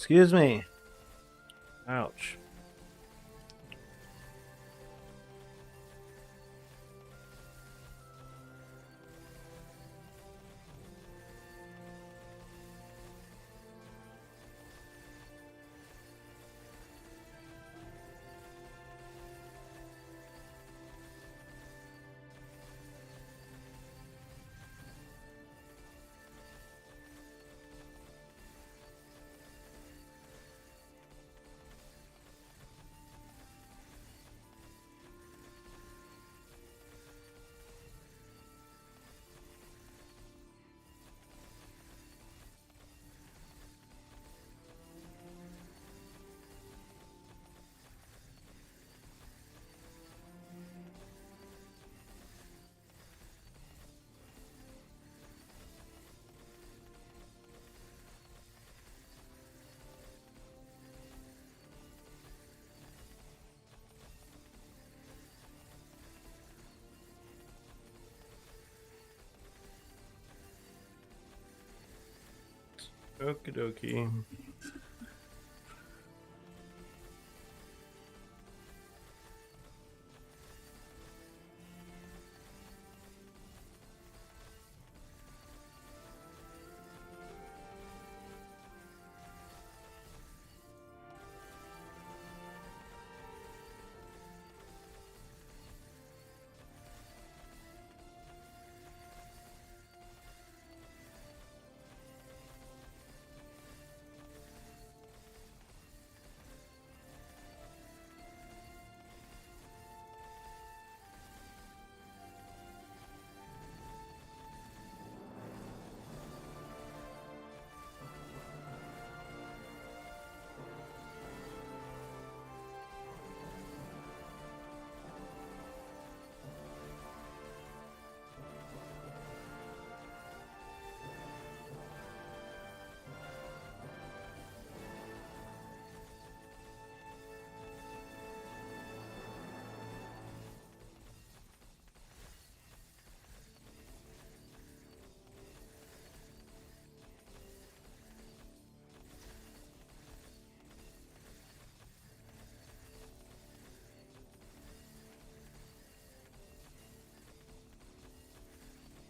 Excuse me. Ouch. Okie dokie.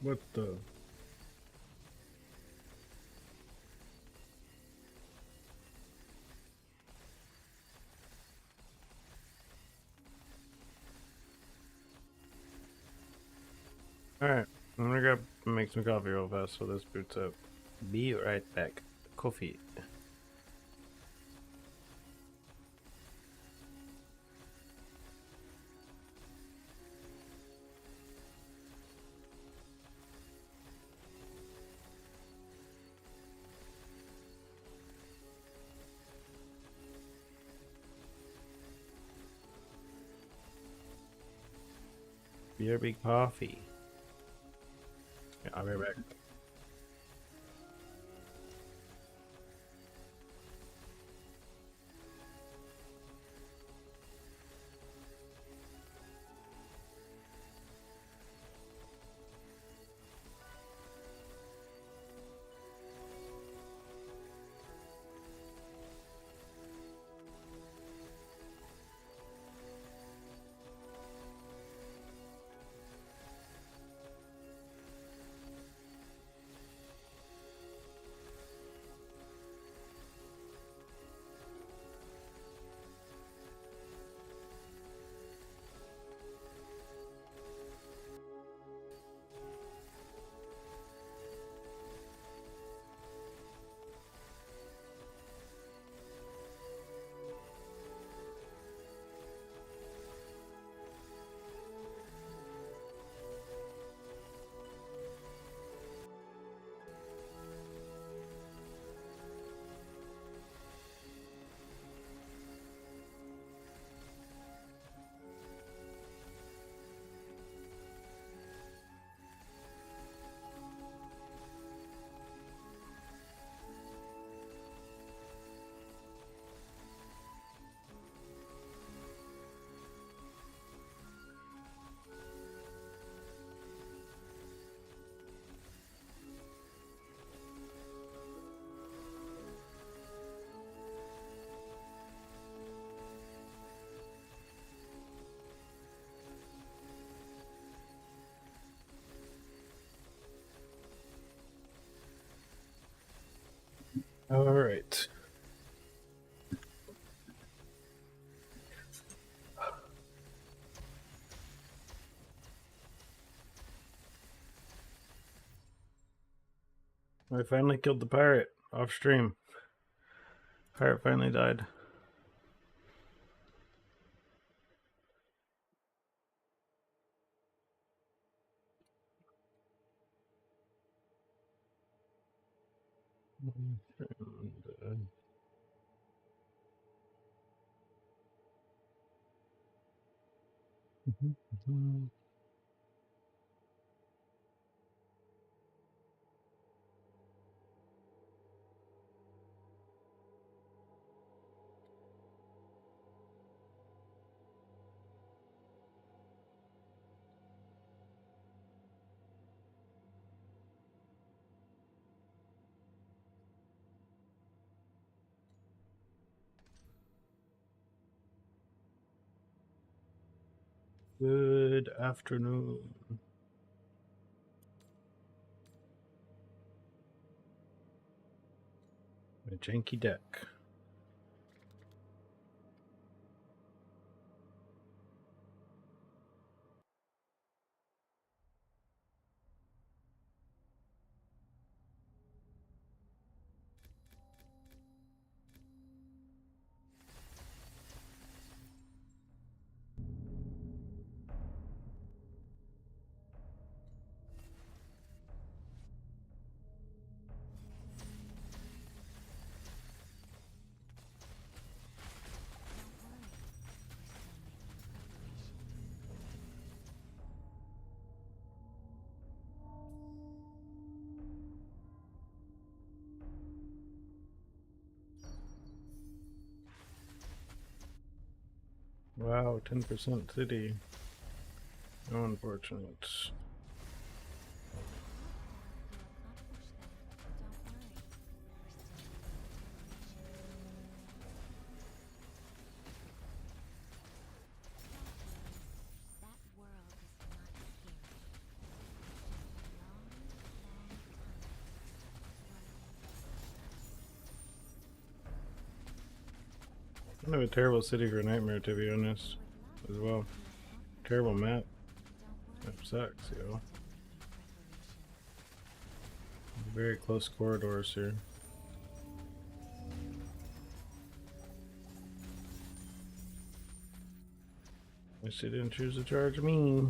What the? Alright, I'm gonna go make some coffee real fast so this boots up. Be right back. Coffee. BRB coffee. Yeah, I'll be right back. All right. I finally killed the pirate off stream. Pirate finally died. Good afternoon. A janky deck. Wow, 10% city. How unfortunate. Kind of a terrible city for a nightmare, to be honest, as well. Terrible map. Map sucks, yo. Very close corridors here. Wish they didn't choose to charge me.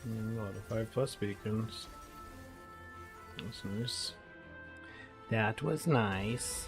A lot of 5+ beacons. That's nice. That was nice.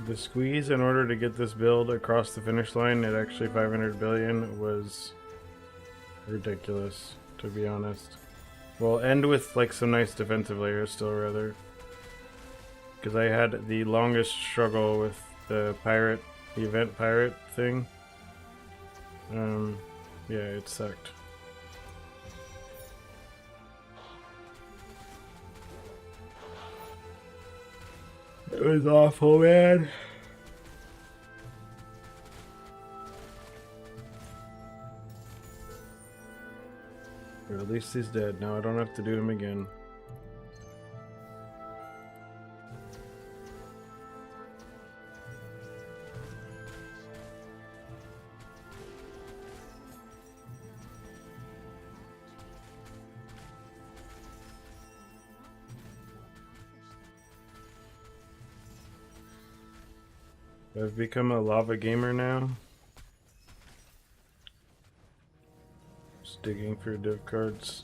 The squeeze in order to get this build across the finish line at actually 500 billion was ridiculous, to be honest. Well, end with like some nice defensive layers still, rather. Because I had the longest struggle with the pirate, the event pirate thing. Yeah, it sucked. It was awful, man. Or at least he's dead. Now I don't have to do him again. I've become a lava gamer now. Just digging through div cards.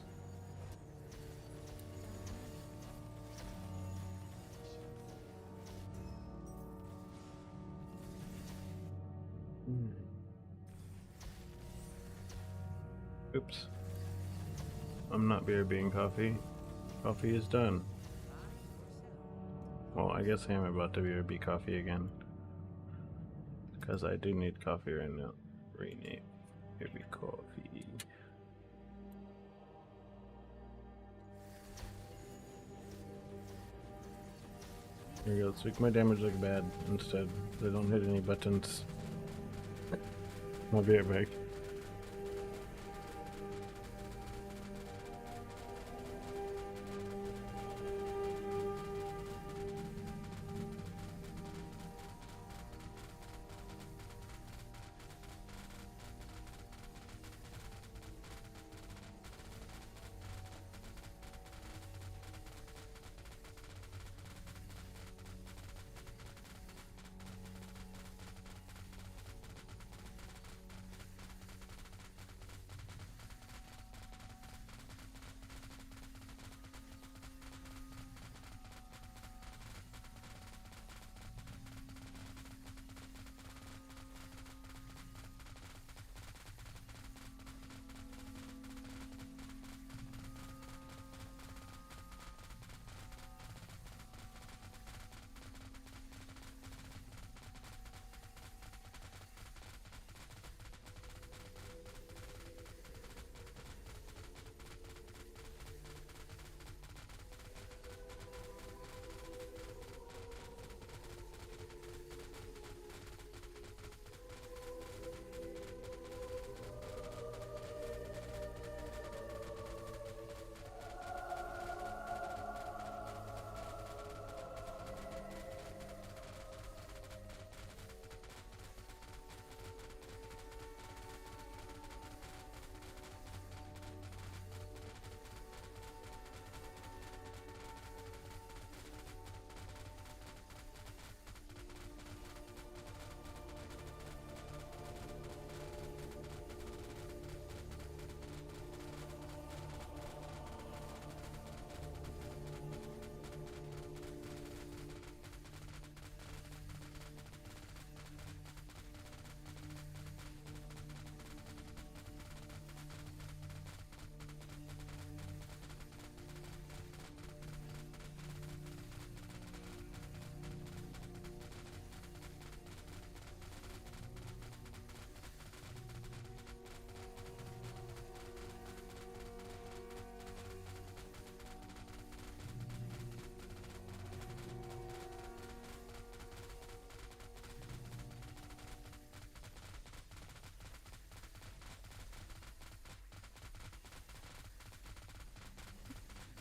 Oops. I'm not BRBing coffee. Coffee is done. Well, I guess I am about to BRB coffee again. Because I do need coffee right now. Rename. Maybe coffee. Here we go. Let's make my damage look bad instead. They don't hit any buttons. I'll be right back.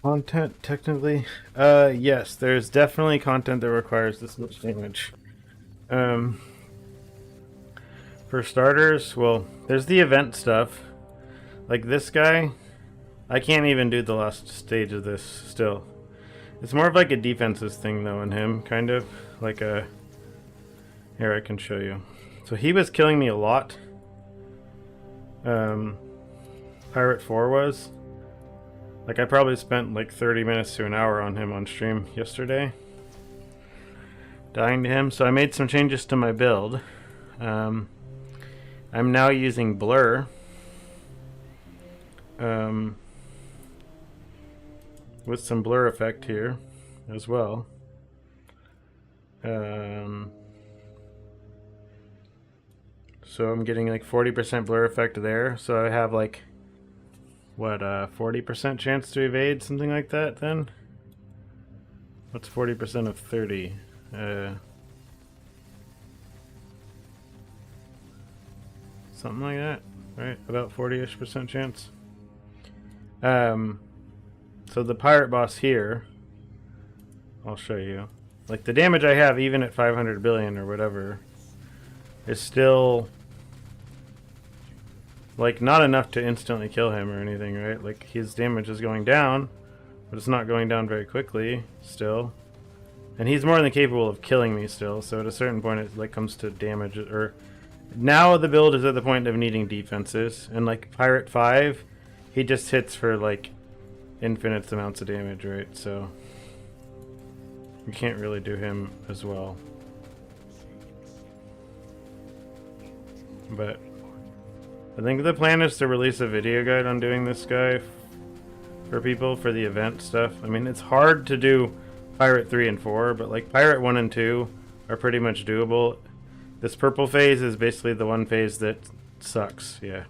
Content, technically? Yes, there's definitely content that requires this much damage. For starters, well, there's the event stuff. Like this guy, I can't even do the last stage of this still. It's more of like a defenses thing though in him, kind of. Like a... Here, I can show you. So he was killing me a lot. Pirate 4 was. Like I probably spent like 30 minutes to an hour on him on stream yesterday. Dying to him, so I made some changes to my build. I'm now using blur. With some blur effect here as well. So I'm getting like 40% blur effect there. So I have like, what, 40% chance to evade, something like that then? What's 40% of 30? Something like that, right? About 40-ish% chance. So the pirate boss here, I'll show you. Like the damage I have, even at 500 billion or whatever, is still like not enough to instantly kill him or anything, right? Like his damage is going down, but it's not going down very quickly still. And he's more than capable of killing me still, so at a certain point it like comes to damage, or now the build is at the point of needing defenses, and like Pirate 5, he just hits for like infinite amounts of damage, right? So you can't really do him as well. But I think the plan is to release a video guide on doing this guy for people for the event stuff. I mean, it's hard to do Pirate 3 and 4, but like Pirate 1 and 2 are pretty much doable. This purple phase is basically the one phase that sucks, yeah.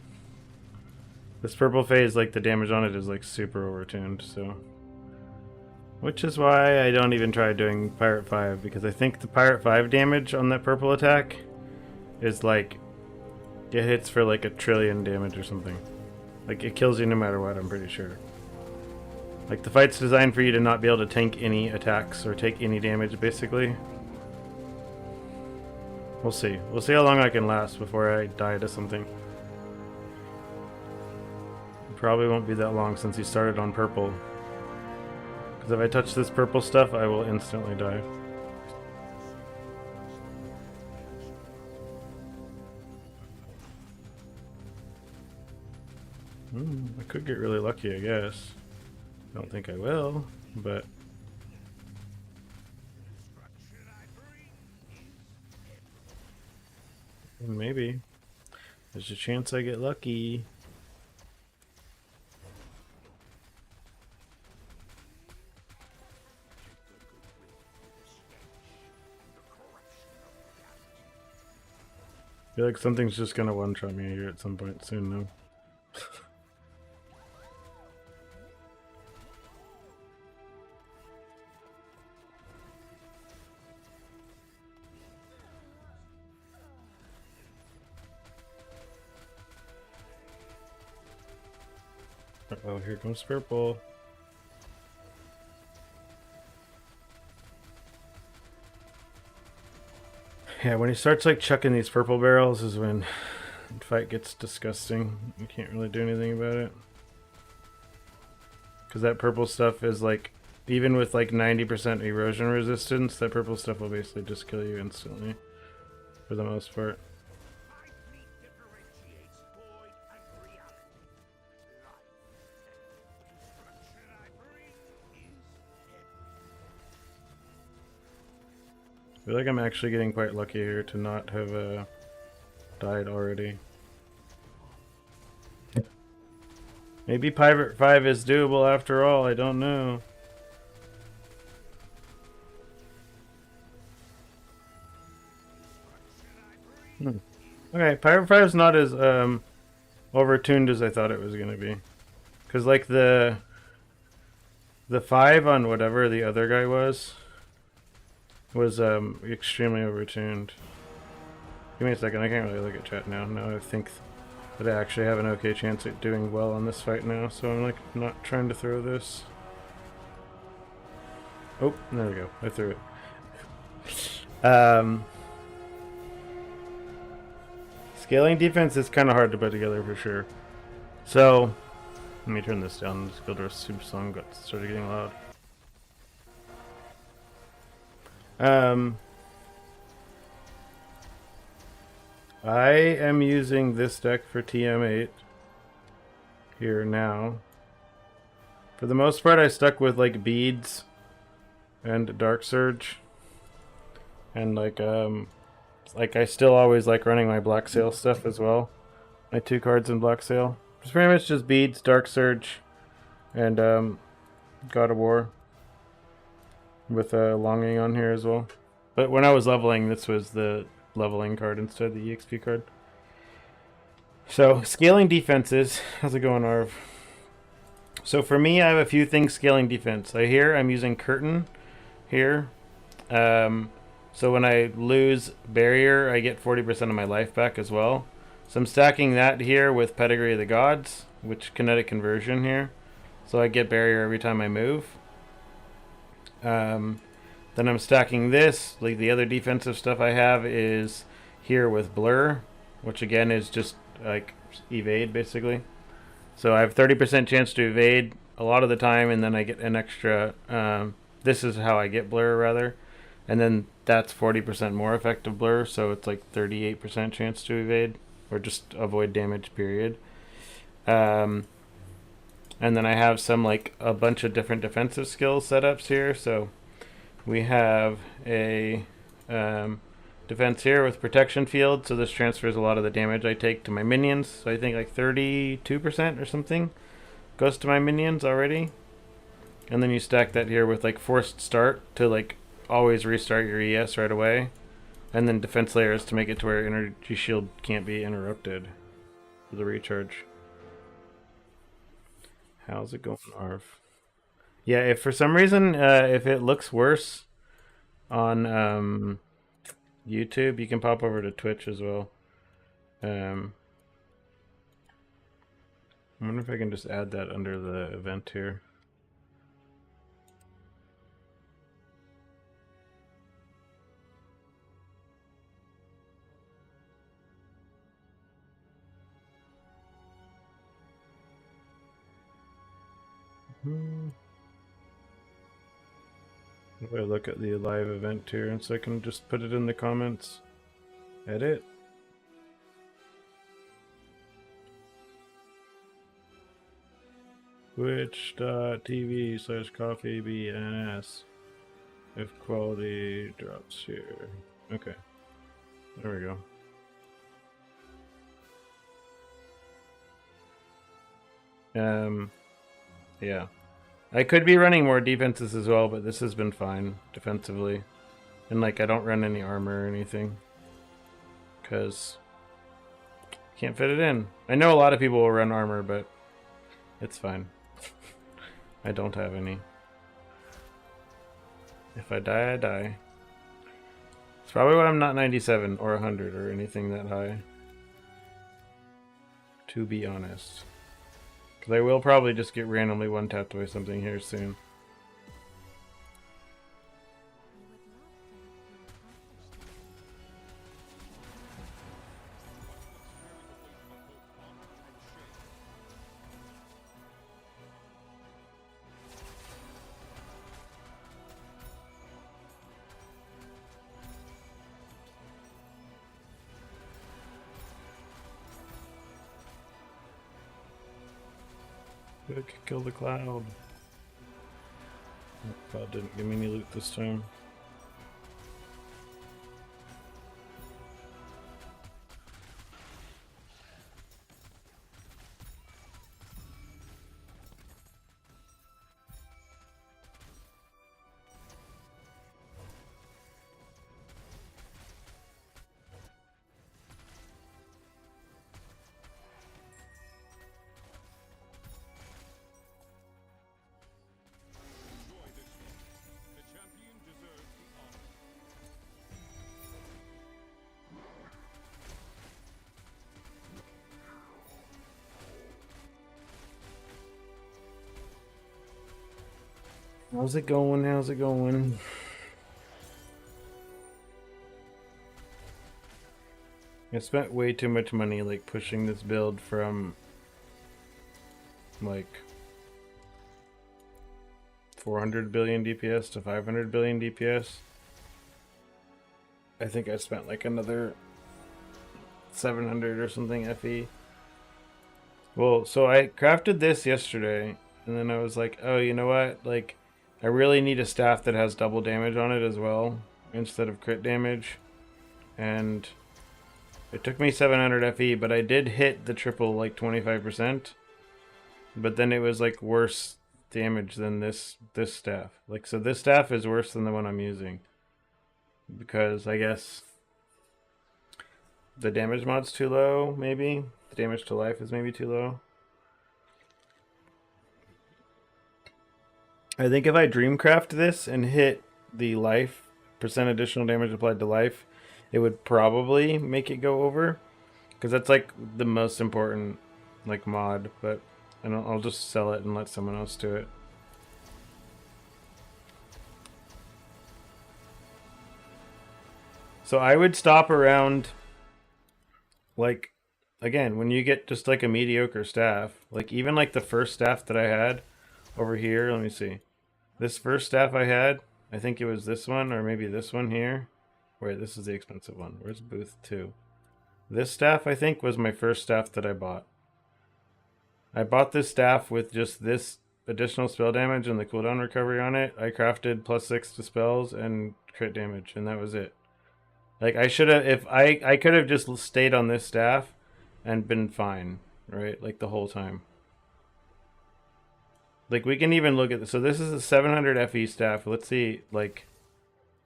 This purple phase, like the damage on it is like super overtuned, so. Which is why I don't even try doing Pirate 5, because I think the Pirate 5 damage on that purple attack is like, it hits for like 1 trillion damage or something. Like it kills you no matter what, I'm pretty sure. Like the fight's designed for you to not be able to tank any attacks or take any damage, basically. We'll see. We'll see how long I can last before I die to something. It probably won't be that long since he started on purple. Because if I touch this purple stuff, I will instantly die. I could get really lucky, I guess. I don't think I will, but... maybe. There's a chance I get lucky. I feel like something's just gonna one-shot me here at some point soon, though. Uh-oh, here comes purple. Yeah, when he starts like chucking these purple barrels is when the fight gets disgusting. You can't really do anything about it. Because that purple stuff is like, even with like 90% erosion resistance, that purple stuff will basically just kill you instantly. For the most part. I feel like I'm actually getting quite lucky here to not have died already. Maybe Pirate 5 is doable after all, I don't know. Okay, Pirate 5 is not as overtuned as I thought it was going to be. Because like the 5 on whatever the other guy was extremely overtuned. Give me a second, I can't really look at chat now. Now I think that I actually have an okay chance at doing well on this fight now, so I'm like not trying to throw this. Oh, there we go. I threw it. Scaling defense is kind of hard to put together for sure. So, let me turn this down. This Guild Wars Super song started getting loud. I am using this deck for TM8 here now. For the most part, I stuck with like beads and Dark Surge, and like I still always like running my Black Sail stuff as well. My 2 cards in Black Sail. It's pretty much just beads, Dark Surge, and God of War. With a longing on here as well. But when I was leveling, this was the leveling card instead of the EXP card. So, scaling defenses. How's it going, Arv? So for me, I have a few things scaling defense. I'm using Curtain here. So when I lose Barrier, I get 40% of my life back as well. So I'm stacking that here with Pedigree of the Gods, which kinetic conversion here. So I get Barrier every time I move. Then I'm stacking this, like the other defensive stuff I have is here with Blur, which again is just like evade basically. So I have 30% chance to evade a lot of the time, and then I get an extra, this is how I get Blur rather. and then that's 40% more effective blur, so it's like 38% chance to evade or just avoid damage. Period. Um, and then I have some like a bunch of different defensive skills setups here. So we have a defense here with protection field, so this transfers a lot of the damage I take to my minions. So I think like 32% or something goes to my minions already. And then you stack that here with like forced start to like always restart your ES right away. And then defense layers to make it to where energy shield can't be interrupted for the recharge. How's it going, Arv? Yeah, if for some reason, if it looks worse on YouTube, you can pop over to Twitch as well. I wonder if I can just add that under the event here. If I look at the live event here, and so I can just put it in the comments. Edit. Twitch.tv/coffeebns. If quality drops here. Okay. There we go. Yeah. I could be running more defenses as well, but this has been fine defensively. And like I don't run any armor or anything. Because can't fit it in. I know a lot of people will run armor, but it's fine. I don't have any. If I die, I die. It's probably why I'm not 97 or 100 or anything that high. To be honest. Because I will probably just get randomly one-tapped by something here soon. Kill the cloud. The cloud didn't give me any loot this time. How's it going? How's it going? I spent way too much money like pushing this build from like 400 billion DPS to 500 billion DPS. I think I spent like another 700 or something FE. Well, so I crafted this yesterday and then I was like, oh, you know what? Like I really need a staff that has double damage on it as well instead of crit damage. And it took me 700 FE, but I did hit the triple like 25%. But then it was like worse damage than this staff. Like so this staff is worse than the one I'm using. Because I guess the damage mod's too low, maybe. The damage to life is maybe too low. I think if I dreamcraft this and hit the life, percent additional damage applied to life, it would probably make it go over. Because that's like the most important like mod, but I'll just sell it and let someone else do it. So I would stop around, like, again, when you get just like a mediocre staff, like even like the first staff that I had over here, let me see. This first staff I had, I think it was this one or maybe this one here. Wait, this is the expensive one. Where's booth 2? This staff, I think, was my first staff that I bought. I bought this staff with just this additional spell damage and the cooldown recovery on it. I crafted +6 to spells and crit damage, and that was it. Like, I should have, if I could have just stayed on this staff and been fine, right? Like, the whole time. Like, we can even look at this. So this is a 700 FE staff. Let's see, like,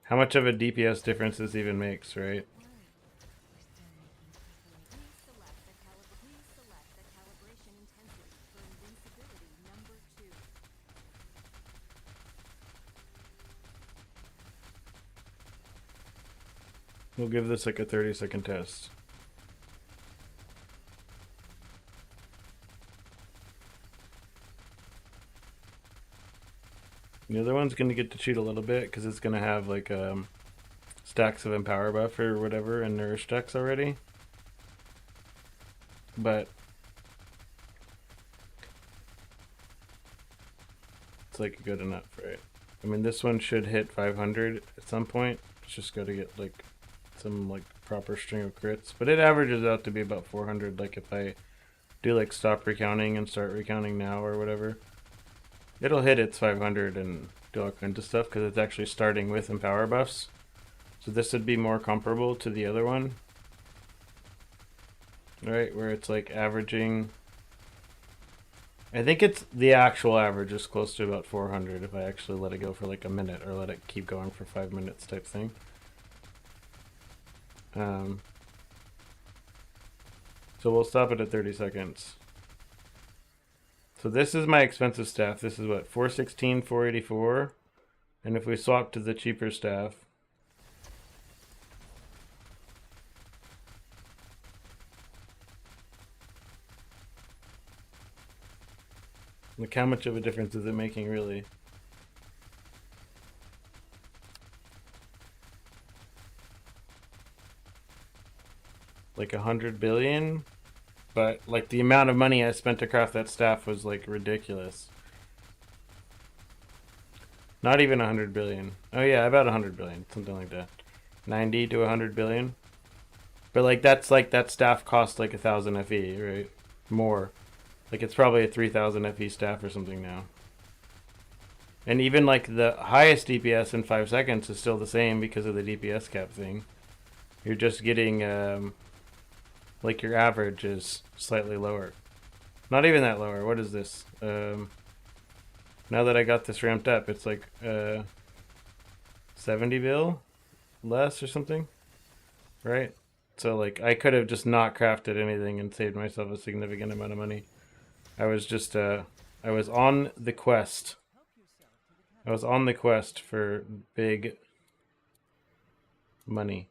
how much of a DPS difference this even makes, right? We'll give this like a 30-second test. The other one's going to get to cheat a little bit because it's going to have like stacks of Empower buff or whatever and Nourish decks already. But it's like good enough, right? I mean, this one should hit 500 at some point. It's just got to get like some like proper string of crits, but it averages out to be about 400. Like if I do like stop recounting and start recounting now or whatever, it'll hit its 500 and do all kinds of stuff because it's actually starting with Empower buffs. So this would be more comparable to the other one, right? Where it's like averaging, I think it's the actual average is close to about 400 if I actually let it go for like a minute or let it keep going for 5 minutes type thing. So we'll stop it at 30 seconds. So this is my expensive staff. This is what, 416, 484. And if we swap to the cheaper staff, look how much of a difference is it making really. Like 100 billion, but like the amount of money I spent to craft that staff was like ridiculous. Not even 100 billion. Oh yeah, about 100 billion, something like that. 90 to 100 billion. But like that's like that staff cost like 1,000 FE, right? More. Like it's probably a 3,000 FE staff or something now. And even like the highest DPS in 5 seconds is still the same because of the DPS cap thing. You're just getting like your average is slightly lower. Not even that lower. What is this? Now that I got this ramped up, it's like 70 bill less or something, right? So like I could have just not crafted anything and saved myself a significant amount of money. I was just I was on the quest. I was on the quest for big money.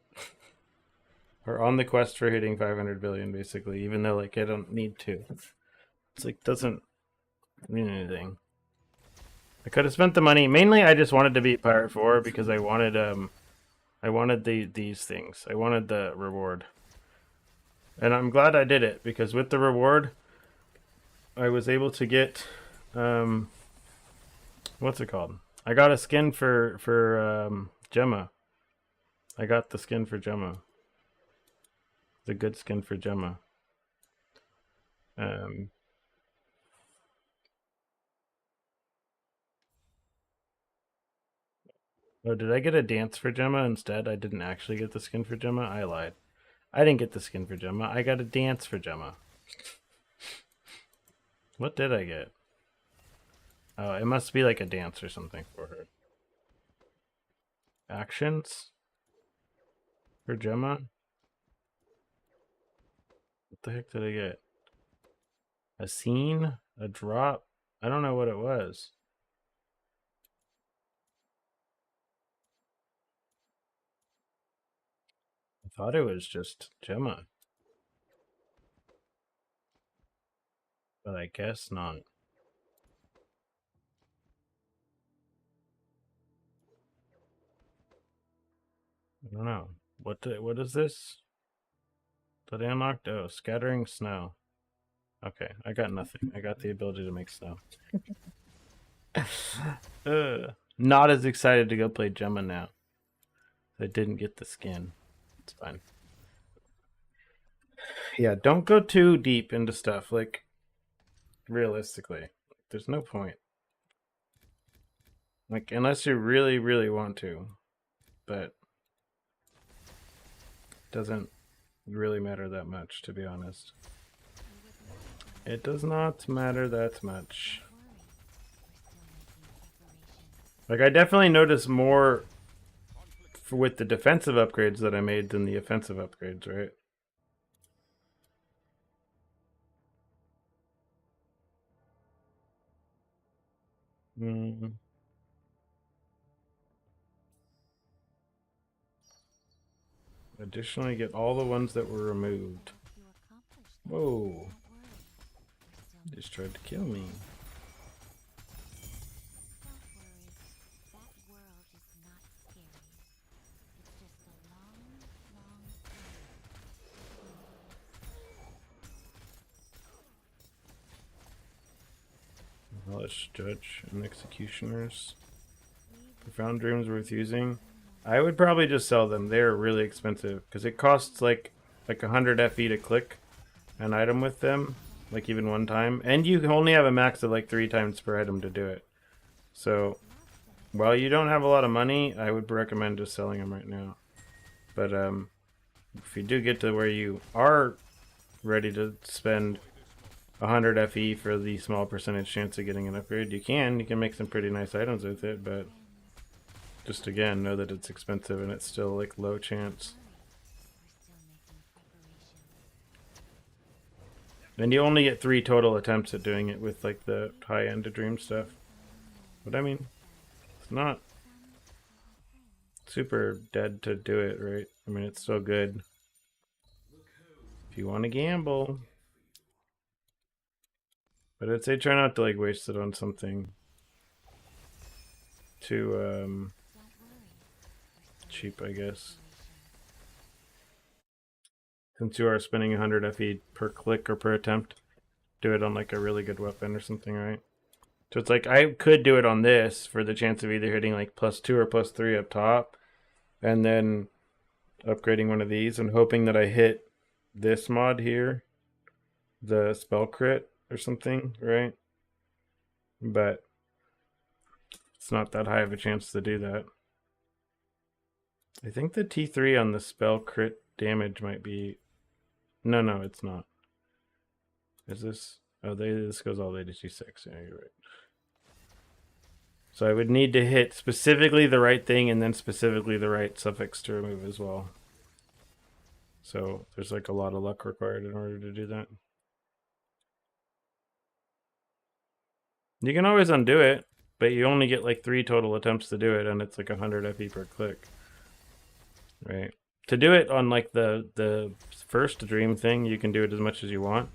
Or on the quest for hitting 500 billion, basically, even though like I don't need to. It's like doesn't mean anything. I could have spent the money. Mainly, I just wanted to beat Pirate 4 because I wanted these things. I wanted the reward, and I'm glad I did it because with the reward, I was able to get what's it called? I got a skin for Gemma. I got the skin for Gemma. The good skin for Gemma. Oh, did I get a dance for Gemma instead? I didn't actually get the skin for Gemma. I lied. I didn't get the skin for Gemma. I got a dance for Gemma. What did I get? Oh, it must be like a dance or something for her. Actions for Gemma? What the heck did I get? A scene? A drop? I don't know what it was. I thought it was just Gemma. But I guess not. I don't know. What is this? That I unlocked? Oh, scattering snow. Okay, I got nothing. I got the ability to make snow. Not as excited to go play Gemma now. I didn't get the skin. It's fine. Yeah, don't go too deep into stuff. Like, realistically, there's no point. Like, unless you really, really want to. But it doesn't really matter that much, to be honest. It does not matter that much. Like, I definitely notice more with the defensive upgrades that I made than the offensive upgrades, right? Mm. Additionally, get all the ones that were removed. Whoa. Just tried to kill me. Hellish Judge and Executioners. Profound Dreams worth using. I would probably just sell them. They're really expensive because it costs like 100 FE to click an item with them, like even one time, and you only have a max of like 3 times per item to do it. So while you don't have a lot of money, I would recommend just selling them right now. But if you do get to where you are ready to spend 100 FE for the small percentage chance of getting an upgrade, you can make some pretty nice items with it, but just again, know that it's expensive and it's still like low chance. And you only get 3 total attempts at doing it with like the high end of dream stuff. But I mean, it's not super dead to do it, right? I mean, it's still good if you want to gamble. But I'd say try not to like waste it on something too cheap, I guess. Since you are spending 100 FE per click or per attempt, do it on like a really good weapon or something, right? So it's like I could do it on this for the chance of either hitting like +2 or +3 up top, and then upgrading one of these and hoping that I hit this mod here, the spell crit or something, right? But it's not that high of a chance to do that. I think the T3 on the spell crit damage might be... No, it's not. Is this... Oh, this goes all the way to T6. Yeah, you're right. So I would need to hit specifically the right thing and then specifically the right suffix to remove as well. So there's like a lot of luck required in order to do that. You can always undo it, but you only get like 3 total attempts to do it, and it's like 100 FE per click. Right. To do it on like the first dream thing, you can do it as much as you want.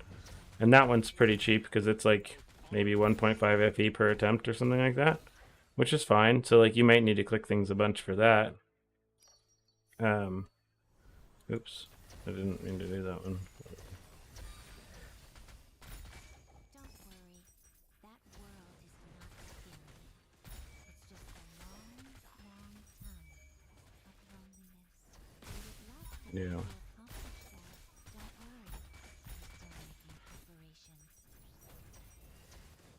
And that one's pretty cheap because it's like maybe 1.5 FE per attempt or something like that, which is fine. So like you might need to click things a bunch for that. Oops, I didn't mean to do that one. Yeah.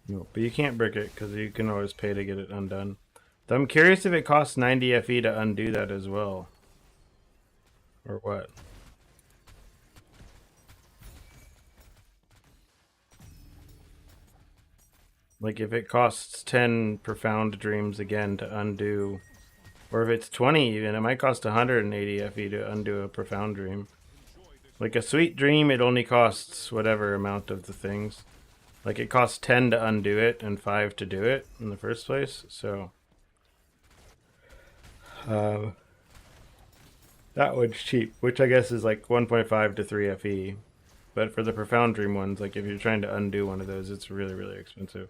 No, but you can't brick it because you can always pay to get it undone. Though I'm curious if it costs 90 FE to undo that as well. Or what? Like if it costs 10 profound dreams again to undo, or if it's 20 even, it might cost 180 FE to undo a profound dream. Like a sweet dream, it only costs whatever amount of the things. Like it costs 10 to undo it and 5 to do it in the first place, so... that one's cheap, which I guess is like 1.5 to 3 FE. But for the profound dream ones, like if you're trying to undo one of those, it's really, really expensive.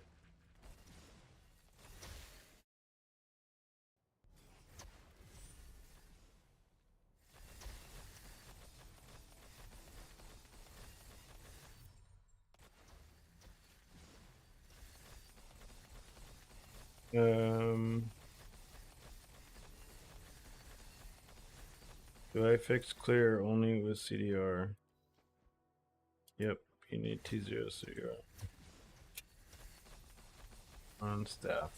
I fix clear only with CDR? Yep, you need T0 CDR. On staff.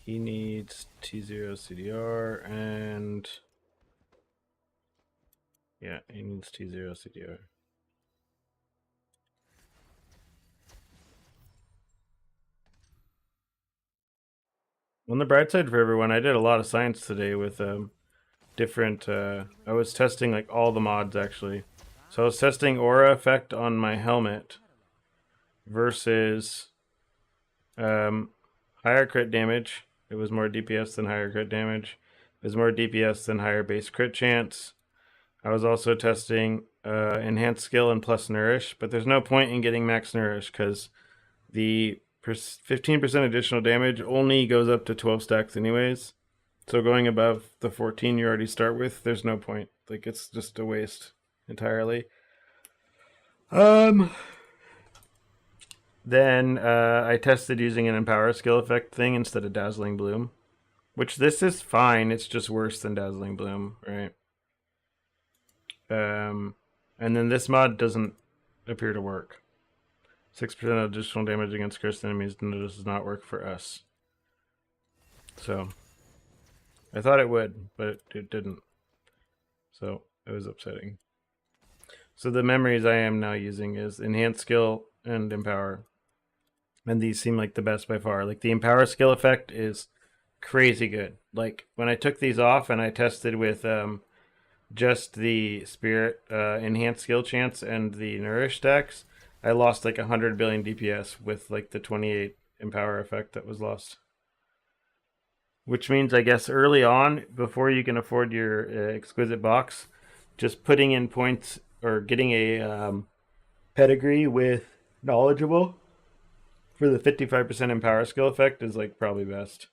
He needs T0 CDR and... yeah, he needs T0 CDR. On the bright side for everyone, I did a lot of science today with different... I was testing like all the mods actually. So I was testing aura effect on my helmet versus higher crit damage. It was more DPS than higher crit damage. It was more DPS than higher base crit chance. I was also testing enhanced skill and plus nourish, but there's no point in getting max nourish because the 15% additional damage only goes up to 12 stacks anyways. So going above the 14 you already start with, there's no point. Like, it's just a waste entirely. Then I tested using an empower skill effect thing instead of dazzling bloom, which this is fine. It's just worse than dazzling bloom, right? And then this mod doesn't appear to work. 6% additional damage against cursed enemies does not work for us. So I thought it would, but it didn't. So it was upsetting. So the memories I am now using is enhanced skill and empower. And these seem like the best by far. Like the empower skill effect is crazy good. Like when I took these off and I tested with just the spirit enhanced skill chance and the nourish stacks, I lost like 100 billion DPS with like the 28 empower effect that was lost. Which means, I guess, early on, before you can afford your exquisite box, just putting in points or getting a pedigree with knowledgeable for the 55% empower skill effect is like probably best.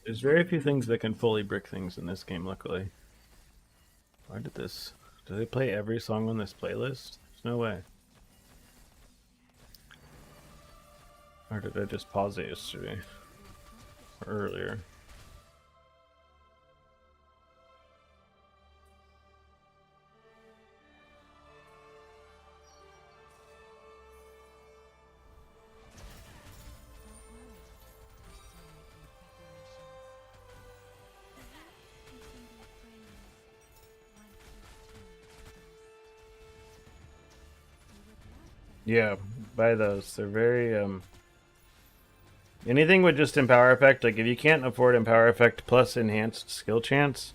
There's very few things that can fully brick things in this game, luckily. Why did this... do they play every song on this playlist? There's no way. Or did I just pause it yesterday? Or earlier? Yeah, buy those. They're very, anything with just empower effect, like if you can't afford empower effect plus enhanced skill chance,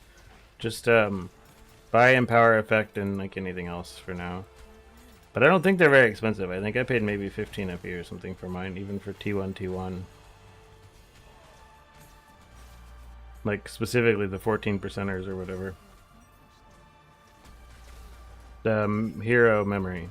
just, buy empower effect and like anything else for now. But I don't think they're very expensive. I think I paid maybe 15 FE or something for mine, even for T1. Like specifically the 14%ers or whatever. Hero memory.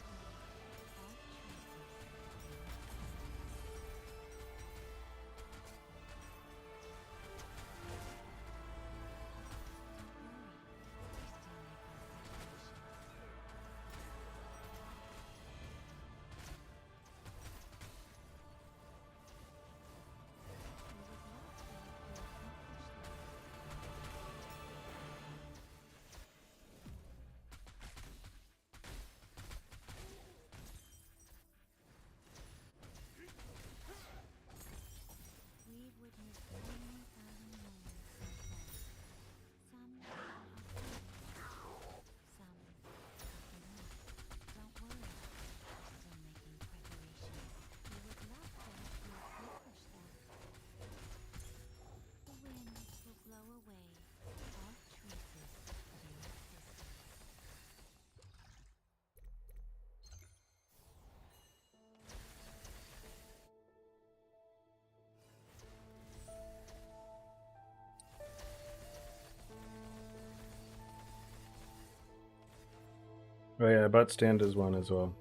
Oh yeah, I bought stand as one as well.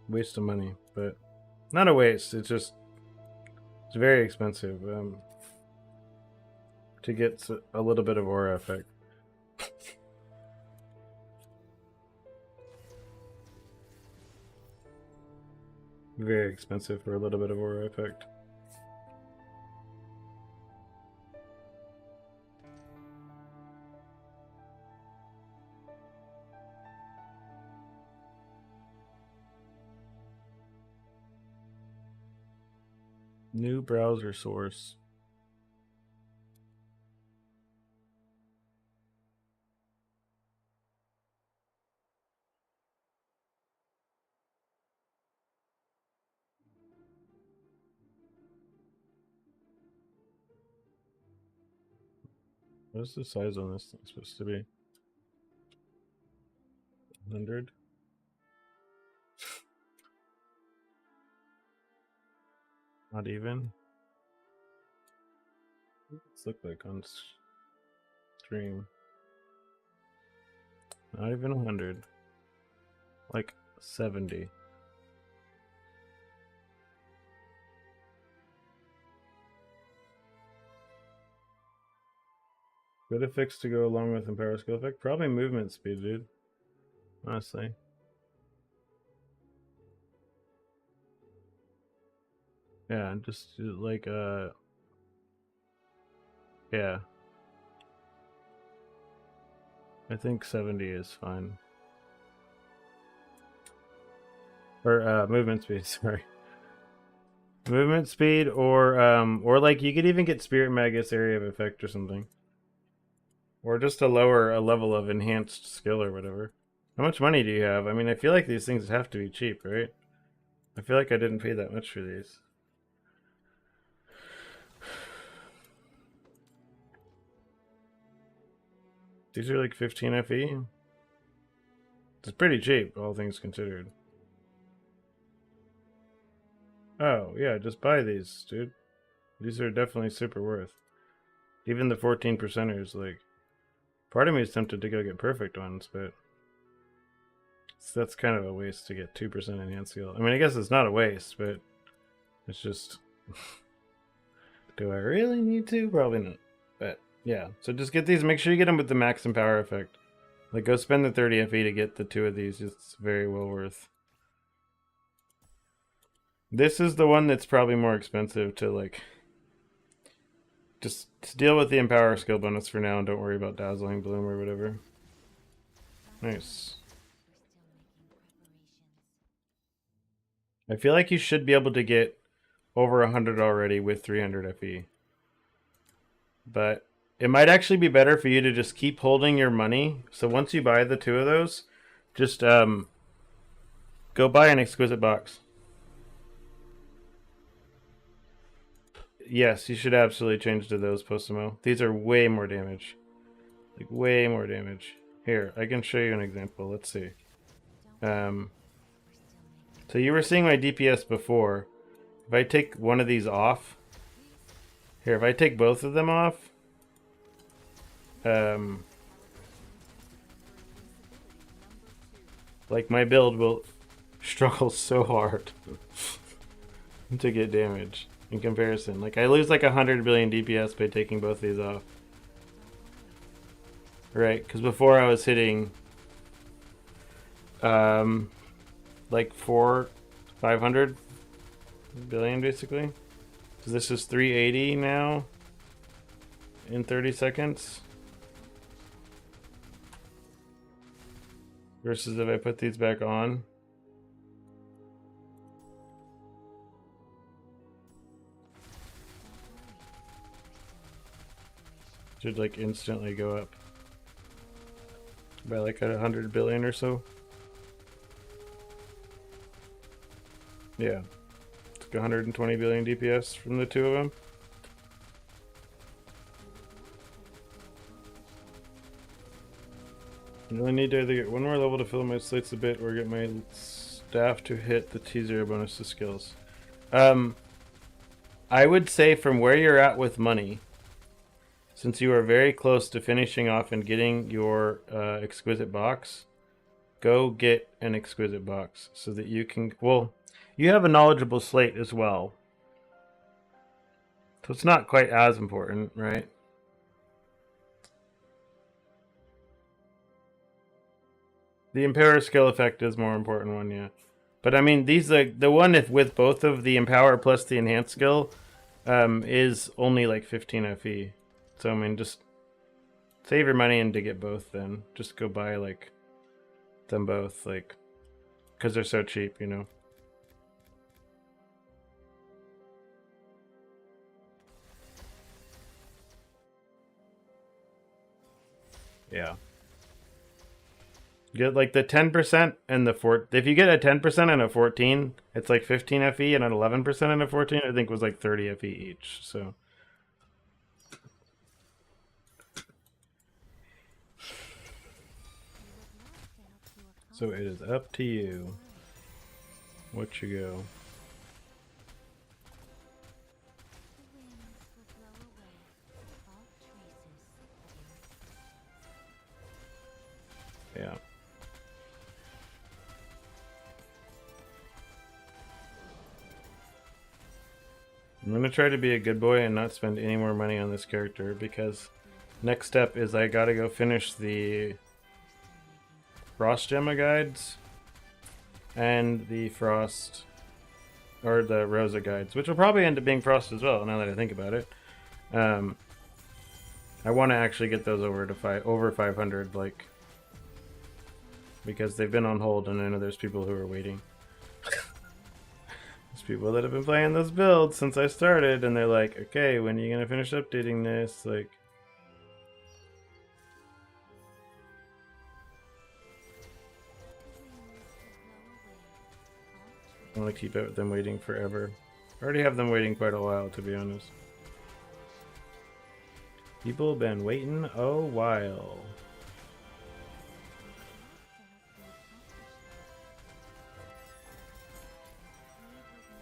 Waste of money, but not a waste. It's just it's very expensive to get a little bit of aura effect. Very expensive for a little bit of aura effect. New browser source. What's the size on this thing supposed to be? 100? Not even? What's it look like on stream? Not even 100. Like 70. Good effects to go along with Empower Skill Effect? Probably movement speed, dude. Honestly. Yeah, just like, yeah. I think 70 is fine. Or, movement speed, sorry. Movement speed, or like you could even get Spirit Magus area of effect or something. Or just a level of enhanced skill or whatever. How much money do you have? I mean, I feel like these things have to be cheap, right? I feel like I didn't pay that much for these. These are like 15 FE. It's pretty cheap, all things considered. Oh, yeah, just buy these, dude. These are definitely super worth. Even the 14 percenters, like, part of me is tempted to go get perfect ones, but that's kind of a waste to get 2% enhanced skill. I mean, I guess it's not a waste, but it's just, do I really need to? Probably not. But yeah, so just get these. Make sure you get them with the max and power effect. Like, go spend the 30 FE to get the 2 of these. It's very well worth. This is the one that's probably more expensive to, like, just deal with the Empower skill bonus for now and don't worry about Dazzling Bloom or whatever. Nice. I feel like you should be able to get over 100 already with 300 FE. But it might actually be better for you to just keep holding your money. So once you buy the 2 of those, just go buy an exquisite box. Yes, you should absolutely change to those, Postimo. These are way more damage. Like, way more damage. Here, I can show you an example. Let's see. So you were seeing my DPS before. If I take one of these off... Here, if I take both of them off... like, my build will struggle so hard to get damage in comparison. Like, I lose like 100 billion DPS by taking both these off. Right, because before I was hitting like 500 billion basically. So this is 380 now in 30 seconds. Versus if I put these back on. Should like instantly go up by like 100 billion or so. Yeah, it's like 120 billion DPS from the 2 of them. I only need to either get one more level to fill my slates a bit or get my staff to hit the T0 bonus to skills. I would say from where you're at with money, since you are very close to finishing off and getting your exquisite box, go get an exquisite box so that you can... Well, you have a knowledgeable slate as well. So it's not quite as important, right? The Empower skill effect is more important one, yeah. But I mean, these the one if with both of the empower plus the enhance skill is only like 15 FE. So I mean, just save your money and to get both. Then just go buy like them both, like because they're so cheap, you know. Yeah. Get like the 10% and the 4. If you get a 10% and a 14, it's like 15 FE, and an 11% and a 14, I think was like 30 FE each. So it is up to you. What you go. Yeah. I'm gonna try to be a good boy and not spend any more money on this character, because next step is I gotta go finish the Frost Gemma guides and the Frost or the Rosa guides, which will probably end up being Frost as well. Now that I think about it, I want to actually get those over to over 500, like, because they've been on hold, and I know there's people who are waiting. There's people that have been playing those builds since I started, and they're like, okay, when are you gonna finish updating this? Like, I want to keep them waiting forever. I already have them waiting quite a while, to be honest. People have been waiting a while.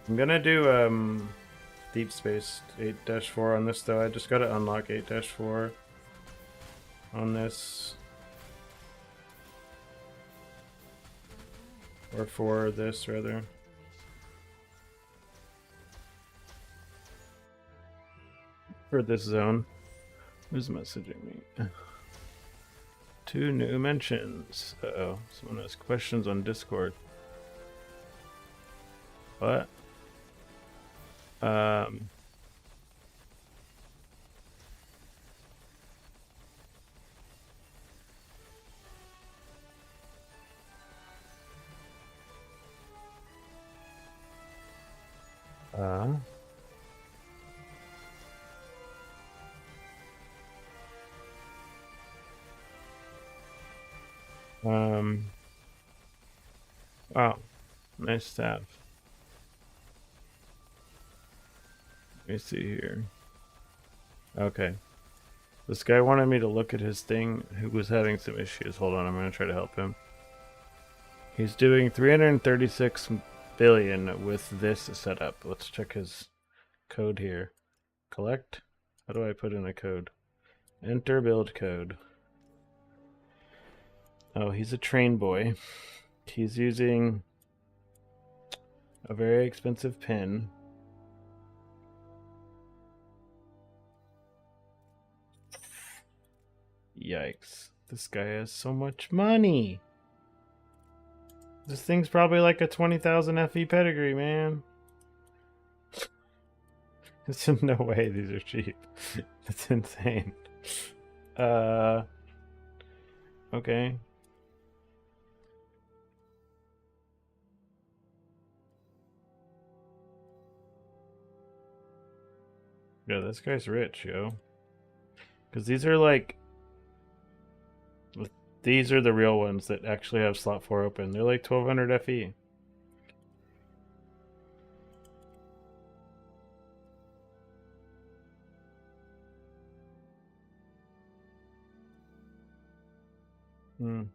I'm gonna do Deepspace 8-4 on this though. I just gotta unlock 8-4 on this. Or for this, rather. For this zone. Who's messaging me? 2 new mentions. Uh-oh. Someone has questions on Discord. What? Wow. Nice staff. Let me see here. Okay. This guy wanted me to look at his thing, who was having some issues. Hold on, I'm going to try to help him. He's doing 336 billion with this setup. Let's check his code here. Collect? How do I put in a code? Enter build code. Oh, he's a train boy. He's using a very expensive pen. Yikes. This guy has so much money. This thing's probably like a 20,000 FE pedigree, man. There's no way these are cheap. That's insane. Okay. Yeah, this guy's rich, yo. Because these are like... These are the real ones that actually have slot 4 open. They're like 1200 FE.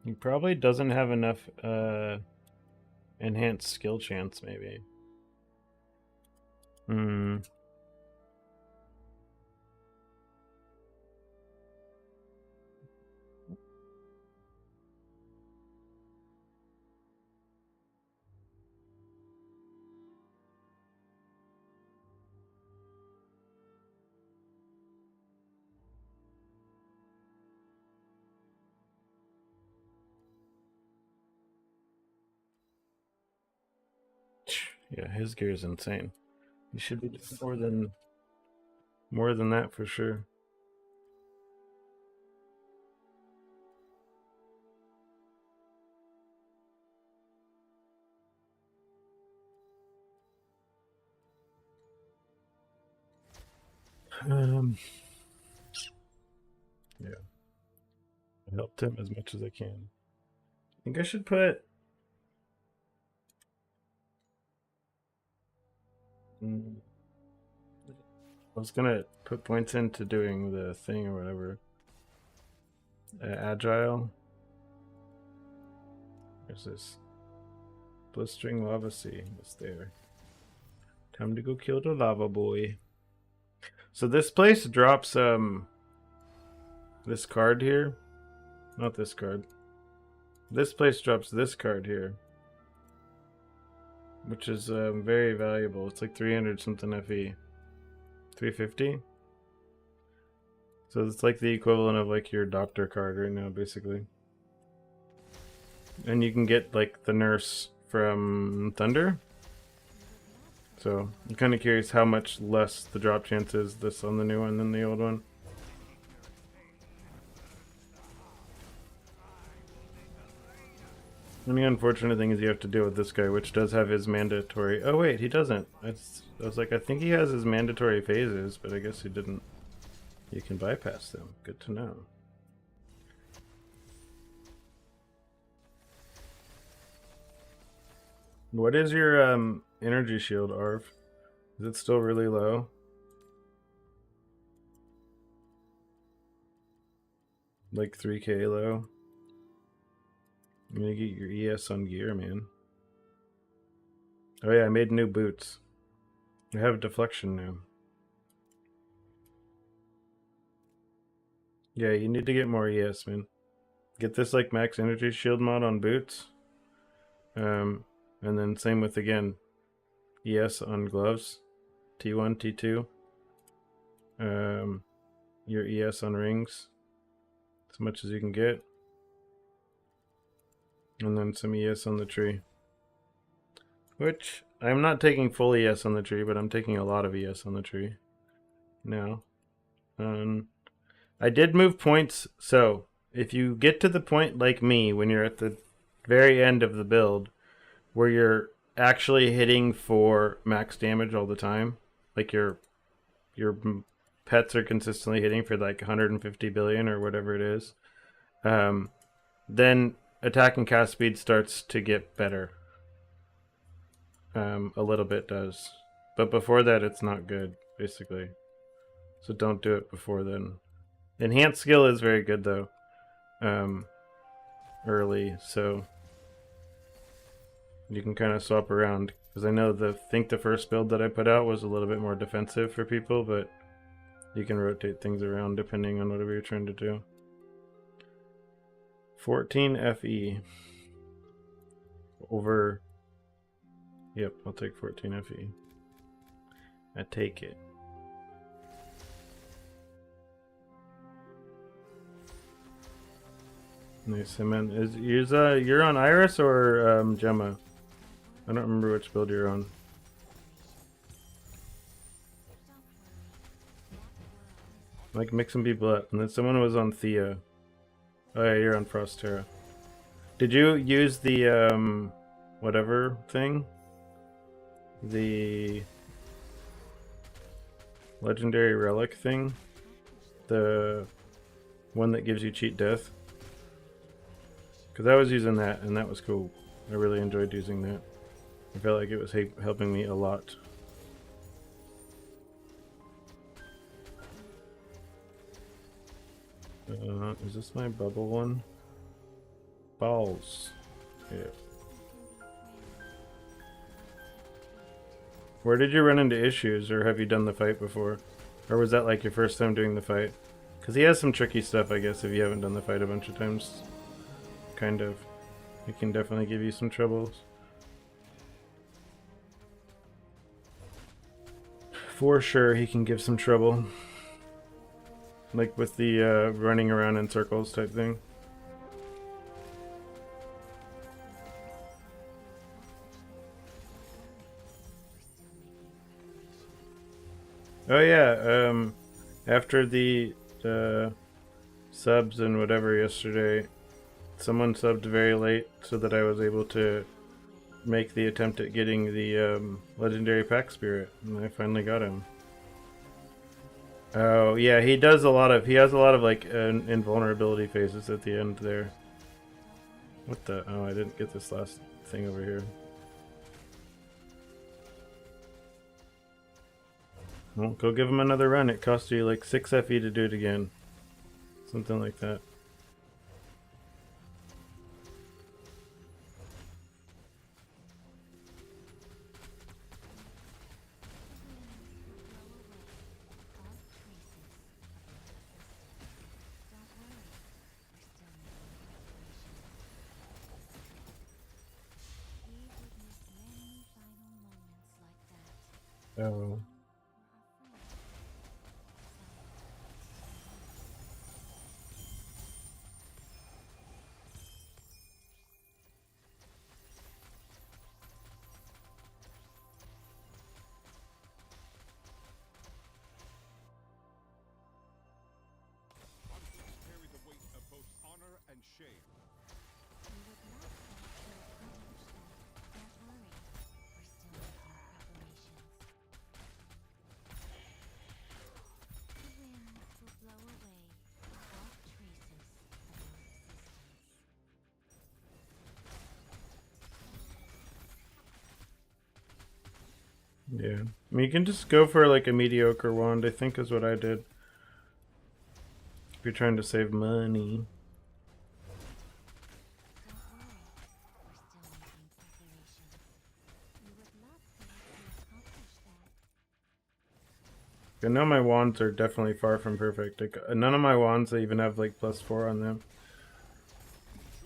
He probably doesn't have enough enhanced skill chance, maybe. Yeah, his gear is insane. He should be doing more than that for sure. Yeah, I helped him as much as I can. I think I should put. I was gonna put points into doing the thing or whatever. Agile. There's this blistering lava sea. It's there. Time to go kill the lava boy. So this place drops this card here. Not this card. This place drops this card here, which is very valuable. It's like 300 something FE. 350. So it's like the equivalent of like your doctor card right now, basically. And you can get like the nurse from Thunder. So I'm kind of curious how much less the drop chance is this on the new one than the old one. And the unfortunate thing is you have to deal with this guy, which does have his mandatory... Oh wait, he doesn't. I was like, I think he has his mandatory phases, but I guess he didn't. You can bypass them. Good to know. What is your energy shield, Arv? Is it still really low? Like 3k low? I'm gonna get your ES on gear, man. Oh yeah, I made new boots. I have deflection now. Yeah, you need to get more ES, man. Get this like max energy shield mod on boots. And then same with, again, ES on gloves. T1, T2. Your ES on rings. As much as you can get. And then some ES on the tree. Which, I'm not taking full ES on the tree, but I'm taking a lot of ES on the tree now. I did move points, so if you get to the point like me when you're at the very end of the build where you're actually hitting for max damage all the time, like your pets are consistently hitting for like 150 billion or whatever it is, then attack and cast speed starts to get better. A little bit does, but before that it's not good, basically. So don't do it before then. Enhanced skill is very good though, early, so you can kind of swap around. Because I know think the first build that I put out was a little bit more defensive for people, but you can rotate things around depending on whatever you're trying to do. 14 FE over. Yep, I'll take 14 FE. I take it. Nice, man. You're on Iris or Gemma? I don't remember which build you're on. Like mix and be blunt. And then someone was on Thea. Oh yeah, you're on Frostera. Did you use the whatever thing? The legendary relic thing? The one that gives you cheat death? Because I was using that, and that was cool. I really enjoyed using that. I felt like it was helping me a lot. Is this my bubble one? Balls. Yeah. Where did you run into issues, or have you done the fight before? Or was that like your first time doing the fight? Because he has some tricky stuff, I guess, if you haven't done the fight a bunch of times. Kind of. He can definitely give you some troubles. For sure, he can give some trouble. Like with the running around in circles type thing. Oh yeah, after the subs and whatever yesterday, someone subbed very late so that I was able to make the attempt at getting the legendary pack spirit, and I finally got him. Oh yeah, he does a lot of. He has a lot of like invulnerability phases at the end there. What the? Oh, I didn't get this last thing over here. Well, go give him another run. It cost you like 6 FE to do it again. Something like that. Oh. Carry the weight of both honor and shame. Yeah. I mean, you can just go for like a mediocre wand, I think is what I did. If you're trying to save money. I know my wands are definitely far from perfect. Like, none of my wands even have like +4 on them.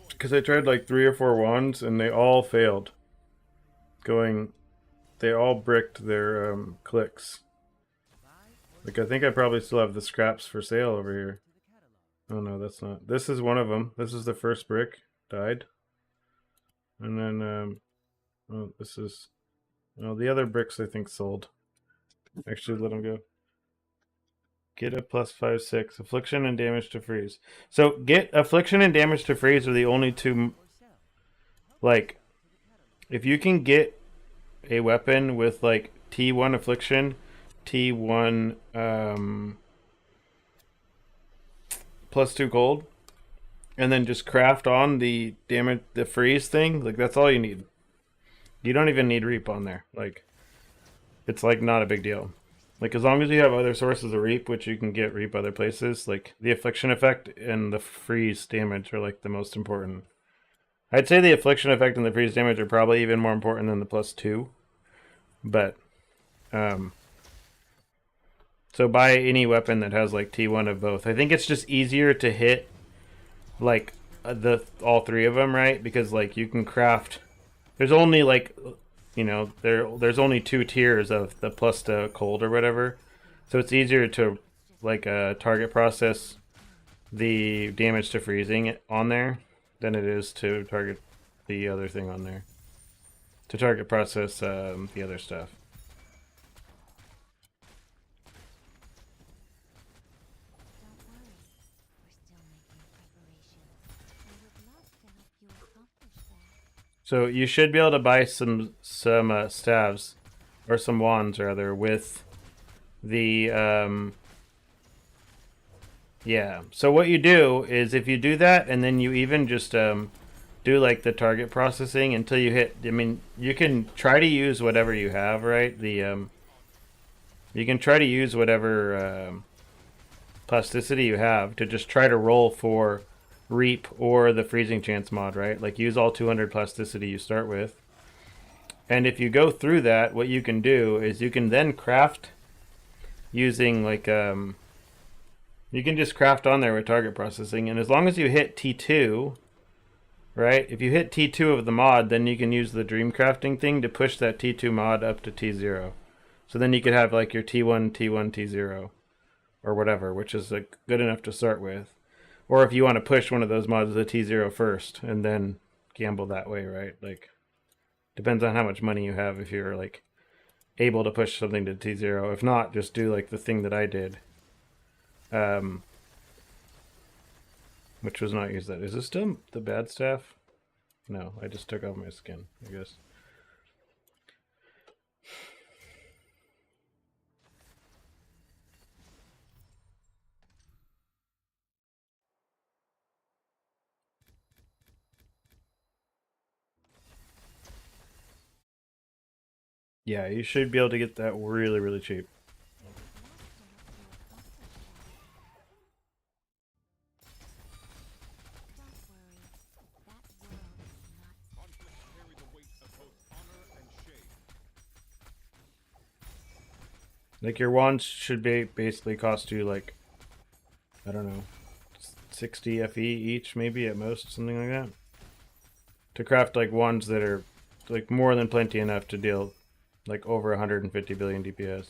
Because I tried like 3 or 4 wands and they all failed. They all bricked their clicks. Like, I think I probably still have the scraps for sale over here. Oh no, that's not. This is one of them. This is the first brick. Died. And then, oh, this is. Oh, the other bricks I think sold. Actually, let them go. Get a +5/6. Affliction and damage to freeze. So, get affliction and damage to freeze are the only two. Like, if you can get a weapon with like T1 affliction, T1 +2 gold, and then just craft on the damage, the freeze thing, like that's all you need. You don't even need reap on there. Like, it's like not a big deal. Like, as long as you have other sources of reap, which you can get reap other places, like the affliction effect and the freeze damage are like the most important. I'd say the affliction effect and the freeze damage are probably even more important than the +2. But so buy any weapon that has like T1 of both. I think it's just easier to hit like the all 3 of them, right? Because like you can craft. There's only like, you know, there's only 2 tiers of the plus to cold or whatever, so it's easier to like target process the damage to freezing on there than it is to target the other thing on there. To target process the other stuff. So you should be able to buy some staves, or some wands rather, with the yeah. So what you do is if you do that, and then you even just do like the target processing until you hit. I mean, you can try to use whatever you have, right? You can try to use whatever plasticity you have to just try to roll for reap or the freezing chance mod, right? Like, use all 200 plasticity you start with. And if you go through that, what you can do is you can then craft using like you can just craft on there with target processing, and as long as you hit T2, right? If you hit T2 of the mod, then you can use the dream crafting thing to push that T2 mod up to T0. So then you could have like your T1, T1, T0, or whatever, which is like good enough to start with. Or if you want to push one of those mods to T0 first and then gamble that way, right? Like, depends on how much money you have. If you're like able to push something to T0. If not, just do like the thing that I did. Which was not use that. Is this still the bad staff? No, I just took off my skin, I guess. Yeah, you should be able to get that really, really cheap. Conflicts carry the weight of both honor and shame. Like your wands should be basically cost you like, I don't know, 60 FE each, maybe at most, something like that. To craft like wands that are like more than plenty enough to deal like over 150 billion DPS.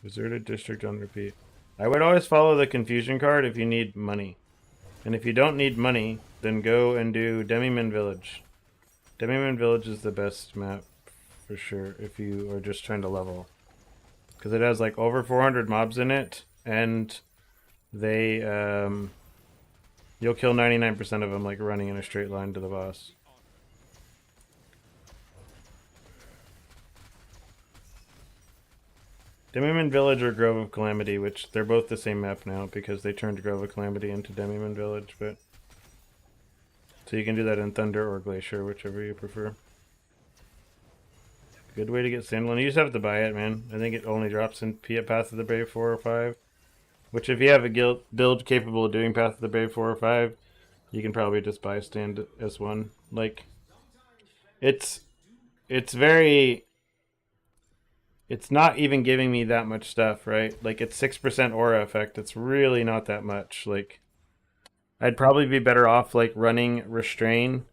Deserted district on repeat. I would always follow the confusion card if you need money. And if you don't need money, then go and do Demimin Village. Demimin Village is the best map for sure if you are just trying to level. Because it has like over 400 mobs in it, and they, you'll kill 99% of them like running in a straight line to the boss. Demimin Village or Grove of Calamity, which they're both the same map now because they turned Grove of Calamity into Demimin Village, but so you can do that in Thunder or Glacier, whichever you prefer. Good way to get standalone. You just have to buy it, man. I think it only drops in Path of the Brave 4 or 5. Which if you have a build capable of doing Path of the Brave 4 or 5, you can probably just buy stand S1. Like, it's very... It's not even giving me that much stuff, right? Like, it's 6% aura effect. It's really not that much. Like, I'd probably be better off, like, running Restrain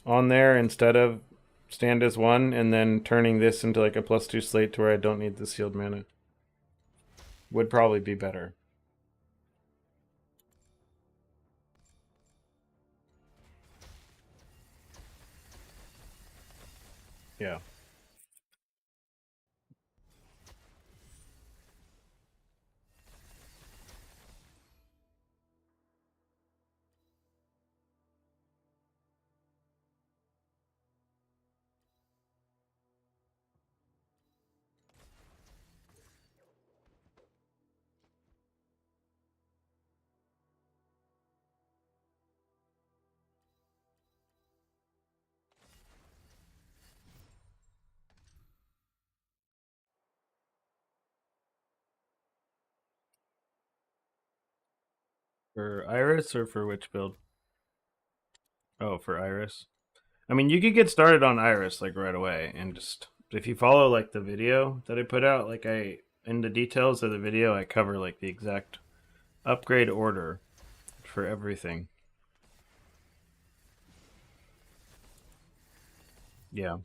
on there instead of Stand as 1, and then turning this into, like, a +2 slate to where I don't need the sealed mana. Would probably be better. Yeah. For Iris or for which build? Oh, for Iris. I mean, you could get started on Iris like right away, and just if you follow like the video that I put out, like in the details of the video, I cover like the exact upgrade order for everything. Yeah.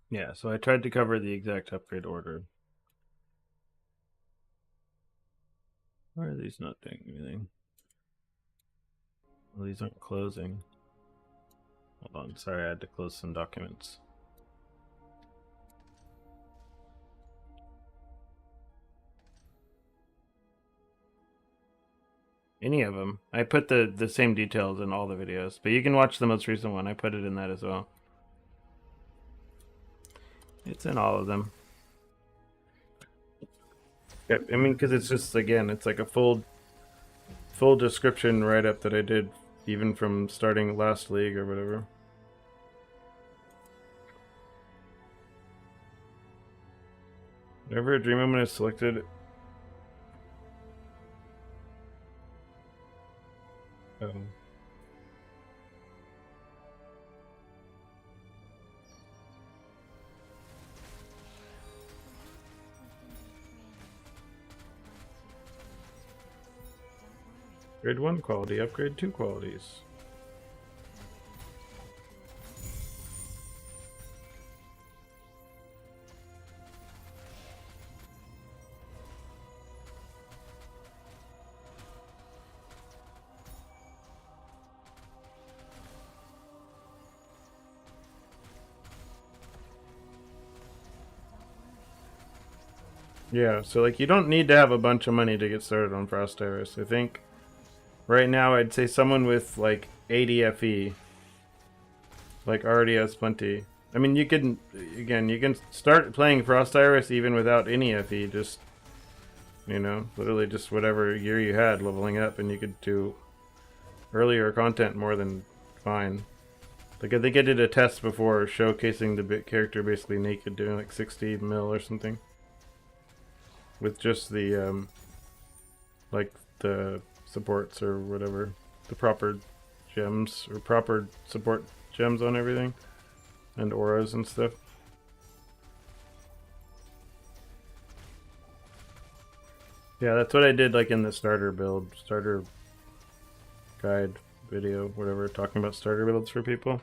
Yeah, so I tried to cover the exact upgrade order. Why are these not doing anything? Well, these aren't closing. Hold on, sorry, I had to close some documents. Any of them. I put the same details in all the videos, but you can watch the most recent one. I put it in that as well. It's in all of them. Yeah, I mean, because it's just, again, it's like a full description write-up that I did even from starting last league or whatever. Whenever a dream moment is selected... Oh. Grade 1 quality, upgrade 2 qualities. Yeah, so like you don't need to have a bunch of money to get started on Frost Iris. I think right now I'd say someone with like 80 FE like already has plenty. I mean, you can again, you can start playing Frost Iris even without any FE, just literally just whatever gear you had leveling up, and you could do earlier content more than fine. Like I think I did a test before showcasing the character basically naked, doing like 60 mil or something, with just the like the supports or whatever, the proper gems or proper support gems on everything, and auras and stuff. Yeah, that's what I did like in the starter guide video, whatever, talking about starter builds for people.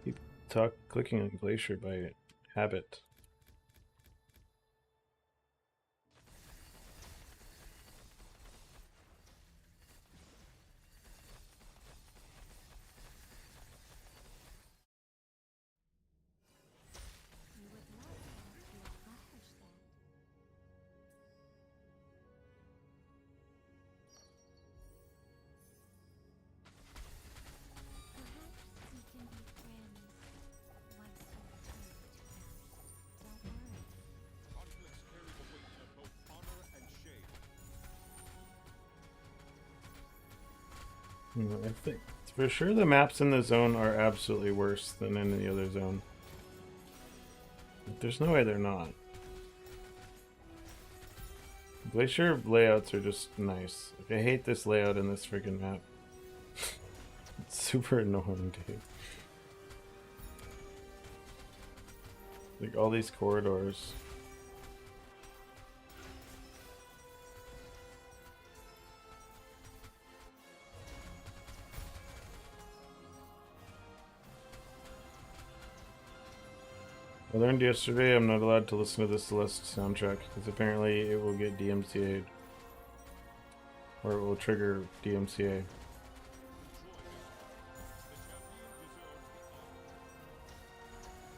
Keep clicking on Glacier by habit. You would love to accomplish that. Perhaps we can be friends once you return to Valley. Don't worry. Conflicts carry the weight of both honor and shame. I think for sure the maps in the zone are absolutely worse than in the other zone. There's no way they're not. Glacier layouts are just nice. Like, I hate this layout in this freaking map. It's super annoying, dude. Like all these corridors. I learned yesterday I'm not allowed to listen to the Celeste soundtrack because apparently it will get DMCA'd. Or it will trigger DMCA.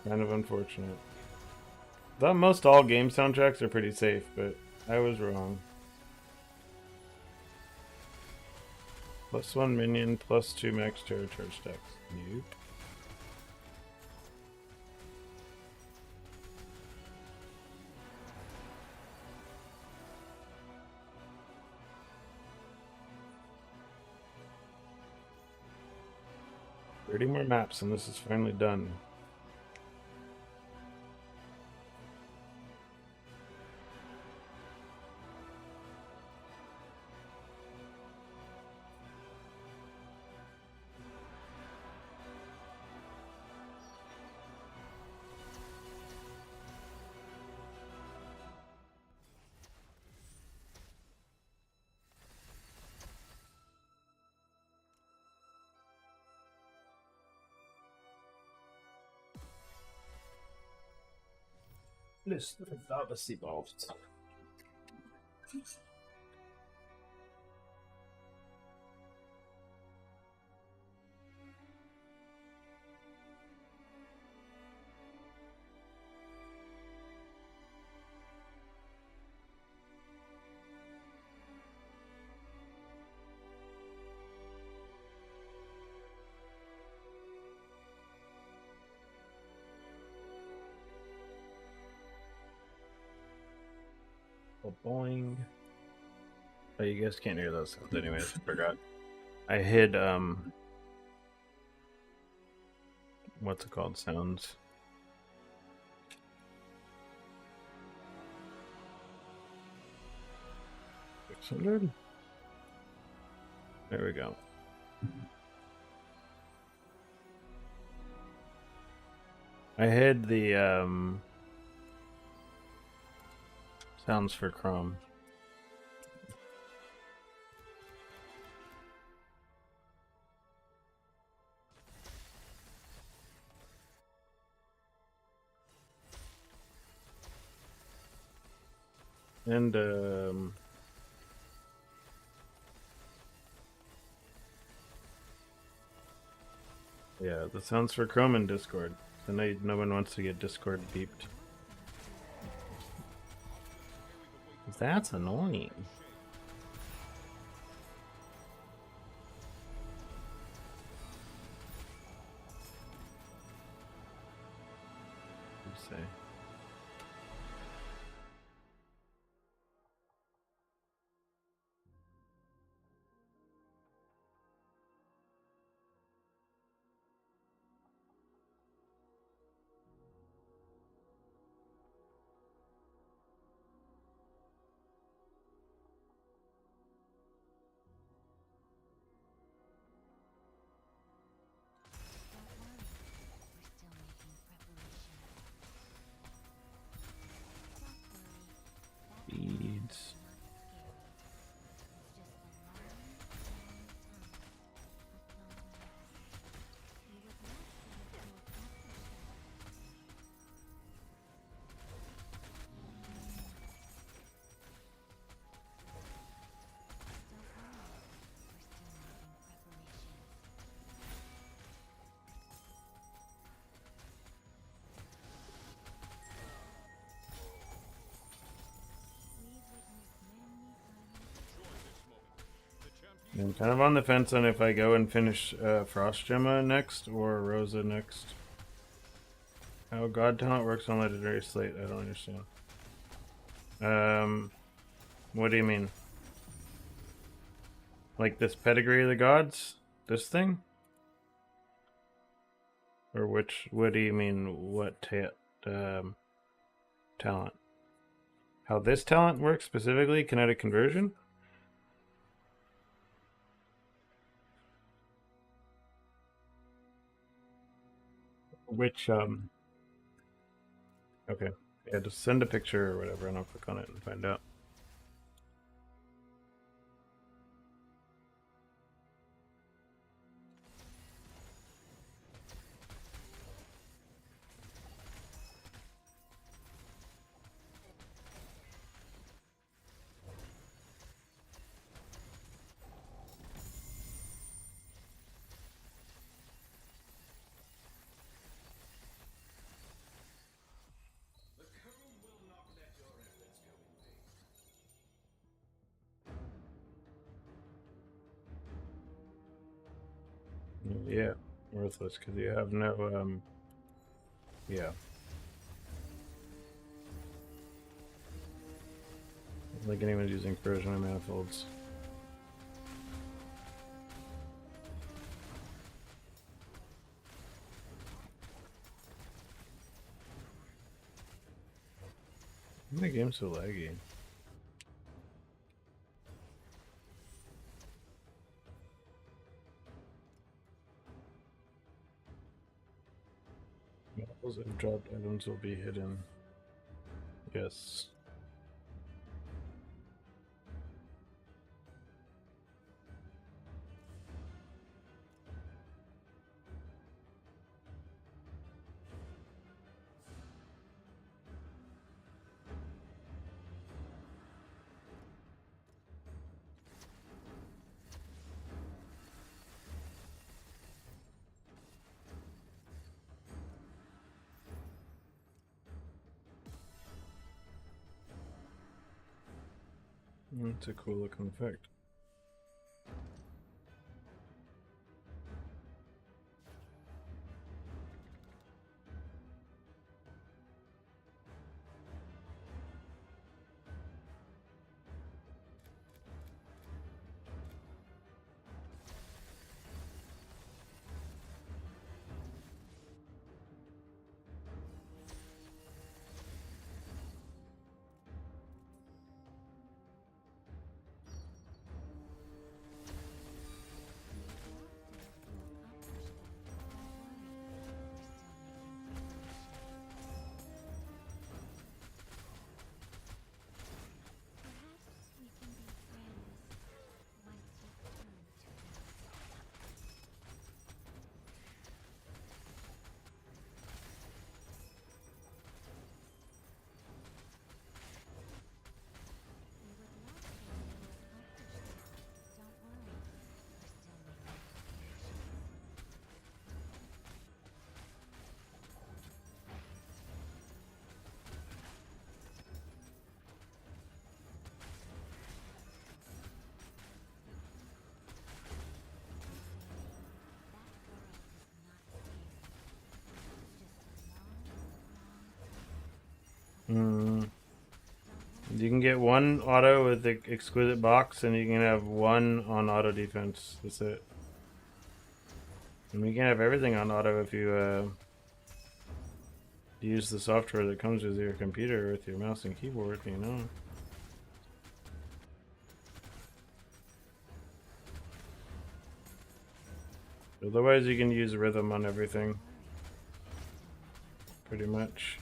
Kind of unfortunate. Thought most all game soundtracks are pretty safe, but I was wrong. +1 minion, +2 max terror charge stacks. Nope. Thirty more maps and this is finally done. Lust was evolved. Boing. Oh, you guys can't hear those sounds anyways. Forgot. I hid what's it called? Sounds. $600. There we go. I hid the sounds for Chrome. And yeah, the sounds for Chrome in Discord. I know no one wants to get Discord beeped. That's annoying. You say. Beads. I'm kind of on the fence on if I go and finish Frost Gemma next or Rosa next. How God Talent works on Legendary Slate, I don't understand. What do you mean? Like this Pedigree of the Gods? This thing? Or which, what do you mean, what talent? How this talent works specifically? Kinetic Conversion? Which, okay. Yeah, just send a picture or whatever and I'll click on it and find out. Yeah, worthless because you have no, yeah. Like anyone's using Persian manifolds. Why is the game so laggy? Models and dropped items will be hidden. Yes. It's a cool looking effect. Mm. You can get one auto with the exquisite box, and you can have one on auto defense. That's it. And you can have everything on auto if you use the software that comes with your computer with your mouse and keyboard, you know. Otherwise, you can use rhythm on everything. Pretty much.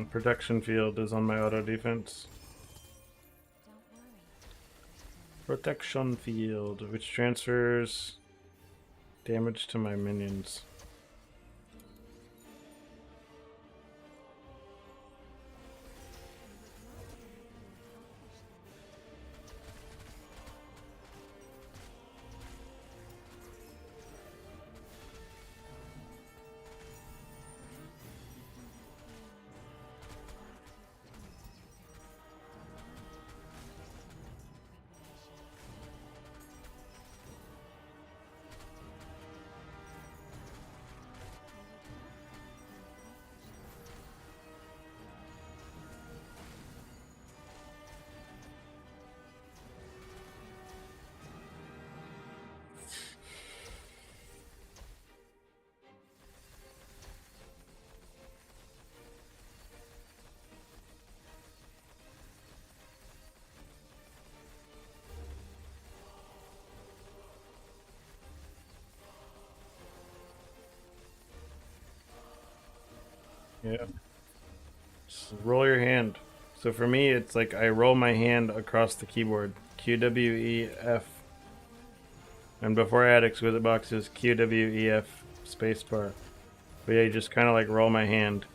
Protection field is on my auto defense. Protection field, which transfers damage to my minions. Yeah. Just roll your hand. So for me, it's like I roll my hand across the keyboard. Q, W, E, F. And before I had exquisite boxes, Q, W, E, F, spacebar. But yeah, you just kind of like roll my hand.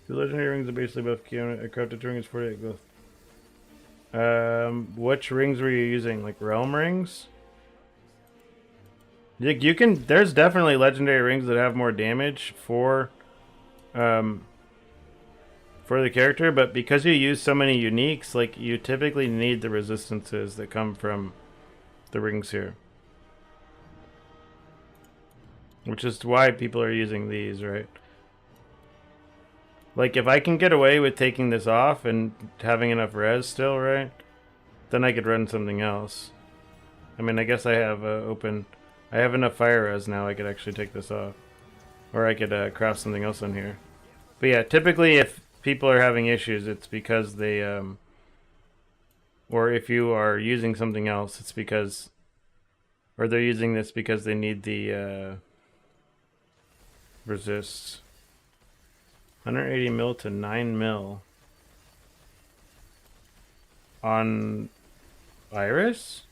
The legendary rings are basically both Q and a crafted ring is 48 both. Which rings were you using? Like realm rings? You can. There's definitely legendary rings that have more damage um, for the character, but because you use so many uniques, like you typically need the resistances that come from the rings here, which is why people are using these, right? Like if I can get away with taking this off and having enough res still, right? Then I could run something else. I mean, I guess I have I have enough fire res now. I could actually take this off, or I could craft something else on here. But yeah, typically if people are having issues, it's because they or if you are using something else, it's because, or they're using this because they need the resist. 180 mil to 9 mil on Iris?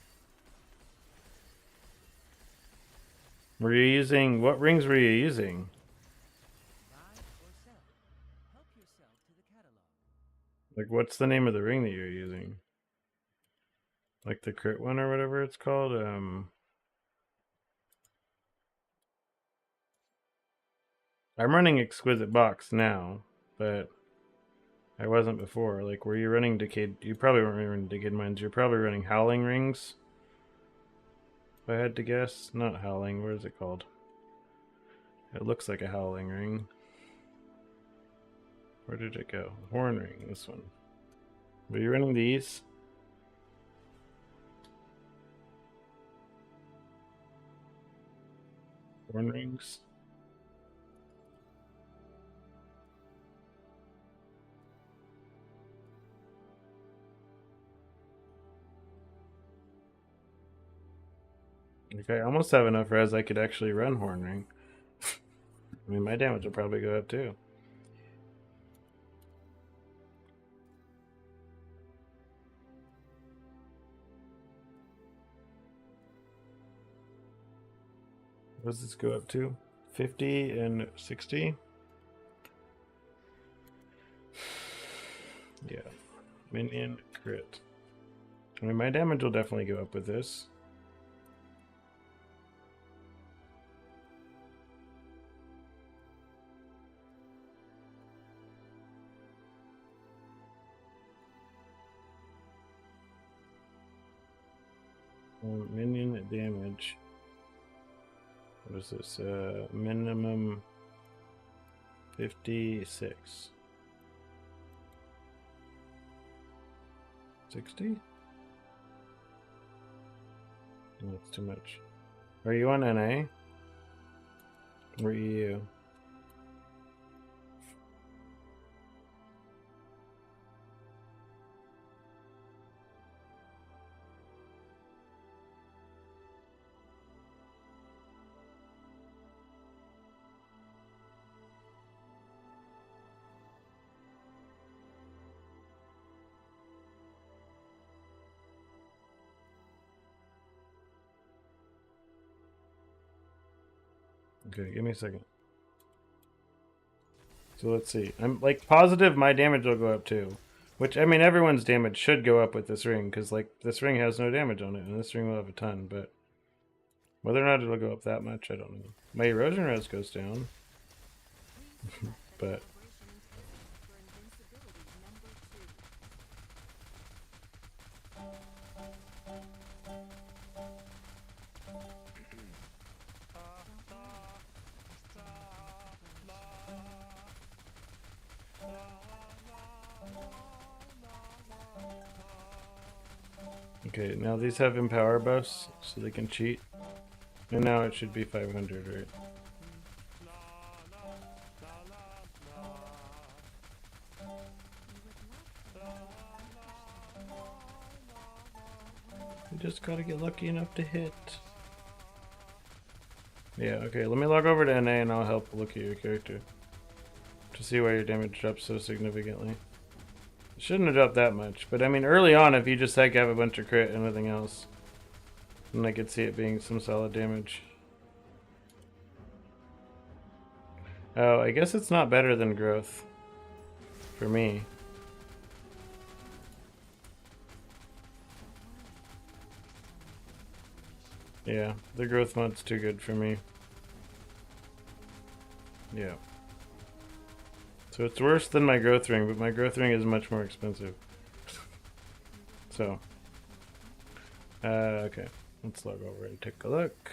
Were you using, what rings were you using? Like, what's the name of the ring that you're using? Like the crit one or whatever it's called? I'm running Exquisite Box now, but I wasn't before. Like, were you running Decayed? You probably weren't running Decayed Minds. You're probably running Howling Rings. If I had to guess. Not Howling, what is it called? It looks like a Howling Ring. Where did it go? Horn Ring, this one. Were you running these? Horn Rings? Okay, I almost have enough res I could actually run Horn Ring. I mean, my damage will probably go up too. What does this go up to? 50 and 60? Yeah. Minion crit. I mean, my damage will definitely go up with this. Minion damage. What is this? Minimum 56. 60? Oh, that's too much. Are you on NA? Or EU? Okay, give me a second. So let's see. I'm like positive my damage will go up too. Which, I mean, everyone's damage should go up with this ring, because like this ring has no damage on it, and this ring will have a ton, but whether or not it'll go up that much, I don't know. My erosion res goes down. But okay, now these have empower buffs, so they can cheat. And now it should be 500, right? You just gotta get lucky enough to hit. Yeah, okay, let me log over to NA and I'll help look at your character. To see why your damage drops so significantly. It shouldn't have dropped that much, but I mean early on if you just have a bunch of crit and nothing else, then I could see it being some solid damage. Oh, I guess it's not better than growth. For me. Yeah, the growth mod's too good for me. Yeah. So it's worse than my growth ring, but my growth ring is much more expensive. So. Okay. Let's log over and take a look.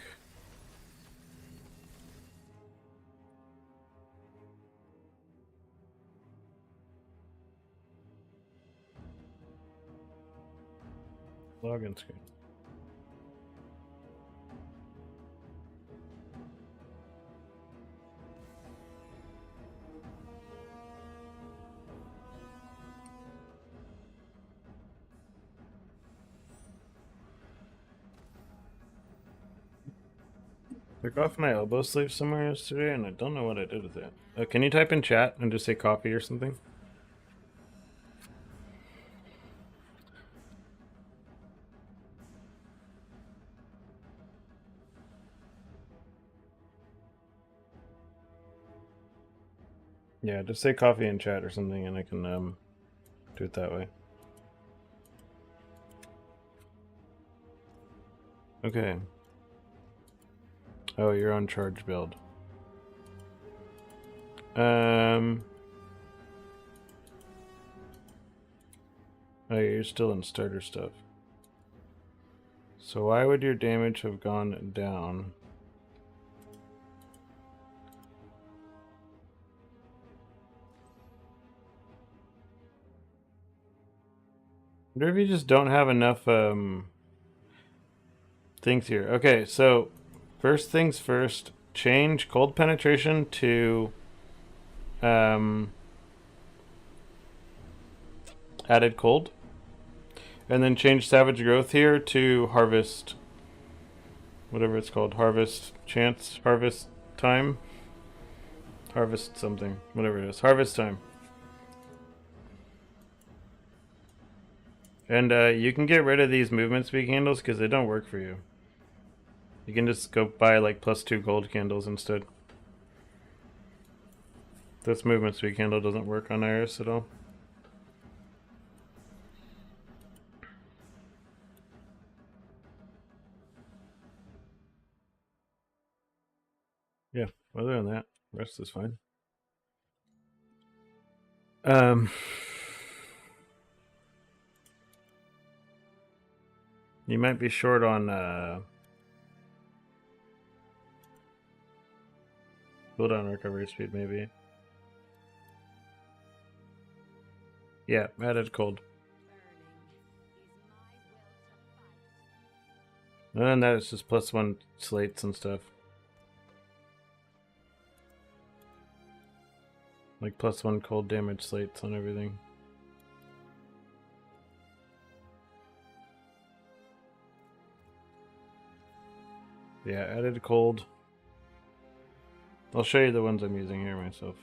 Login screen. Took off my elbow sleeve somewhere yesterday, and I don't know what I did with it. Can you type in chat and just say coffee or something? Yeah, just say coffee in chat or something, and I can do it that way. Okay. Oh, you're on charge build. Oh, you're still in starter stuff. So why would your damage have gone down? I wonder if you just don't have enough things here. Okay, so first things first, change cold penetration to added cold. And then change savage growth here to harvest whatever it's called, harvest chance, harvest time, harvest something, whatever it is, harvest time. And you can get rid of these movement speed candles because they don't work for you. You can just go buy like +2 gold candles instead. This movement speed candle doesn't work on Iris at all. Yeah, other than that, the rest is fine. You might be short on cooldown recovery speed, maybe. Yeah, added cold. Other than that, it's just +1 slates and stuff. Like +1 cold damage slates on everything. Yeah, added cold. I'll show you the ones I'm using here myself.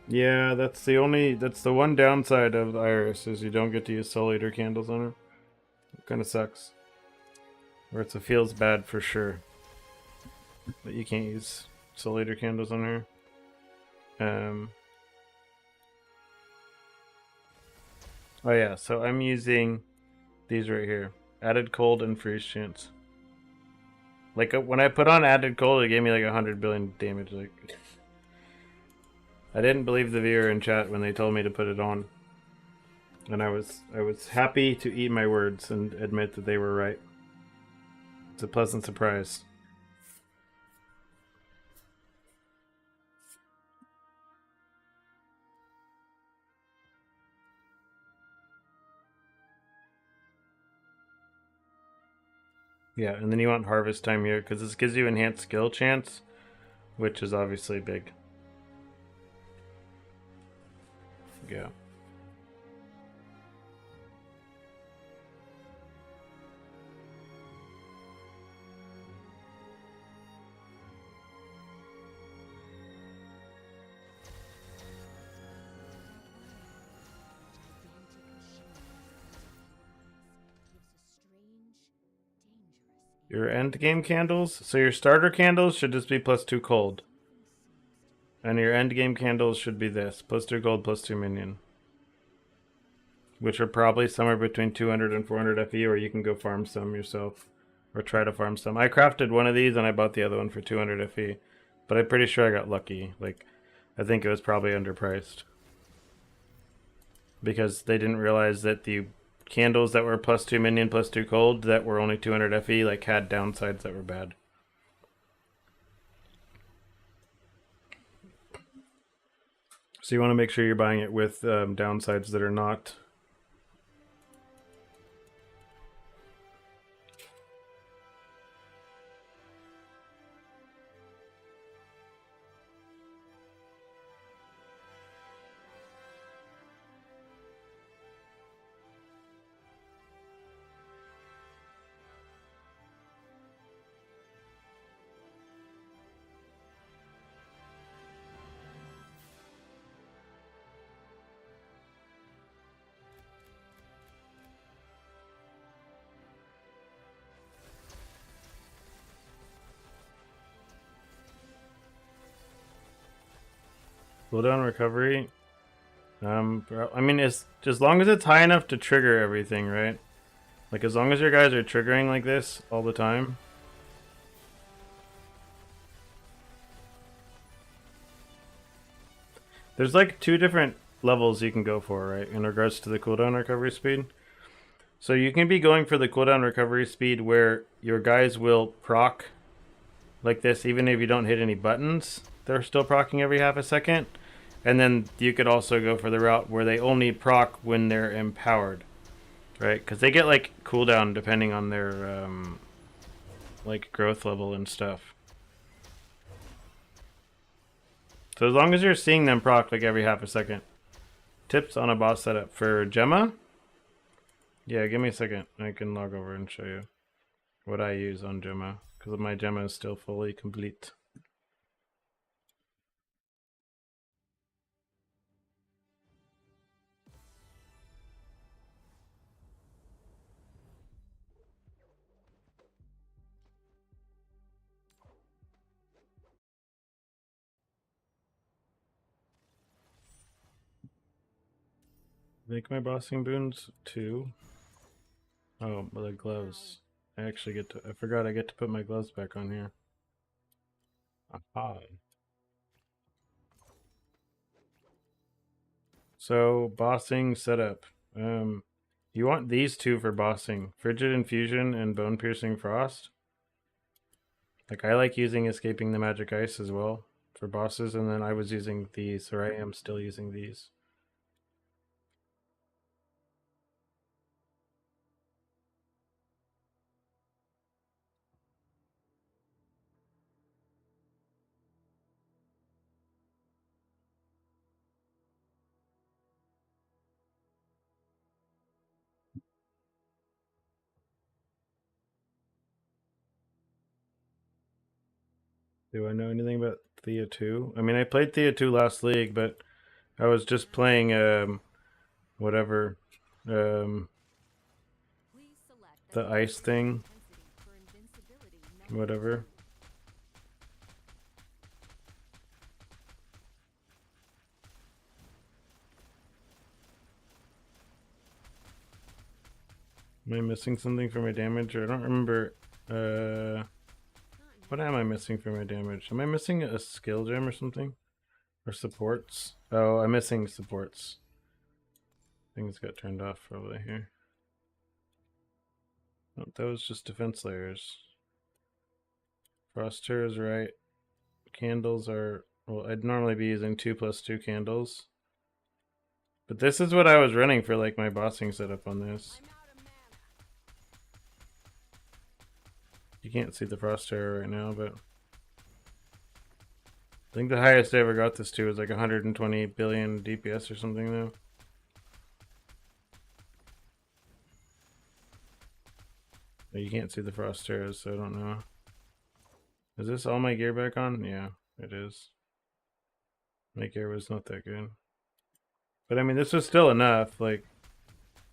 Yeah, that's the one downside of Iris is you don't get to use Soul Eater candles on her. It kind of sucks. Or it feels bad for sure. But you can't use Soul Eater candles on her. Oh yeah, so I'm using these right here. Added cold and freeze chance. Like when I put on added cold, it gave me like 100 billion damage. Like, I didn't believe the viewer in chat when they told me to put it on, and I was happy to eat my words and admit that they were right. It's a pleasant surprise. Yeah, and then you want harvest time here because this gives you enhanced skill chance, which is obviously big. Yeah. Your end game candles? So your starter candles should just be +2 cold. And your end game candles should be this, +2 gold, +2 minion. Which are probably somewhere between 200 and 400 FE, or you can go farm some yourself. Or try to farm some. I crafted one of these and I bought the other one for 200 FE. But I'm pretty sure I got lucky. Like, I think it was probably underpriced. Because they didn't realize that the candles that were +2 minion, +2 cold, that were only 200 FE, like had downsides that were bad. So you want to make sure you're buying it with downsides that are not. Cooldown recovery. I mean, it's as long as it's high enough to trigger everything, right? Like as long as your guys are triggering like this all the time. There's like 2 different levels you can go for, right? In regards to the cooldown recovery speed. So you can be going for the cooldown recovery speed where your guys will proc like this even if you don't hit any buttons. They're still procking every half a second. And then you could also go for the route where they only proc when they're empowered, right? Because they get like cooldown depending on their like growth level and stuff. So as long as you're seeing them proc like every half a second. Tips on a boss setup for Gemma. Yeah, give me a second. I can log over and show you what I use on Gemma, because my Gemma is still fully complete. Make my bossing boons 2. Oh, but the gloves. I actually get to. I forgot I get to put my gloves back on here. Aha. So bossing setup. You want these 2 for bossing: Frigid Infusion and Bone Piercing Frost. Like I like using Escaping the Magic Ice as well for bosses, and then I was using these, or I am still using these. Do I know anything about Thea 2? I mean, I played Thea 2 last league, but I was just playing whatever um the ice thing, whatever. Am I missing something for my damage? Or I don't remember. What am I missing for my damage? Am I missing a skill gem or something? Or supports? Oh, I'm missing supports. Things got turned off probably here. Oh, that was just defense layers. Froster is right. Candles are, well, I'd normally be using 2+2 candles. But this is what I was running for like my bossing setup on this. You can't see the frost terror right now, but I think the highest I ever got this to was like 120 billion DPS or something though. But you can't see the frost terrors, so I don't know. Is this all my gear back on? Yeah, it is. My gear was not that good. But I mean, this was still enough, like,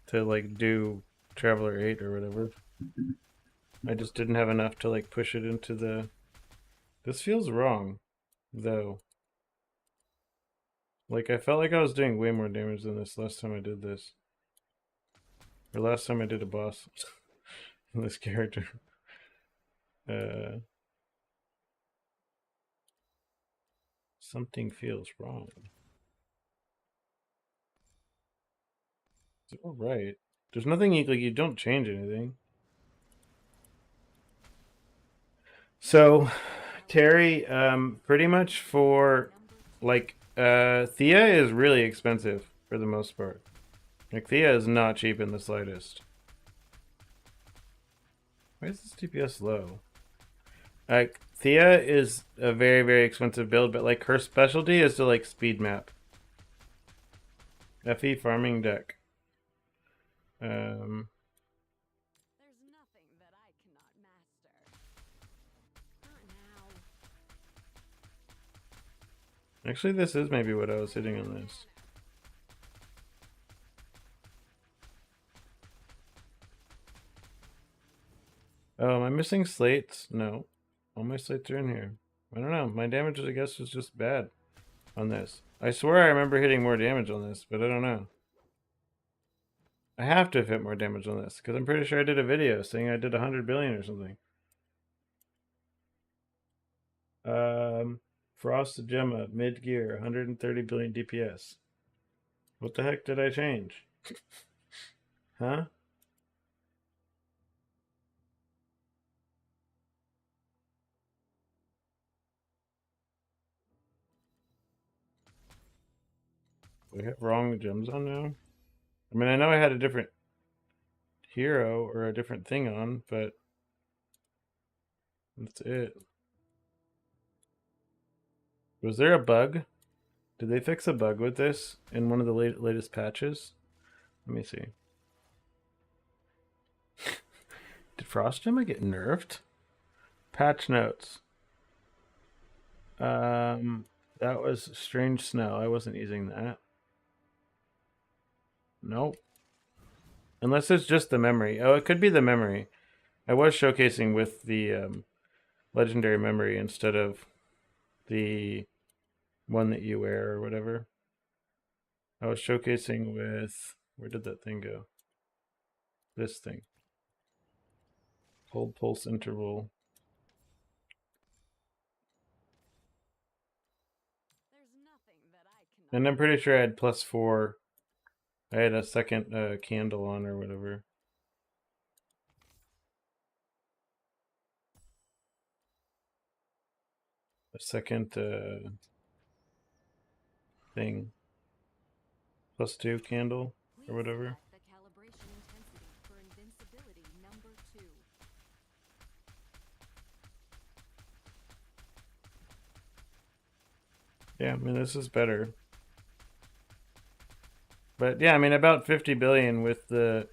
to like do Traveler 8 or whatever. I just didn't have enough to like push it into the... This feels wrong, though. Like, I felt like I was doing way more damage than this last time I did this. Or last time I did a boss in this character. Something feels wrong. It's all right. There's nothing like you don't change anything. So, Terry, pretty much for like Thea is really expensive for the most part. Like Thea is not cheap in the slightest. Why is this DPS low? Like Thea is a very, very expensive build, but like her specialty is to like speed map. FE farming deck. There's nothing that I cannot master. Not now. Actually, this is maybe what I was hitting on this. Oh, am I missing slates? No. All my slates are in here. I don't know. My damage, I guess, was just bad on this. I swear I remember hitting more damage on this, but I don't know. I have to have hit more damage on this, because I'm pretty sure I did a video saying I did 100 billion or something. Frost Gemma, mid-gear, 130 billion DPS. What the heck did I change? Huh? Do I have wrong gems on now? I mean, I know I had a different hero or a different thing on, but that's it. Was there a bug? Did they fix a bug with this in one of the latest patches? Let me see. Did Frost Gemma get nerfed? Patch notes. That was Strange Snow. I wasn't using that. Nope. Unless it's just the memory. Oh, it could be the memory. I was showcasing with the legendary memory instead of the one that you wear or whatever. I was showcasing with... Where did that thing go? This thing. Hold pulse interval. There's nothing that I cannot. And I'm pretty sure I had +4. I had a second candle on or whatever. A second thing. +2 candle or whatever. The calibration intensity for invincibility number 2. Yeah, I mean, this is better. But yeah, I mean, about 50 billion with the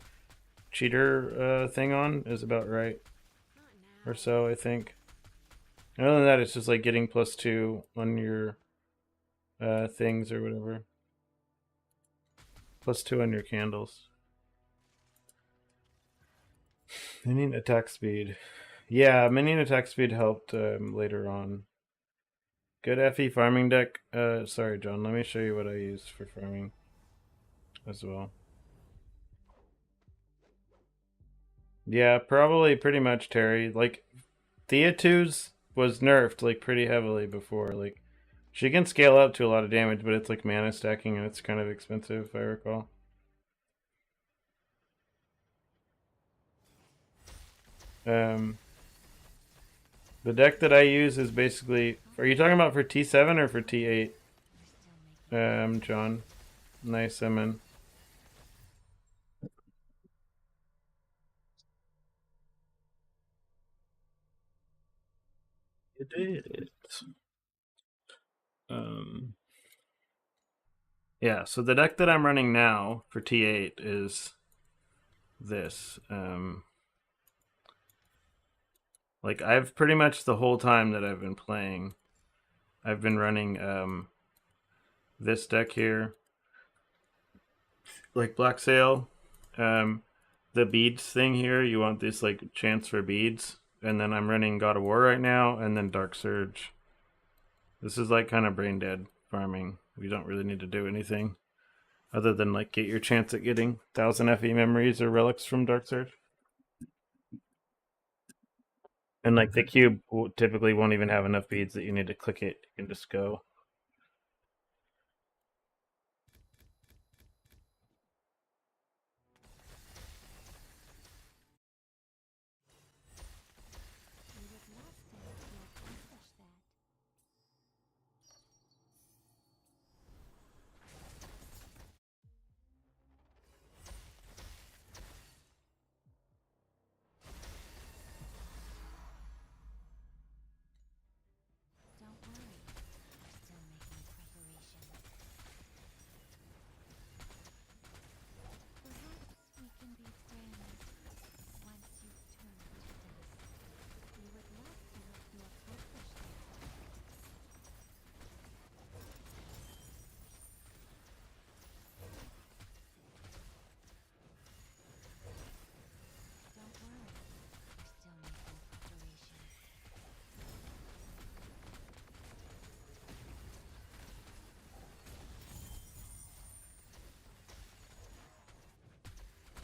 cheater thing on is about right. Not now. Or so, I think. And other than that, it's just like getting +2 on your things or whatever. +2 on your candles. Minion attack speed. Yeah, minion attack speed helped later on. Good FE farming deck. Sorry, John. Let me show you what I use for farming as well. Yeah, probably pretty much, Terry. Like, Thea2's was nerfed, like, pretty heavily before. Like, she can scale up to a lot of damage, but it's, like, mana stacking, and it's kind of expensive, if I recall. The deck that I use is basically... Are you talking about for T7 or for T8? John. Nice, Emin. You did. Yeah, so the deck that I'm running now for T8 is this. Like, I've pretty much the whole time that I've been playing, I've been running this deck here. Like Black Sail. The beads thing here, you want this like chance for beads. And then I'm running God of War right now, and then Dark Surge. This is like kind of brain dead farming. We don't really need to do anything other than like get your chance at getting 1000 FE memories or relics from Dark Surge. And like the cube typically won't even have enough beads that you need to click it. You can just go. We would love to help you accomplish that. Don't worry, we're still making preparations. Perhaps we can be friends once you've turned to dust. We would love to help you accomplish that. Don't worry, we're still making preparations.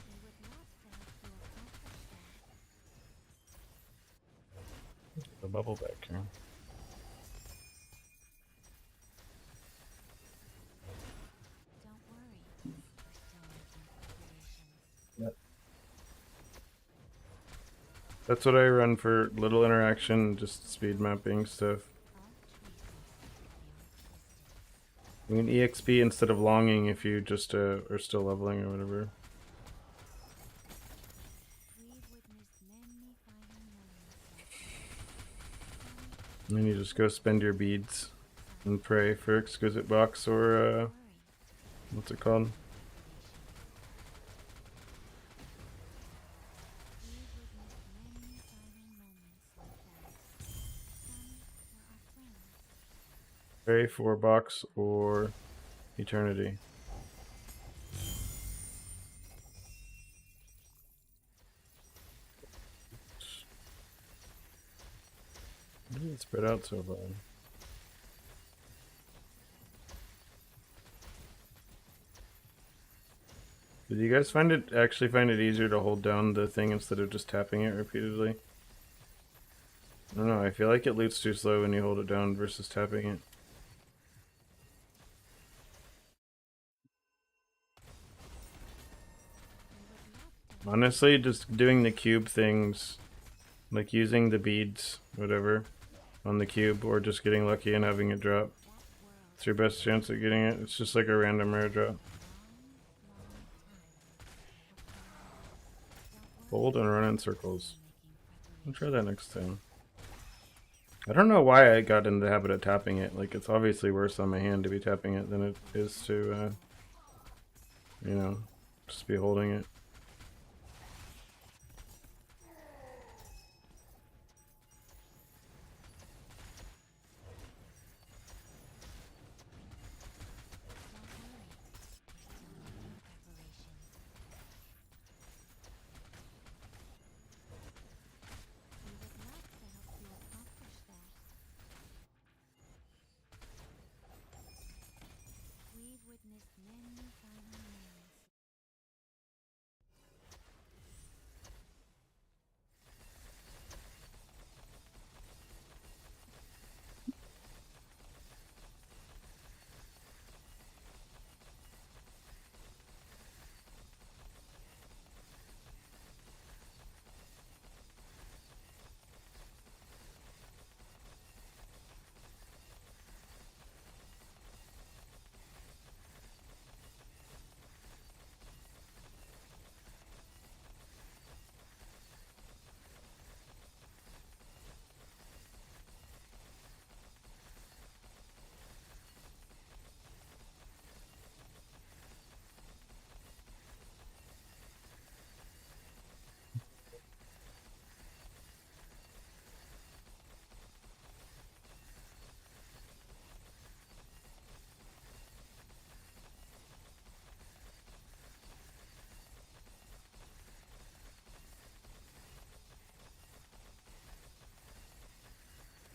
We would love to help you accomplish that. The bubble back here. Don't worry, we're still making preparations. Yep. That's what I run for little interaction, just speed mapping stuff. All traces of your existence. I mean, EXP instead of longing if you just are still leveling or whatever. We've witnessed many final moments. And then you just go spend your beads and pray for Exquisite Box or, Worry. what's it called? Pray for box or eternity. Why did it spread out so far? Did you guys find it easier to hold down the thing instead of just tapping it repeatedly? I don't know, I feel like it loots too slow when you hold it down versus tapping it. Honestly, just doing the cube things, like using the beads, whatever, on the cube, or just getting lucky and having it drop. It's your best chance at getting it. It's just like a random rare drop. Hold and run in circles. I'll try that next time. I don't know why I got in the habit of tapping it. Like, it's obviously worse on my hand to be tapping it than it is to, you know, just be holding it. We've witnessed many final moments.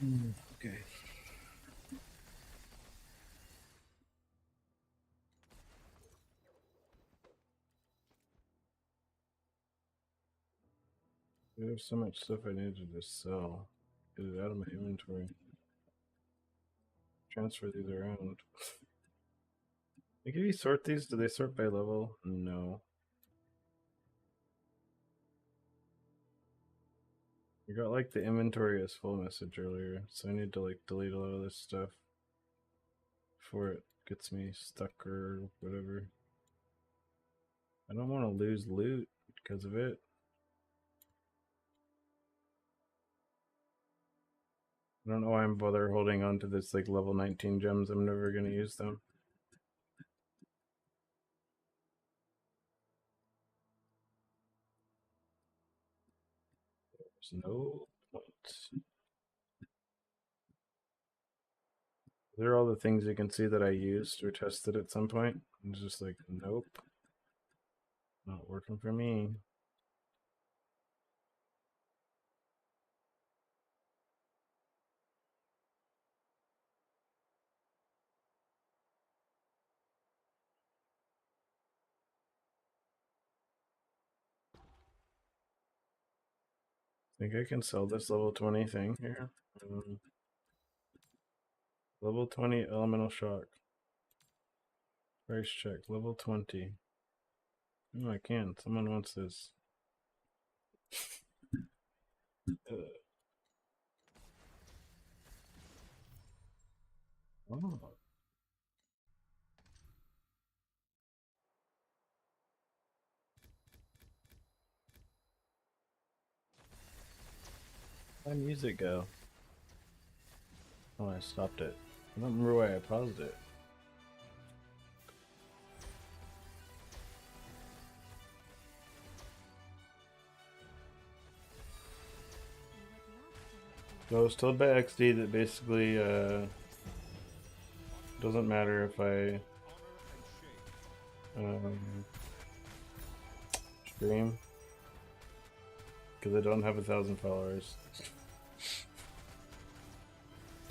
Okay. There's so much stuff I need to just sell. Get it out of my inventory. Transfer these around. Like, if you sort these, do they sort by level? No. I got like the inventory as full message earlier, so I need to like delete a lot of this stuff before it gets me stuck or whatever. I don't want to lose loot because of it. I don't know why I'm bother holding on to this like level 19 gems. I'm never gonna use them. There's no point. They're all the things you can see that I used or tested at some point. I'm just like, nope, not working for me. Think I can sell this level 20 thing here? Level 20 elemental shock. Price check. Level 20. Oh, I can. Someone wants this. Oh. Where'd my music go? Oh, I stopped it. I don't remember why I paused it. So I was told by XD that basically, Doesn't matter if I stream, because I don't have 1,000 followers.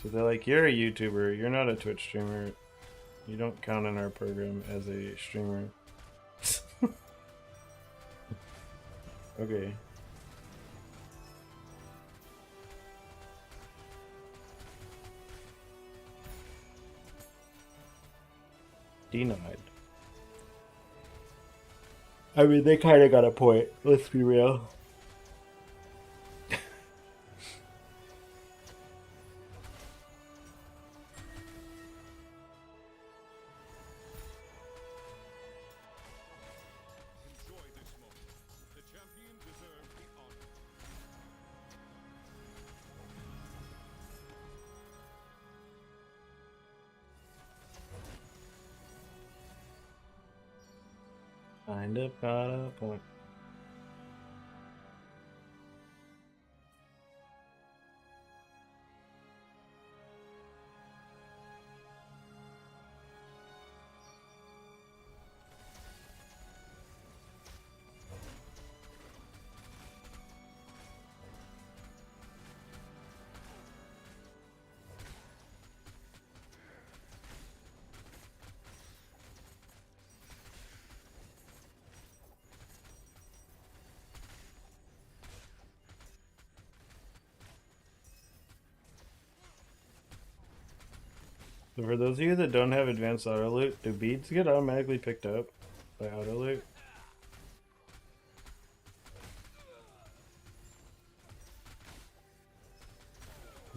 So they're like, you're a YouTuber, you're not a Twitch streamer. You don't count in our program as a streamer. Okay. Denied. I mean, they kind of got a point. Let's be real. Enjoy this moment. The champion deserves the honor. Kind of got a point. So for those of you that don't have advanced auto loot, do beads get automatically picked up by auto loot?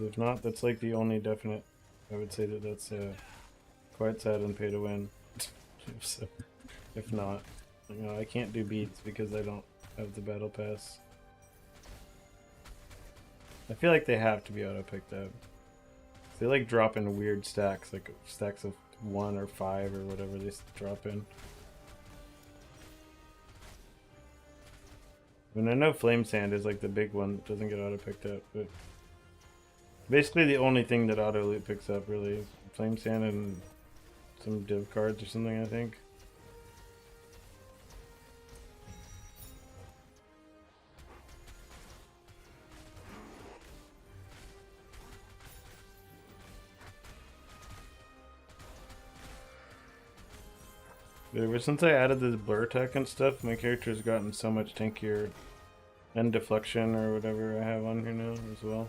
If not, that's like the only definite. I would say that that's quite sad and pay to win. So, if not, you know, I can't do beads because I don't have the battle pass. I feel like they have to be auto picked up. They like drop in weird stacks, like stacks of 1 or 5 or whatever they drop in. I mean, I know Flame Sand is like the big one that doesn't get auto picked up, but basically the only thing that auto loot picks up really is Flame Sand and some div cards or something, I think. Ever since I added the blur tech and stuff, my character's gotten so much tankier. And deflection or whatever I have on here now as well.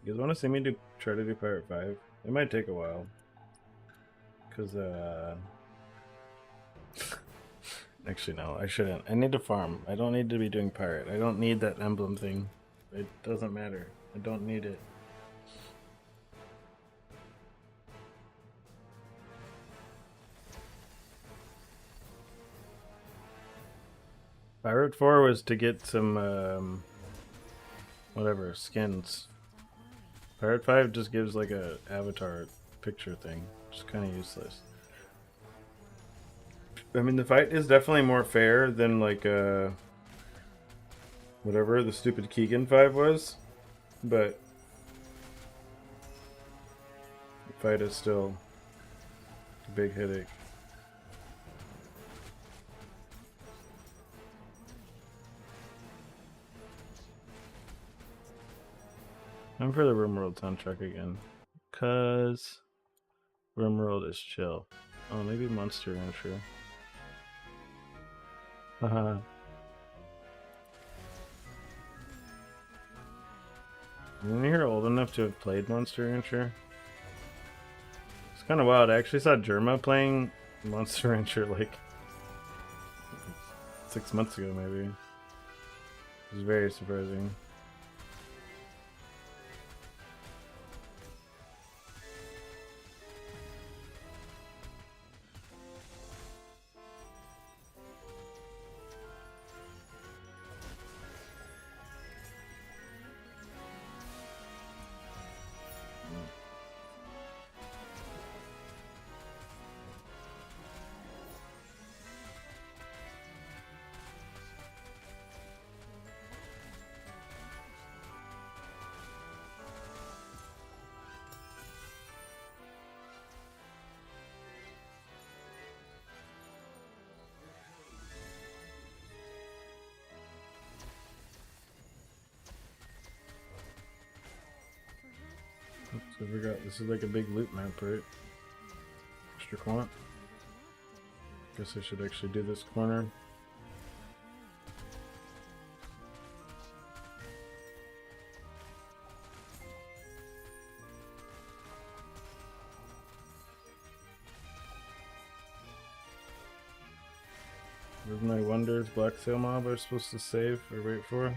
You guys want to see me try to do Pirate 5? It might take a while. Because, actually, no, I shouldn't. I need to farm. I don't need to be doing Pirate. I don't need that emblem thing. It doesn't matter. I don't need it. Pirate 4 was to get some, whatever, skins. Pirate 5 just gives like a avatar picture thing. Just kind of useless. I mean, the fight is definitely more fair than like, whatever the stupid Keegan 5 was. But the fight is still a big headache. going for the RimWorld soundtrack again. Cause RimWorld is chill. Oh, maybe Monster Rancher. Haha. When you're old enough to have played Monster Rancher, it's kind of wild. I actually saw Germa playing Monster Rancher like 6 months ago, maybe. It was very surprising. So we got this is like a big loot map, right? Extra quant. Guess I should actually do this corner. Where's my Wonders Black Sail mob I was supposed to save or wait for?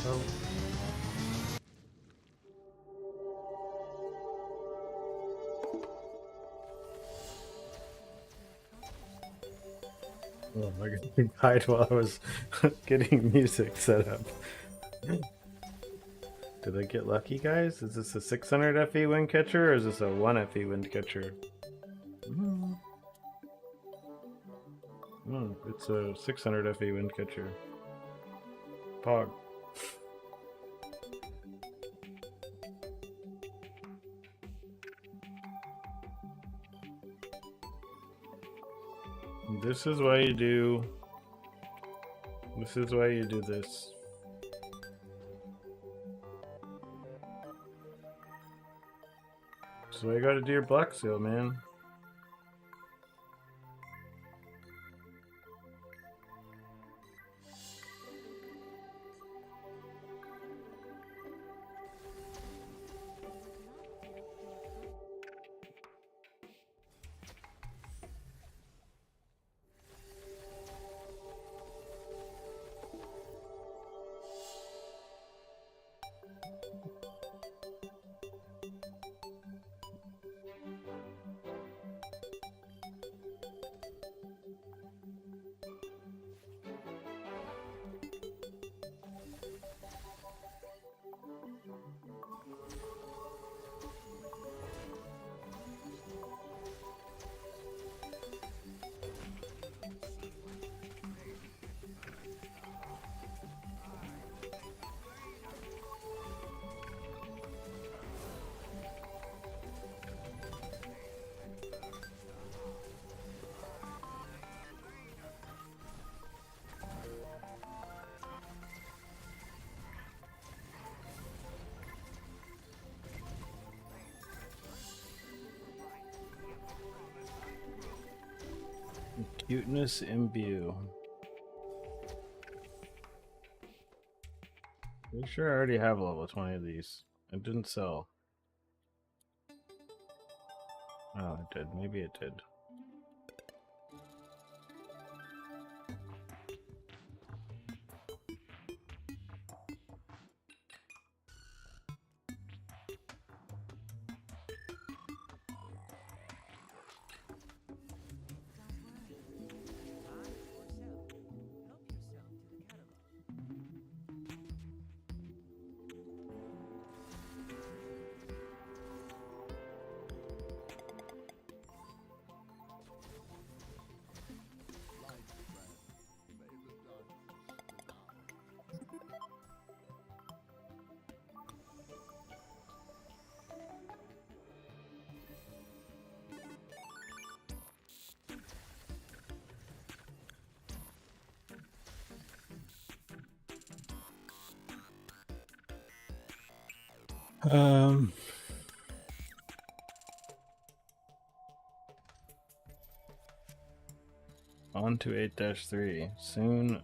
Oh. Oh my god, I died while I was getting music set up. Did I get lucky, guys? Is this a 600 FE wind catcher or is this a 1 FE wind catcher? Oh, it's a 600 FE wind catcher. Pog. This is why you do. This is why you do this. So I gotta do your black seal, man. Cuteness imbue. Pretty sure I already have level 20 of these. It didn't sell. Oh, it did. Maybe it did. Um. On to 8-3. Soon,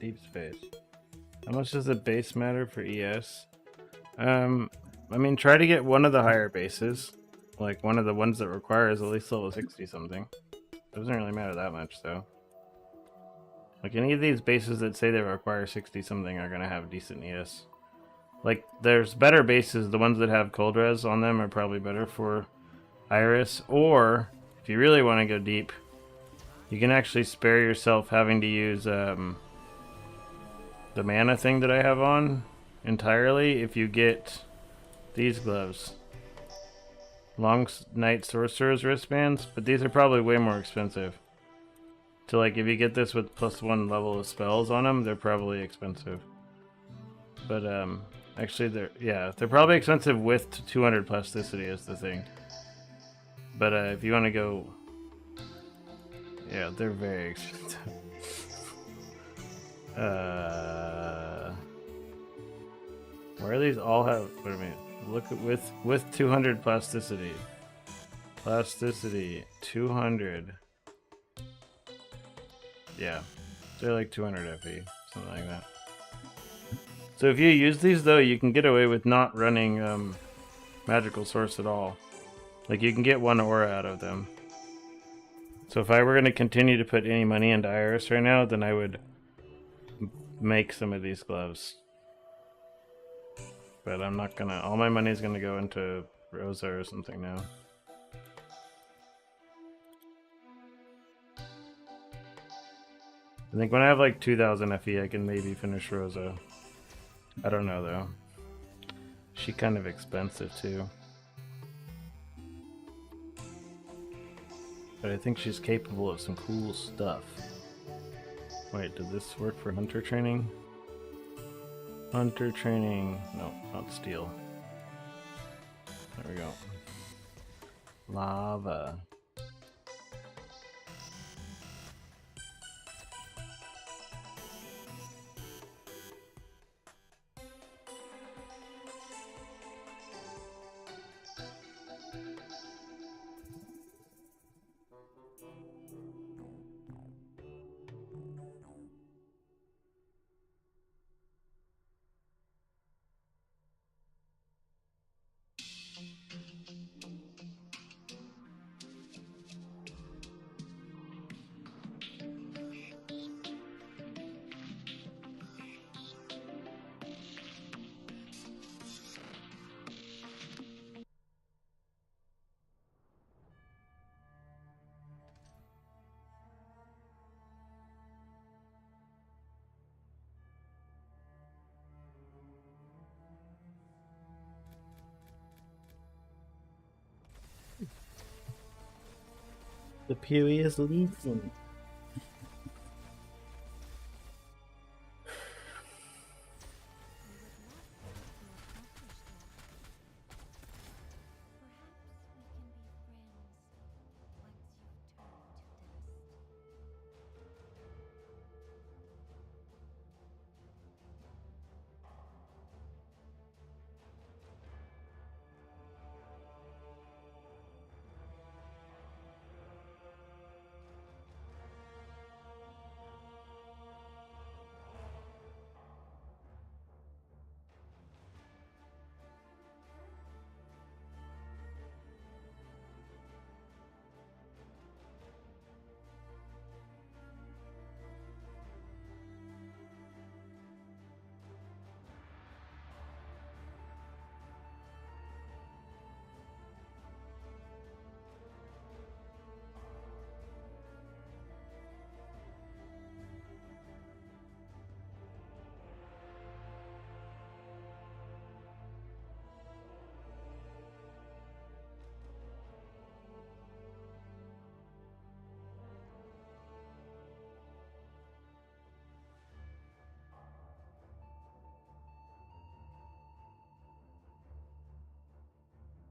Deepspace. How much does the base matter for ES? I mean, try to get one of the higher bases. Like, one of the ones that requires at least level 60 something. Doesn't really matter that much, though. Like, any of these bases that say they require 60 something are gonna have decent ES. Like, there's better bases. The ones that have cold res on them are probably better for Iris. Or, if you really want to go deep, you can actually spare yourself having to use the mana thing that I have on entirely if you get these gloves. Long Night Sorcerer's wristbands, but these are probably way more expensive. So like if you get this with +1 level of spells on them, they're probably expensive. But actually they're probably expensive with 200 plasticity is the thing. But if you want to go, yeah, they're very expensive. Where are these all have? Wait a minute. Look at with 200 plasticity. Plasticity 200. Yeah, they're like 200 FE, something like that. So if you use these though, you can get away with not running magical source at all. Like you can get 1 aura out of them. So if I were going to continue to put any money into Iris right now, then I would make some of these gloves. But I'm not gonna. All my money is gonna go into Rosa or something now. I think when I have like 2,000 FE, I can maybe finish Rosa. I don't know though. She's kind of expensive too. But I think she's capable of some cool stuff. Wait, did this work for hunter training? Hunter training. No, not steel. There we go. Lava. The Pewee is leaking.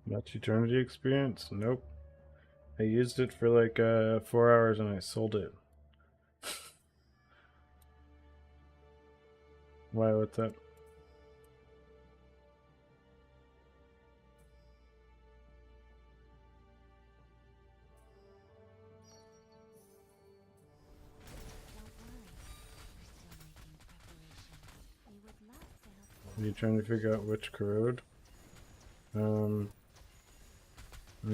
Much Eternity experience? Nope. I used it for like 4 hours and I sold it. Why? What's up? Are you trying to figure out which corrode?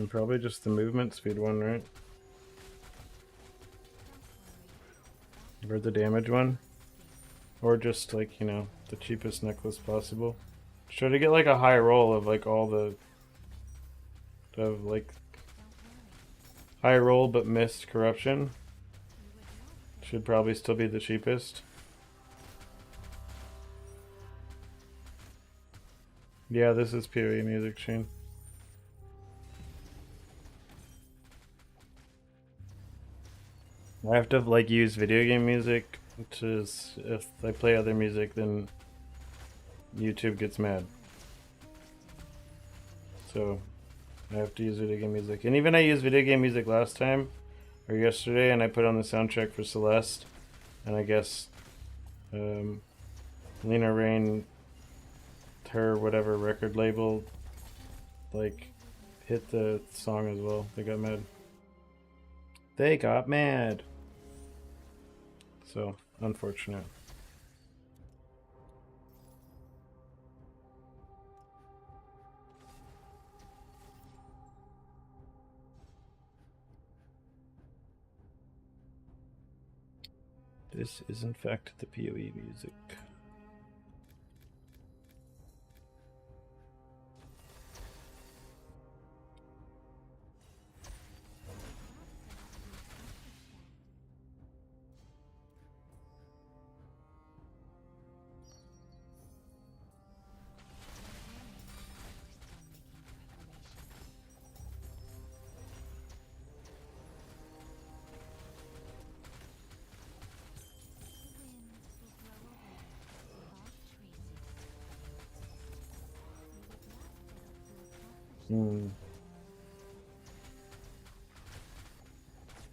Probably just the movement speed one, right? Or the damage one? Or just like, you know, the cheapest necklace possible. Try to get like a high roll of like all the like high roll but missed corruption. Should probably still be the cheapest. Yeah, this is PoE music, Shane. I have to like use video game music, which is if I play other music then YouTube gets mad. So I have to use video game music. And even I used video game music last time or yesterday and I put on the soundtrack for Celeste and I guess Lena Rain, her whatever record label, like hit the song as well. They got mad. They got mad. So unfortunate. This is in fact the PoE music.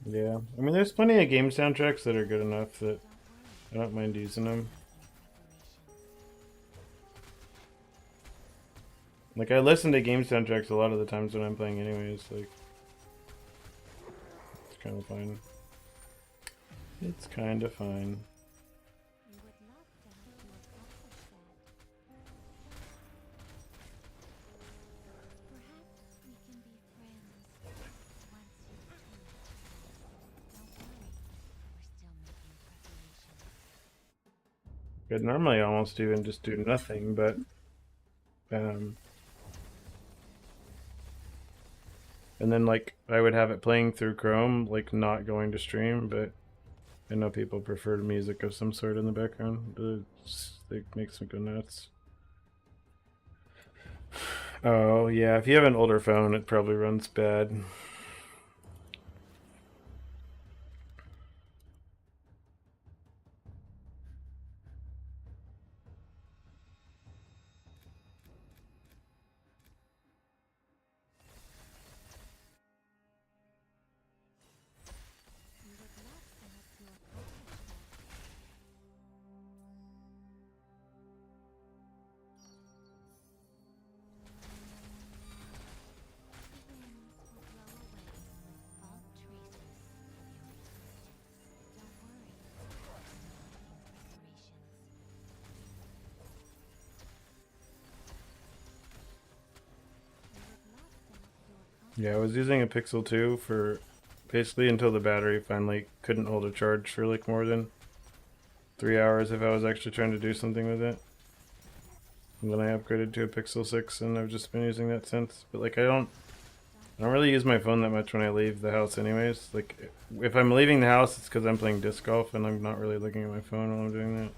Yeah, I mean, there's plenty of game soundtracks that are good enough that I don't mind using them. Like, I listen to game soundtracks a lot of the times when I'm playing anyways, like, it's kind of fine. It's kind of fine. We would love to help you accomplish that. Perhaps we can be friends once you return. Don't worry, we're still making preparations. I'd normally almost even just do nothing, but, and then, like, I would have it playing through Chrome, like, not going to stream, but I know people prefer music of some sort in the background. It makes me go nuts. Oh, yeah, if you have an older phone, it probably runs bad. We would love to help you accomplish that. The winds will blow away all traces of your existence. Don't worry, we're still making preparations. Yeah, I was using a Pixel 2 for basically until the battery finally couldn't hold a charge for like more than 3 hours if I was actually trying to do something with it. And then I upgraded to a Pixel 6 and I've just been using that since. But like I don't really use my phone that much when I leave the house anyways. Like if I'm leaving the house it's because I'm playing disc golf and I'm not really looking at my phone while I'm doing that.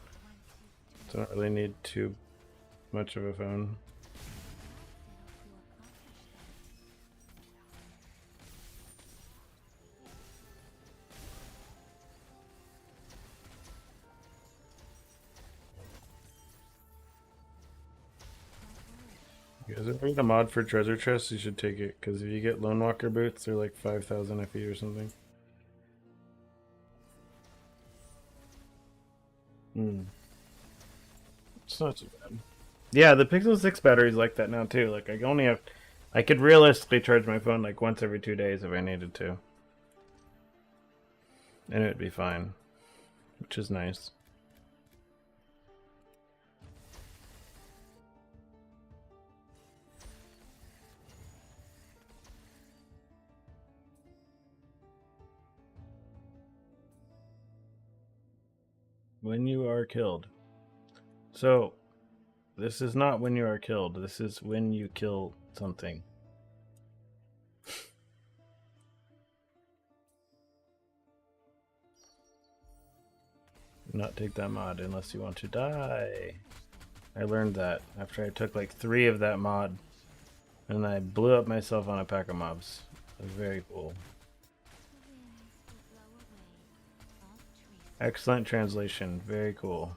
So I don't really need too much of a phone. You guys ever get a mod for treasure chests? You should take it, because if you get Lone Walker boots, they're like 5,000 FE or something. It's not too bad. Yeah, the Pixel 6 battery's like that now too. Like I could realistically charge my phone like once every 2 days if I needed to. And it would be fine. Which is nice. When you are killed. So, this is not when you are killed. This is when you kill something. Do not take that mod unless you want to die. I learned that after I took like 3 of that mod. And I blew up myself on a pack of mobs. It was very cool. Excellent translation. Very cool.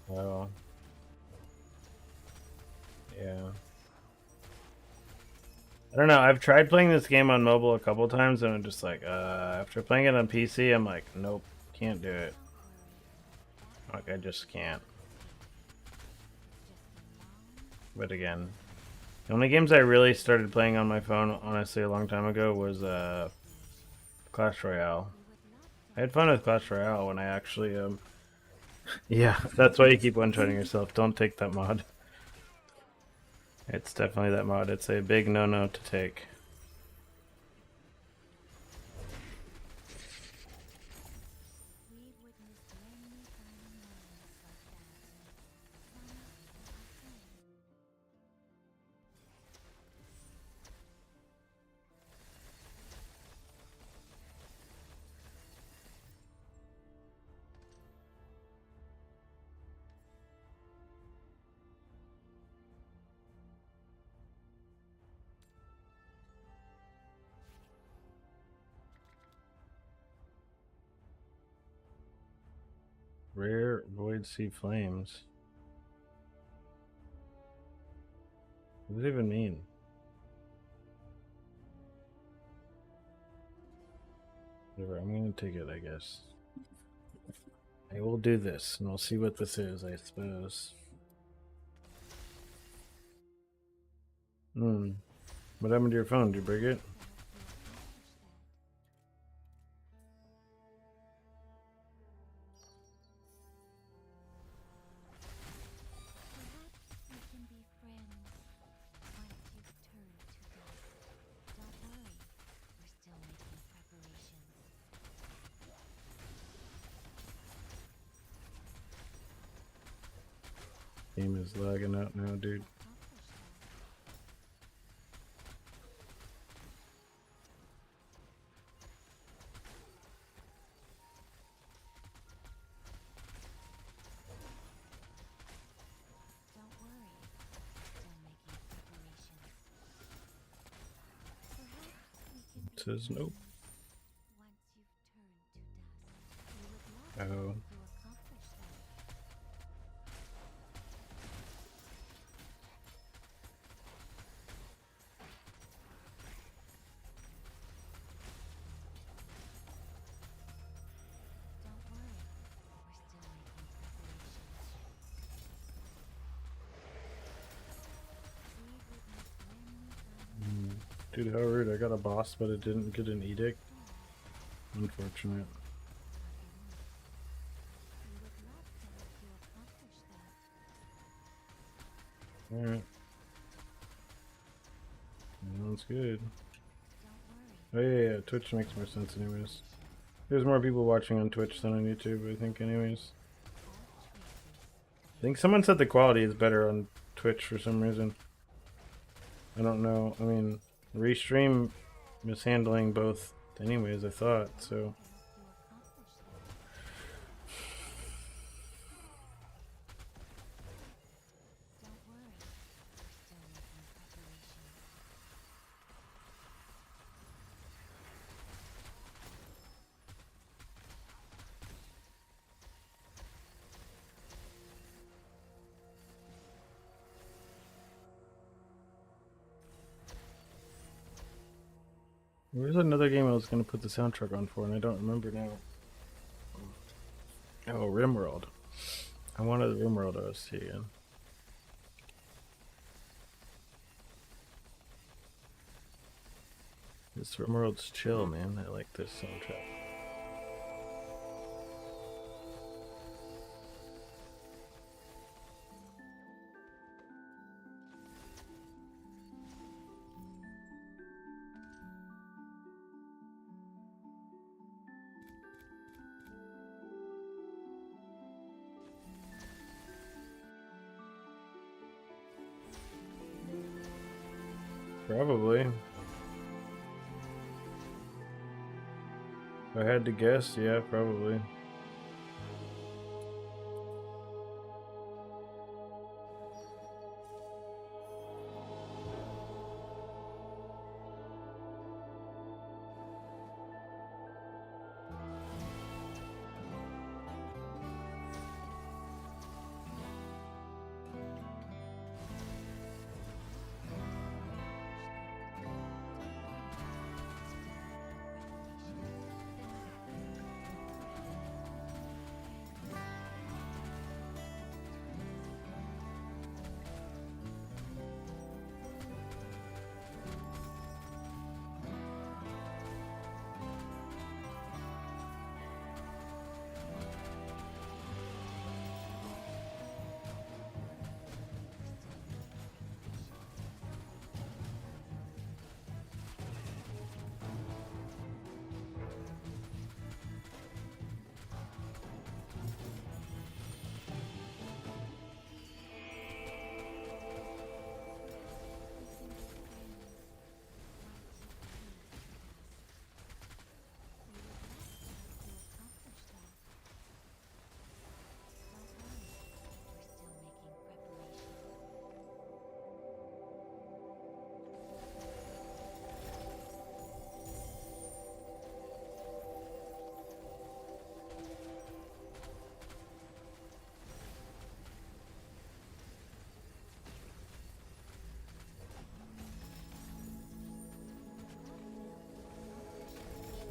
Well, yeah. I don't know. I've tried playing this game on mobile a couple times, and I'm just like, after playing it on PC, I'm like, nope, can't do it. Like, I just can't. But again, the only games I really started playing on my phone, honestly, a long time ago was Clash Royale. I had fun with Clash Royale when I actually, yeah, that's why you keep one-shotting yourself. Don't take that mod. It's definitely that mod. It's a big no-no to take. Rare Void Sea Flames. What does it even mean? Whatever, I'm gonna take it, I guess. I will do this, and we'll see what this is, I suppose. What happened to your phone? Did you break it? Game is lagging out now, dude. It says nope. Oh. Dude, how rude. I got a boss, but it didn't get an edict. Unfortunate. Alright. Sounds good. Oh yeah, Twitch makes more sense anyways. There's more people watching on Twitch than on YouTube, I think, anyways. I think someone said the quality is better on Twitch for some reason. I don't know. I mean, Restream is handling both anyways, I thought, so. There's another game I was going to put the soundtrack on for, and I don't remember now. Oh, RimWorld. I wanted the RimWorld OST again. This RimWorld's chill, man. I like this soundtrack. Probably. If I had to guess, yeah, probably.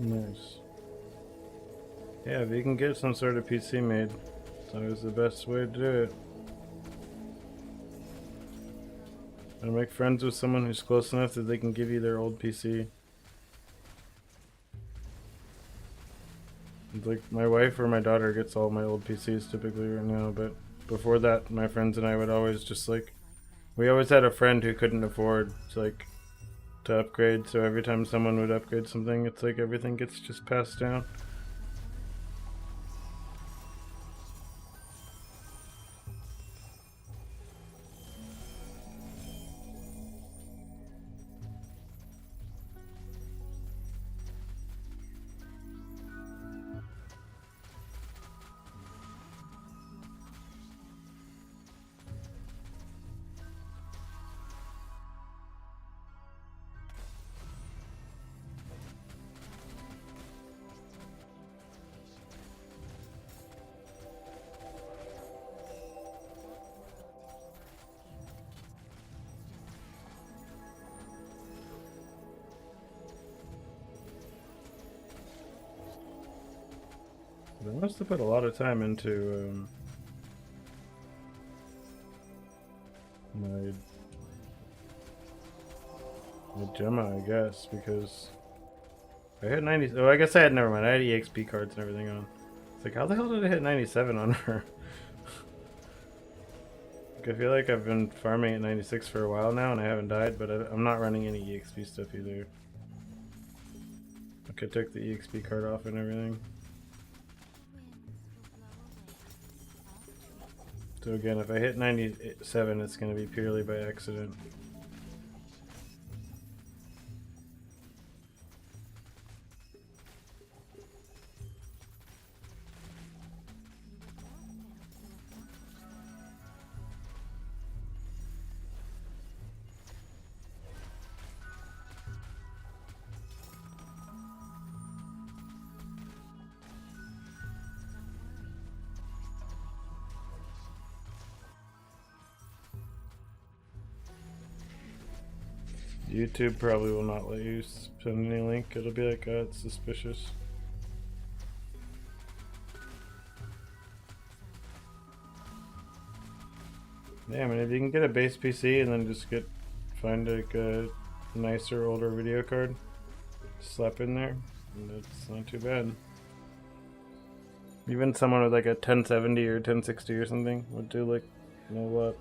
Nice. Yeah, if you can get some sort of PC made, it's always the best way to do it. And make friends with someone who's close enough that they can give you their old PC. It's like my wife or my daughter gets all my old PCs typically right now, but before that, my friends and I would always just like, we always had a friend who couldn't afford to upgrade, so every time someone would upgrade something, it's like everything gets just passed down. But I must have put a lot of time into my Gemma, I guess, because I hit 90. Oh, I guess I had, never mind. I had EXP cards and everything on. It's like, how the hell did I hit 97 on her? Like, I feel like I've been farming at 96 for a while now and I haven't died, but I'm not running any EXP stuff either. Like, I took the EXP card off and everything. So again, if I hit 97, it's going to be purely by accident. YouTube probably will not let you send any link. It'll be like, oh, it's suspicious. Yeah, I mean, if you can get a base PC and then just find like a nicer, older video card, slap in there, and that's not too bad. Even someone with like a 1070 or 1060 or something would do like, you know what?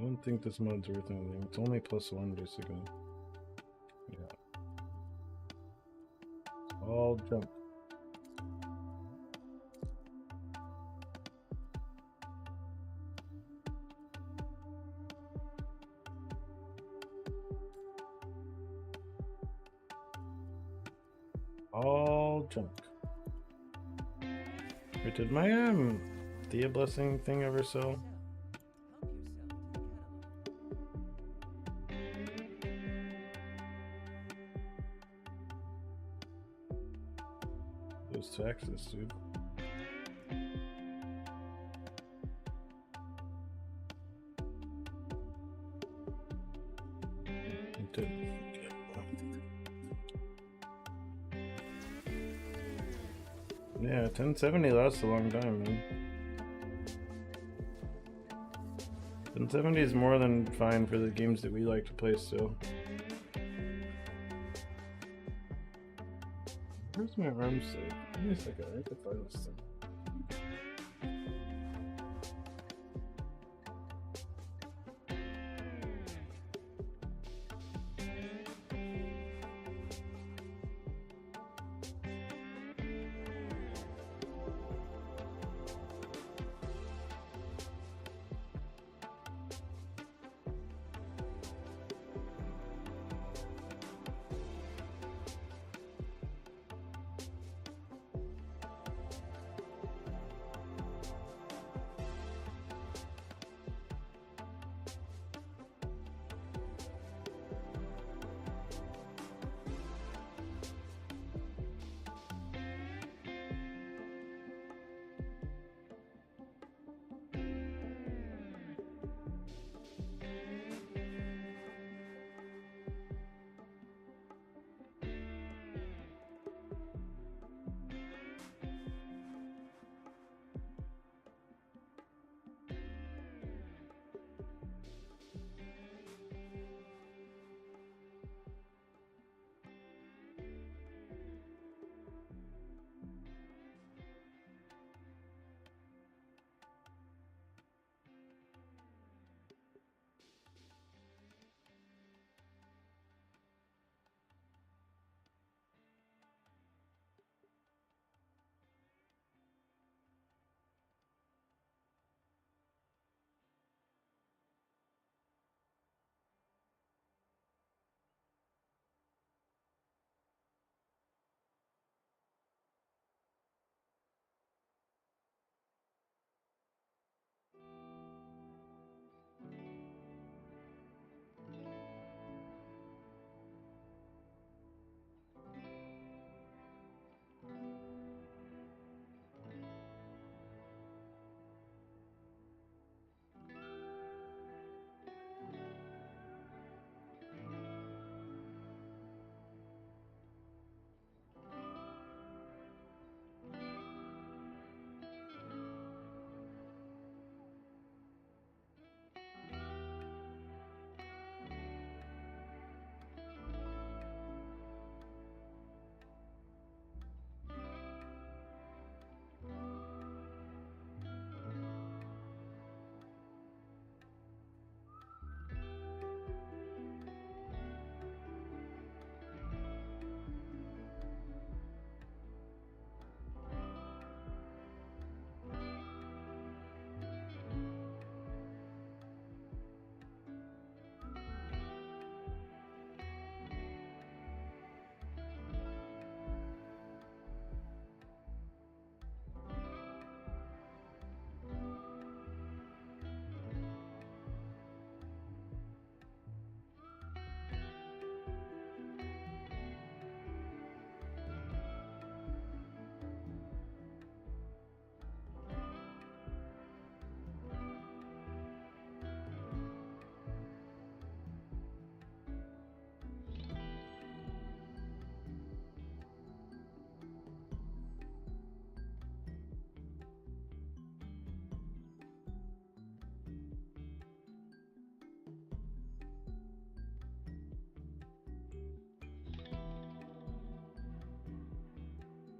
don't think this mod's worth anything. It's only +1 basically. Yeah. It's all junk. All junk. Wait, did my Thea blessing thing ever sell? Those taxes, dude. It did. Yeah, 1070 lasts a long time, man. 1070 is more than fine for the games that we like to play still. Where's my arm save? Give me a second, I have to find this thing.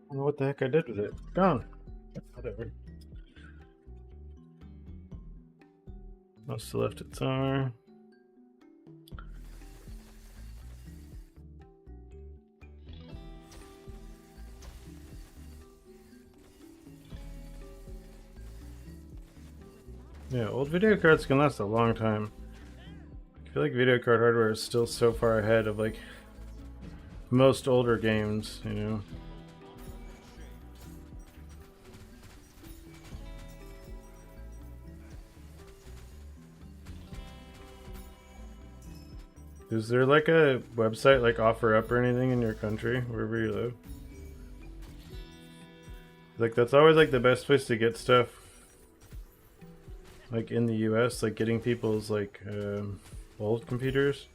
I don't know what the heck I did with it. Gone. Whatever. Must have left it somewhere. Yeah, old video cards can last a long time. I feel like video card hardware is still so far ahead of like most older games, you know. Is there like a website like OfferUp or anything in your country, wherever you live? Like that's always like the best place to get stuff. Like in the US, like getting people's like old computers,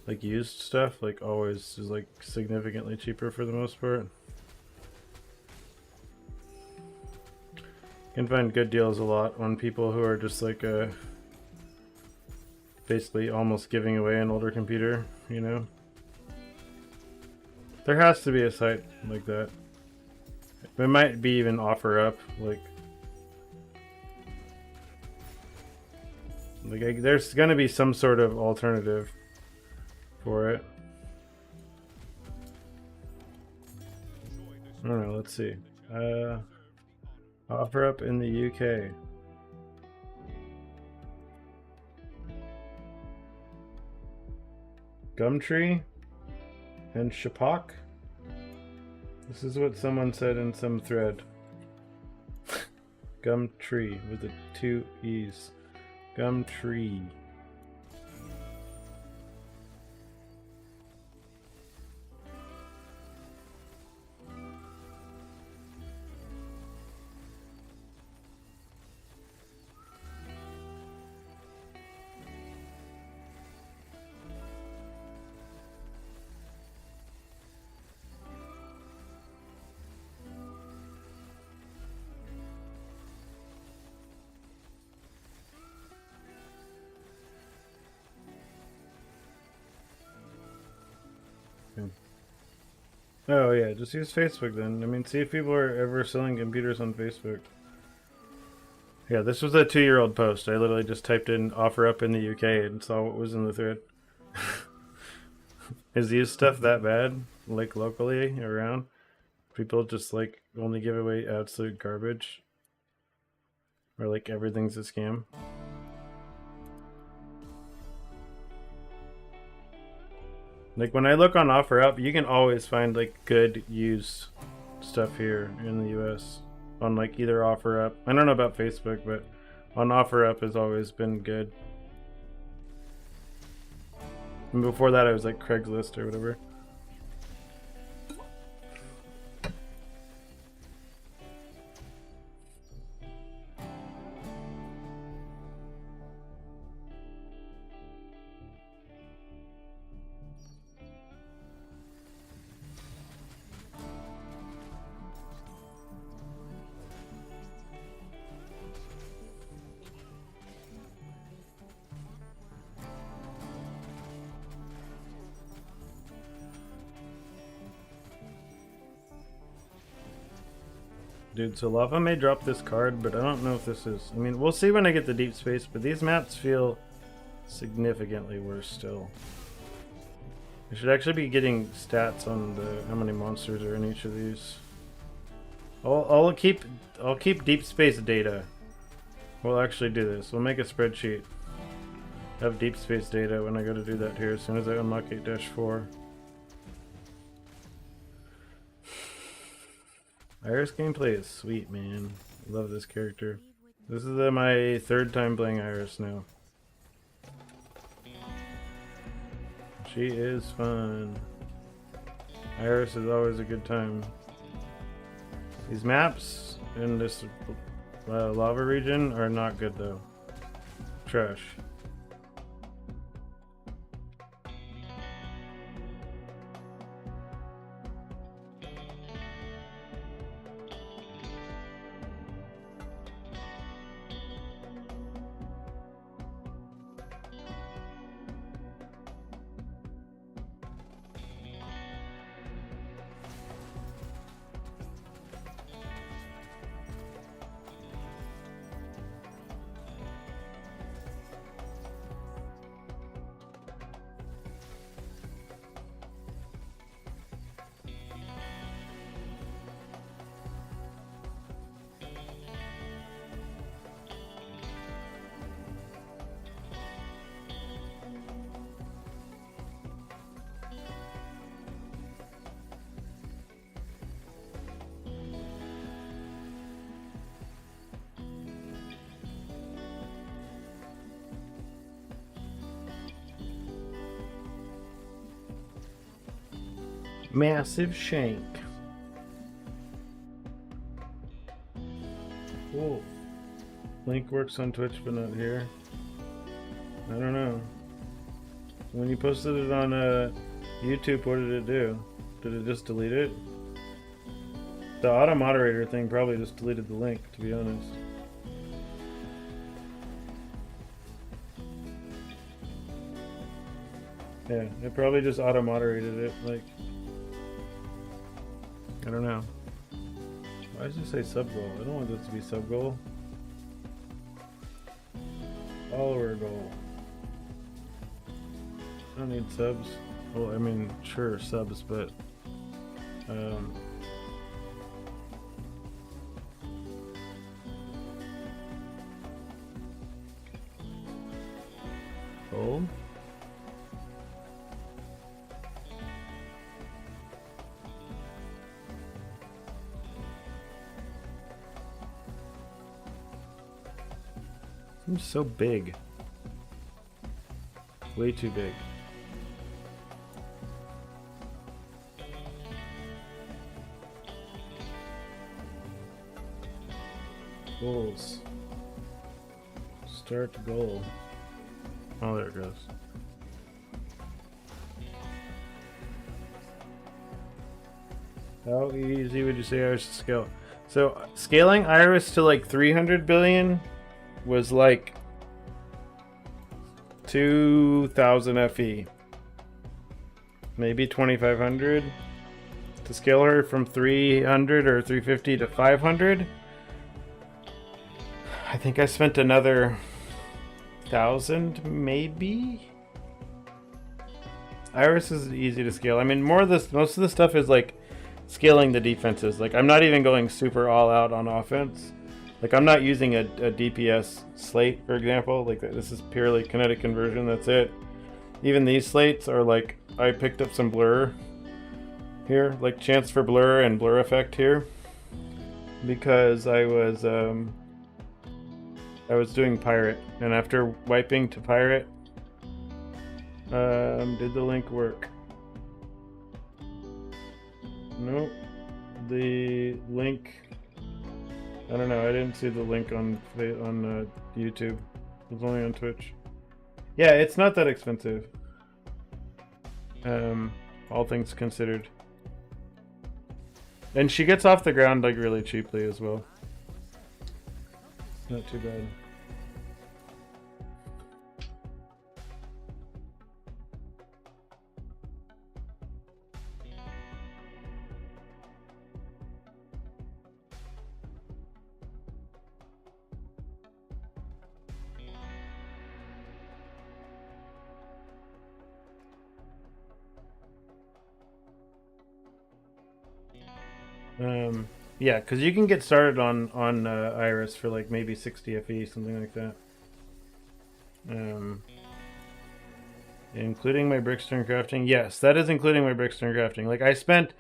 like used stuff, like always is like significantly cheaper for the most part. You can find good deals a lot on people who are just like basically almost giving away an older computer, you know? There has to be a site like that. It might be even OfferUp, like there's gonna be some sort of alternative for it. I don't know, let's see. OfferUp in the UK. Gumtree and Shapak. This is what someone said in some thread. Gumtree with the 2 E's. Gumtree. Oh yeah, just use Facebook then. I mean, see if people are ever selling computers on Facebook. Yeah, this was a 2-year-old post. I literally just typed in OfferUp in the UK and saw what was in the thread. Is used stuff that bad? Like locally around? People just like only give away absolute garbage? Or like everything's a scam? Like when I look on OfferUp, you can always find like good used stuff here in the US on like either OfferUp. I don't know about Facebook, but on OfferUp has always been good. And before that, I was like Craigslist or whatever. Dude, so Lava may drop this card, but I don't know if this is... I mean, we'll see when I get the Deepspace, but these maps feel significantly worse still. I should actually be getting stats on the how many monsters are in each of these. I'll keep Deepspace data. We'll actually do this. We'll make a spreadsheet. Have Deepspace data when I go to do that here as soon as I unlock 8-4. Iris gameplay is sweet, man. Love this character. This is my 3rd time playing Iris now. She is fun. Iris is always a good time. These maps in this lava region are not good though. Trash. Massive shank. Cool. Link works on Twitch but not here. I don't know. When you posted it on YouTube, what did it do? Did it just delete it? The auto moderator thing probably just deleted the link, to be honest. Yeah, it probably just auto moderated it, like, I don't know. Why does it say sub goal? I don't want this to be sub goal. Follower goal. I don't need subs. Well, I mean, sure, subs, but goal? Seems so big. Way too big. Goals. Start goal. Oh, there it goes. How easy would you say Iris to scale? So, scaling Iris to like 300 billion was like 2000 FE. Maybe 2500. To scale her from 300 or 350 to 500, I think I spent another 1,000 maybe. Iris is easy to scale. I mean, most of the stuff is like scaling the defenses. Like, I'm not even going super all out on offense. Like, I'm not using a DPS slate, for example. Like, this is purely kinetic conversion, that's it. Even these slates are like, I picked up some blur here, like chance for blur and blur effect here, because I was doing pirate, and after wiping to pirate, did the link work? Nope. The link, I don't know, I didn't see the link on YouTube. It was only on Twitch. Yeah, it's not that expensive. All things considered. And she gets off the ground like really cheaply as well. Not too bad. Yeah, because you can get started on Iris for like maybe 60 FE, something like that. Including my Brickstone crafting. Yes, that is including my Brickstone crafting. Like, I spent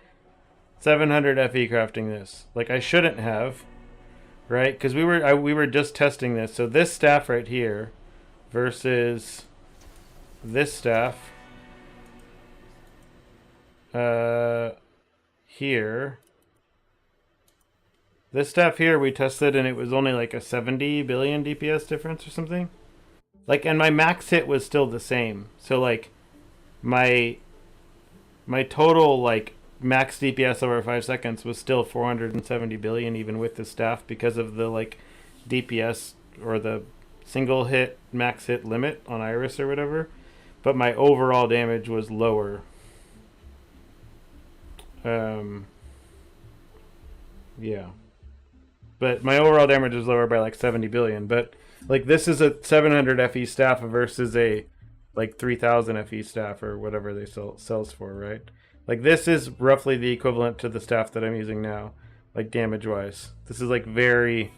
700 FE crafting this. Like, I shouldn't have, right? Because we were just testing this. So this staff right here versus this staff here. This staff here we tested and it was only like a 70 billion DPS difference or something. Like, and my max hit was still the same. So like my total like max DPS over 5 seconds was still 470 billion even with the staff, because of the like DPS or the single hit max hit limit on Iris or whatever. But my overall damage was lower. Yeah. But my overall damage is lower by like 70 billion. But like, this is a 700 FE staff versus a like 3000 FE staff or whatever they sells for, right? Like, this is roughly the equivalent to the staff that I'm using now, like damage wise. This is like barely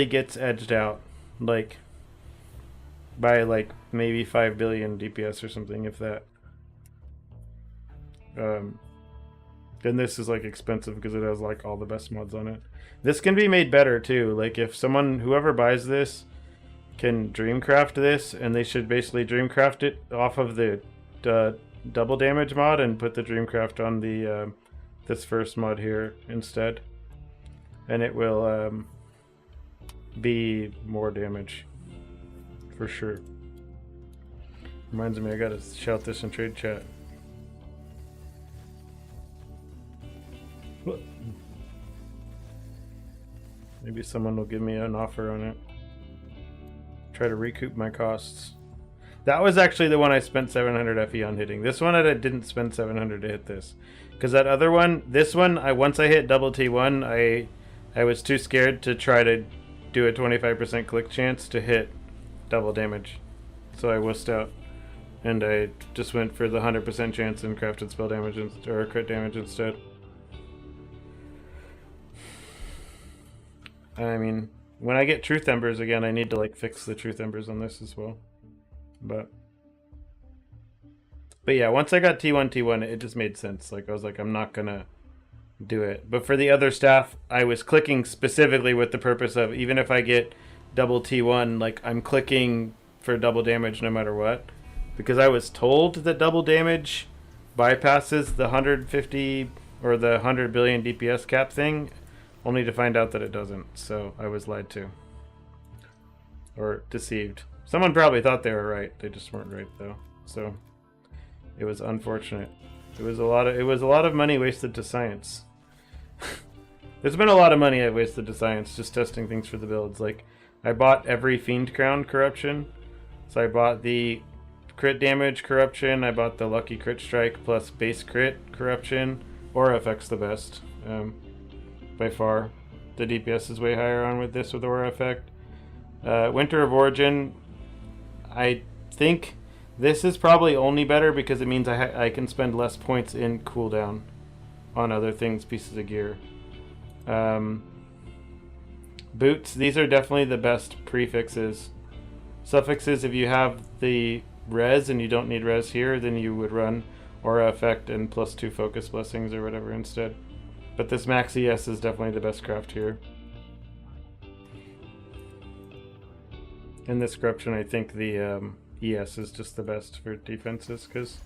gets edged out, like by like maybe 5 billion DPS or something, if that. And this is like expensive because it has like all the best mods on it. This can be made better too. Like, if whoever buys this can dreamcraft this, and they should basically dreamcraft it off of the double damage mod and put the Dreamcraft on the this first mod here instead, and it will be more damage for sure. Reminds me, I gotta shout this in trade chat. Maybe someone will give me an offer on it. Try to recoup my costs. That was actually the one I spent 700 FE on hitting. This one I didn't spend 700 to hit this. Because that other one, this one, once I hit double T1, I was too scared to try to do a 25% click chance to hit double damage. So I wussed out. And I just went for the 100% chance and crafted spell damage or crit damage instead. I mean, when I get Truth Embers again, I need to like fix the Truth Embers on this as well. But yeah, once I got T1, it just made sense. Like I was like, I'm not gonna do it. But for the other staff, I was clicking specifically with the purpose of even if I get double T1, like I'm clicking for double damage no matter what. Because I was told that double damage bypasses the 150 or the 100 billion DPS cap thing, only to find out that it doesn't. So I was lied to. Or deceived. Someone probably thought they were right. They just weren't right though. So it was unfortunate. It was a lot of money wasted to science. There's been a lot of money I've wasted to science just testing things for the builds. Like I bought every Fiend Crown corruption. So I bought the crit damage corruption, I bought the lucky crit strike plus base crit corruption. Aura effect's the best. By far. The DPS is way higher on with this with Aura effect. Winter of Origin, I think this is probably only better because it means I can spend less points in cooldown on other things, pieces of gear. Boots, these are definitely the best prefixes. Suffixes, if you have the res and you don't need res here, then you would run Aura effect and +2 focus blessings or whatever instead. But this max ES is definitely the best craft here. In this corruption, I think the ES is just the best for defenses because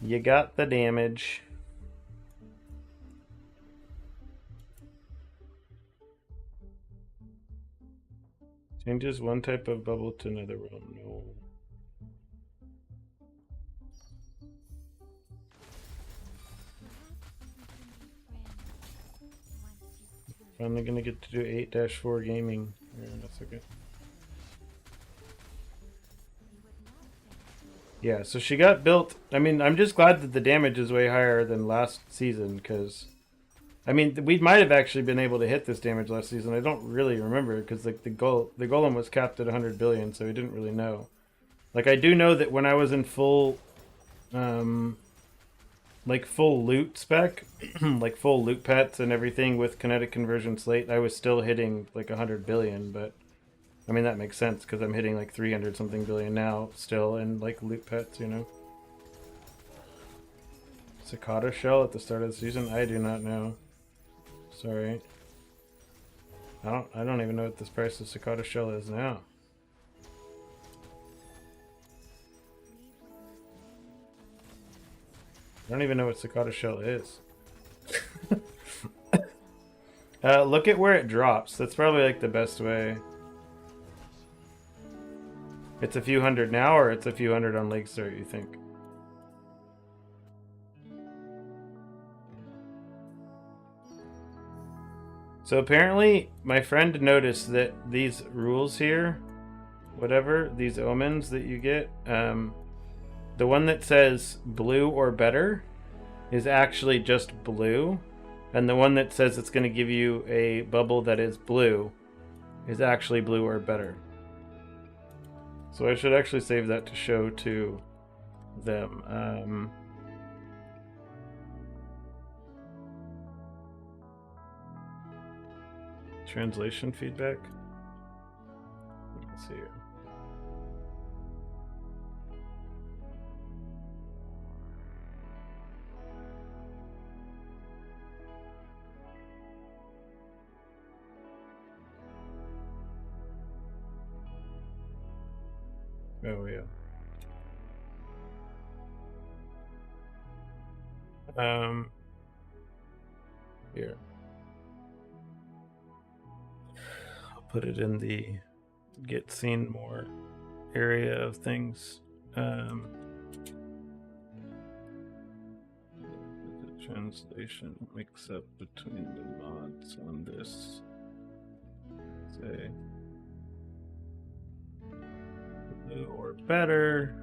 you got the damage. Changes one type of bubble to another realm. No. Finally gonna get to do 8-4 gaming. Yeah, that's okay. Yeah, so she got built. I mean, I'm just glad that the damage is way higher than last season because, I mean, we might have actually been able to hit this damage last season. I don't really remember because like the golem was capped at 100 billion, so we didn't really know. Like I do know that when I was in full, like full loot spec, like full loot pets and everything with kinetic conversion slate, I was still hitting like 100 billion, but I mean that makes sense because I'm hitting like 300 something billion now still in like loot pets, you know. Cicada shell at the start of the season? I do not know. Sorry. I don't even know what this price of Cicada shell is now. I don't even know what Cicada shell is. Look at where it drops. That's probably like the best way. It's a few hundred now, or it's a few hundred on Lake Start, you think? So apparently, my friend noticed that these rules here, whatever, these omens that you get, the one that says blue or better is actually just blue. And the one that says it's going to give you a bubble that is blue is actually blue or better. So I should actually save that to show to them. Translation feedback. Let's see here. Oh yeah. Here. I'll put it in the get seen more area of things. The translation mix up between the mods on this. Say or better.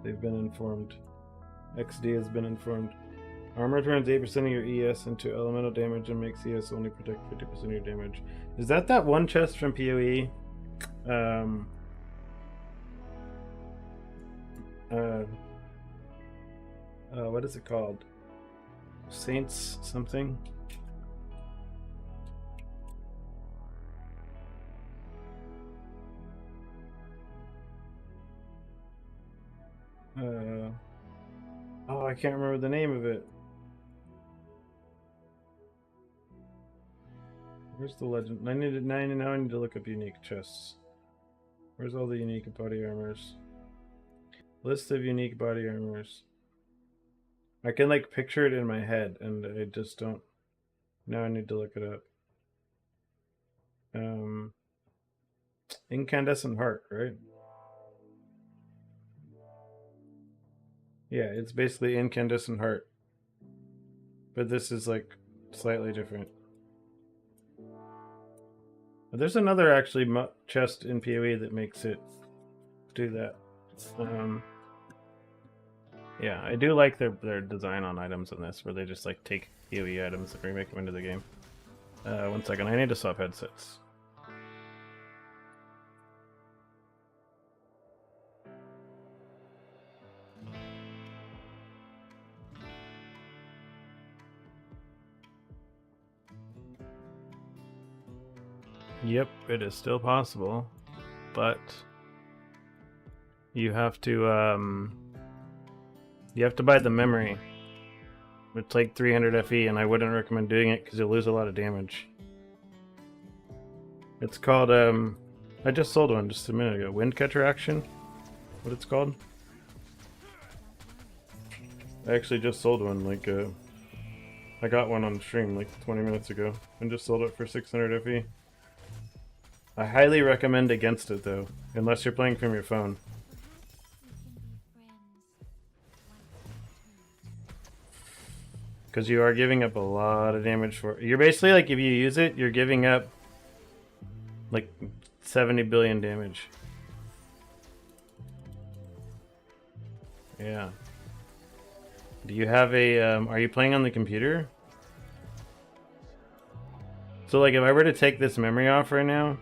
They've been informed. XD has been informed. Armor turns 8% of your ES into elemental damage and makes ES only protect 50% of your damage. Is that one chest from PoE? What is it called? Saints something? Oh, I can't remember the name of it. Where's the legend? Now I need to look up unique chests. Where's all the unique body armors? List of unique body armors. I can like picture it in my head and I just don't. Now I need to look it up. Incandescent heart, right? Yeah, it's basically incandescent heart. But this is like slightly different. But there's another actually chest in PoE that makes it do that. Yeah, I do like their design on items in this, where they just like take PoE items and remake them into the game. 1 second, I need to swap headsets. Yep, it is still possible, but you have to buy the memory. It's like 300 FE, and I wouldn't recommend doing it because you'll lose a lot of damage. It's called I just sold one just a minute ago. Windcatcher Action, what it's called. I actually just sold one like I got one on stream like 20 minutes ago and just sold it for 600 FE. I highly recommend against it though, unless you're playing from your phone. Because you are giving up a lot of damage for it. You're basically like, if you use it, you're giving up like 70 billion damage. Yeah. Do you have a, are you playing on the computer? So like if I were to take this memory off right now,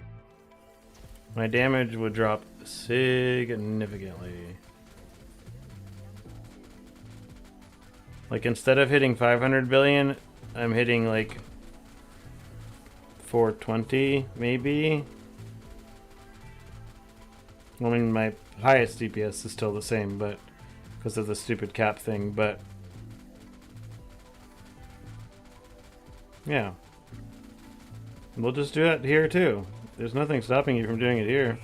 my damage would drop significantly. Like instead of hitting 500 billion, I'm hitting like 420 maybe. I mean my highest DPS is still the same, but because of the stupid cap thing, but yeah. We'll just do it here too. There's nothing stopping you from doing it here.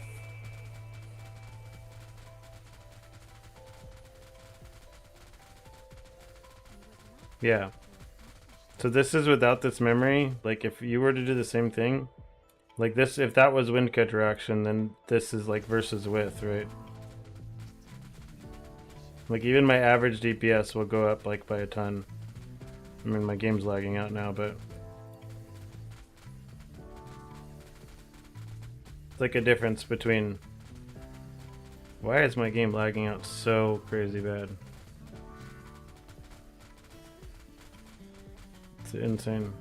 Yeah. So this is without this memory. Like if you were to do the same thing, like this, if that was Windcatcher Action, then this is like versus with, right? Like even my average DPS will go up like by a ton. I mean my game's lagging out now, but it's like a difference between... Why is my game lagging out so crazy bad? It's insane.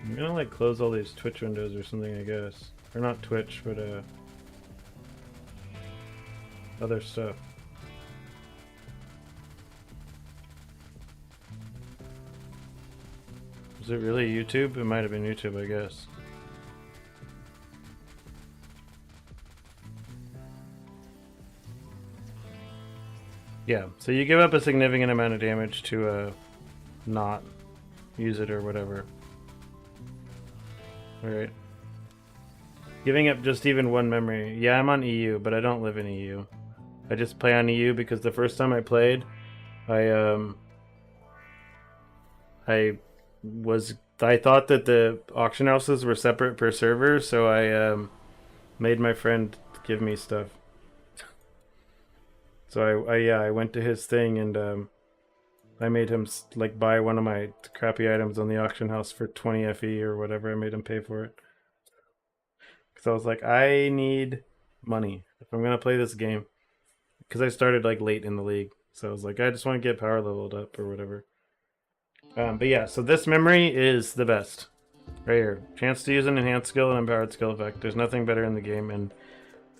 I'm gonna like close all these Twitch windows or something, I guess. Or not Twitch, but other stuff. Is it really YouTube? It might have been YouTube, I guess. Yeah, so you give up a significant amount of damage to not use it or whatever. Alright. Giving up just even one memory. Yeah, I'm on EU, but I don't live in EU. I just play on EU because the first time I played, I thought that the auction houses were separate per server, so I made my friend give me stuff. So I went to his thing and I made him like buy one of my crappy items on the auction house for 20 FE or whatever. I made him pay for it. Cuz I was like, I need money if I'm going to play this game. Cuz I started like late in the league. So I was like, I just want to get power leveled up or whatever. But yeah, so this memory is the best. Right here. Chance to use an enhanced skill and empowered skill effect. There's nothing better in the game, and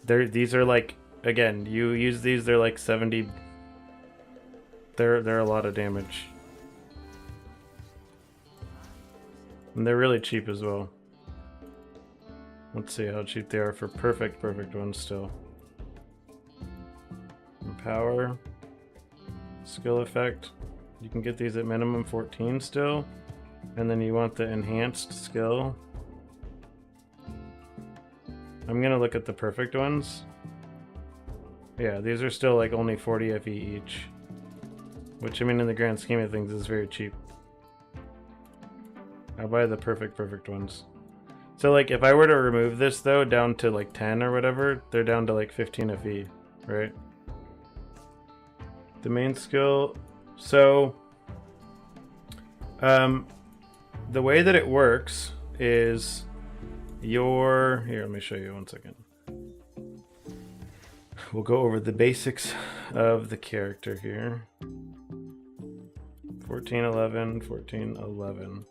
these are like, again, you use these, they're like 70. They're a lot of damage. And they're really cheap as well. Let's see how cheap they are for perfect ones still. Empower. Skill effect. You can get these at minimum 14 still. And then you want the enhanced skill. I'm gonna look at the perfect ones. Yeah, these are still like only 40 FE each. Which, I mean, in the grand scheme of things is very cheap. I'll buy the perfect ones. So like if I were to remove this though down to like 10 or whatever, they're down to like 15 FE, right? The main skill. So the way that it works is here, let me show you 1 second. We'll go over the basics of the character here. 1411, 1411.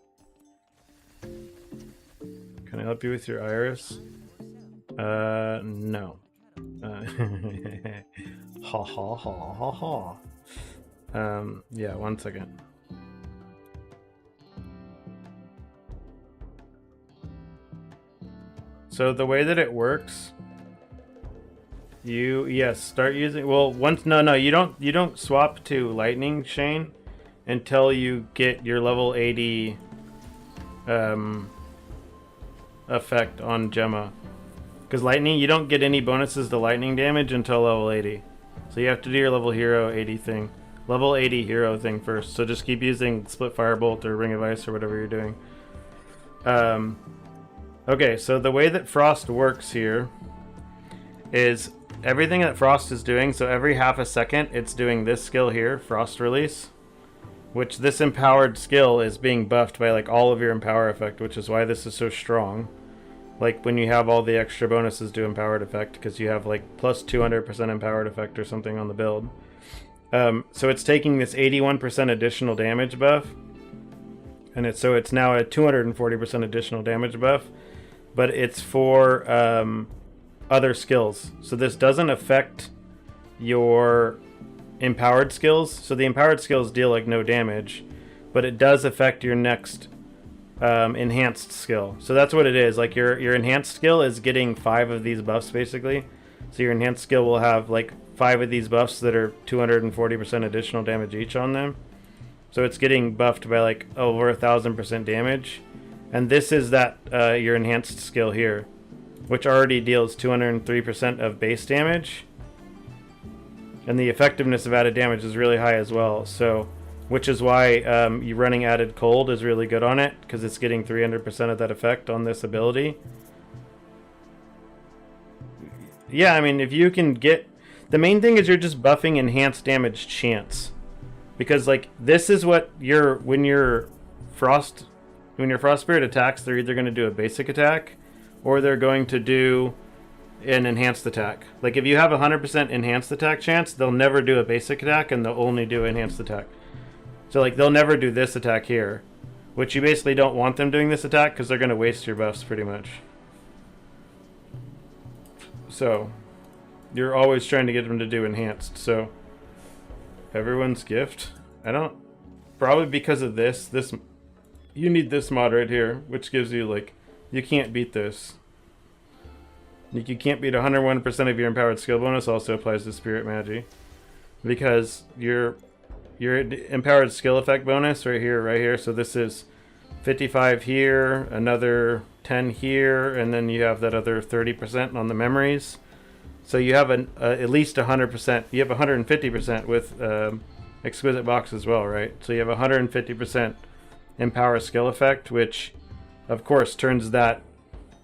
Can I help you with your iris? No. Ha ha ha ha ha. Yeah, 1 second. So the way that it works, start using, well, you don't swap to lightning, Shane, until you get your level 80 effect on Gemma. Because lightning, you don't get any bonuses to lightning damage until level 80. So you have to do your level 80 thing. Level 80 hero thing first. So just keep using Split Firebolt or Ring of Ice or whatever you're doing. Okay, so the way that Frost works here is everything that Frost is doing, so every half a second it's doing this skill here, Frost Release, which this empowered skill is being buffed by like all of your empower effect, which is why this is so strong. Like when you have all the extra bonuses to empowered effect, because you have like plus 200% empowered effect or something on the build. So it's taking this 81% additional damage buff, and it's now a 240% additional damage buff, but it's for other skills. So this doesn't affect your empowered skills. So the empowered skills deal like no damage, but it does affect your next enhanced skill. So that's what it is. Like your enhanced skill is getting 5 of these buffs basically. So your enhanced skill will have like 5 of these buffs that are 240% additional damage each on them. So it's getting buffed by like over 1,000% damage. And this is that your enhanced skill here, which already deals 203% of base damage. And the effectiveness of added damage is really high as well. So, which is why you running added cold is really good on it, because it's getting 300% of that effect on this ability. Yeah, I mean, if you can get... The main thing is you're just buffing enhanced damage chance. Because, like, this is what when your Frost Spirit attacks, they're either going to do a basic attack, or they're going to do an enhanced attack. Like, if you have 100% enhanced attack chance, they'll never do a basic attack, and they'll only do enhanced attack. So, like, they'll never do this attack here, which you basically don't want them doing this attack, because they're going to waste your buffs, pretty much. So, you're always trying to get them to do enhanced, so... Everyone's gift? Probably because of this you need this mod right here, which gives you like, you can't beat this. Like, you can't beat 101% of your empowered skill bonus. Also applies to Spirit Magi, because your empowered skill effect bonus right here. So this is 55 here, another 10 here, and then you have that other 30% on the memories. So you have at least 100%. You have 150% with Exquisite Box as well, right? So you have 150% Empower skill effect, which of course turns that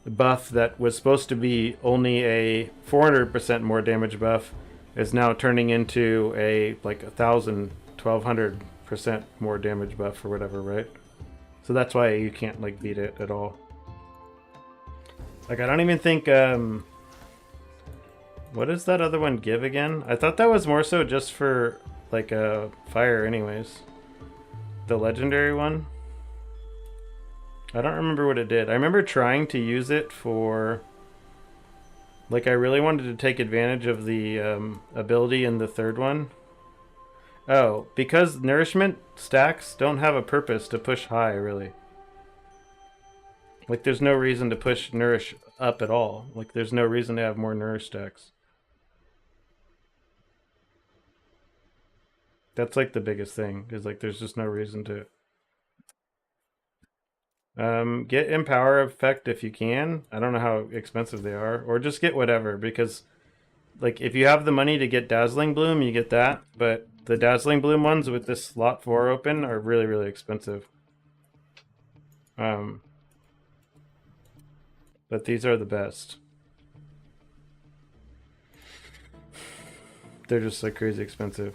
buff that was supposed to be only a 400% more damage buff is now turning into a like 1,200% more damage buff or whatever, right? So that's why you can't like beat it at all. Like, I don't even think what does that other one give again? I thought that was more so just for like fire anyways. The legendary one. I don't remember what it did. I remember trying to use it for, like, I really wanted to take advantage of the ability in the third one. Oh, because nourishment stacks don't have a purpose to push high, really. Like, there's no reason to push nourish up at all. Like, there's no reason to have more nourish stacks. That's like the biggest thing, is like there's just no reason to. Get Empower effect if you can. I don't know how expensive they are, or just get whatever, because like if you have the money to get Dazzling Bloom, you get that, but the Dazzling Bloom ones with this slot 4 open are really, really expensive. But these are the best. They're just like crazy expensive.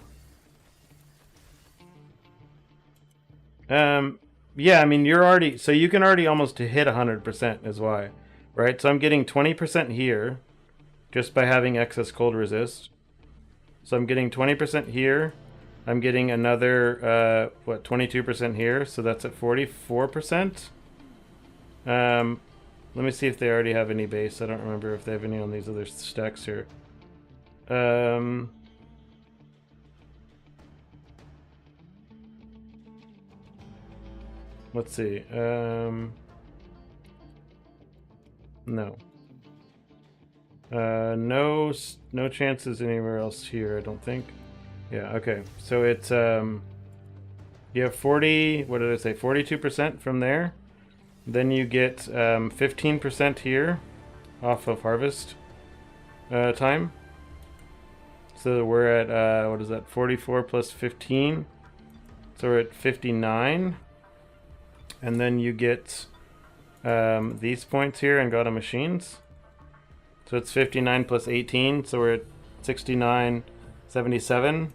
Yeah, I mean, you're already, so you can already almost hit 100% is why, right? So I'm getting 20% here just by having excess cold resist. So I'm getting 20% here. I'm getting another, 22% here. So that's at 44%. Let me see if they already have any base. I don't remember if they have any on these other stacks here. Let's see. No. No chances anywhere else here, I don't think. Yeah, okay. So it's you have 40, what did I say? 42% from there. Then you get 15% here off of harvest time. So we're at what is that? 44 plus 15. So we're at 59. And then you get these points here and Gauda machines. So it's 59 plus 18. So we're at 69, 77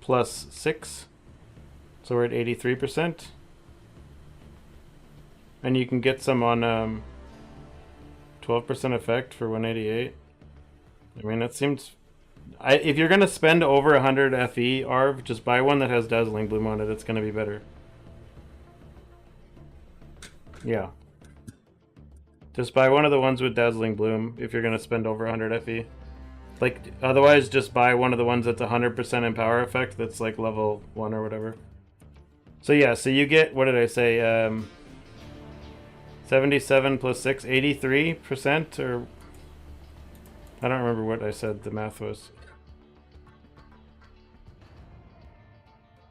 plus 6. So we're at 83%. And you can get some on 12% effect for 188. I mean, that seems... if you're going to spend over 100 FE, ARV, just buy one that has Dazzling Bloom on it. It's going to be better. Yeah. Just buy one of the ones with Dazzling Bloom if you're going to spend over 100 FE. Like, otherwise, just buy one of the ones that's 100% Empower effect that's like level 1 or whatever. So yeah, so you get, what did I say? 77 plus 6, 83%, or... I don't remember what I said the math was.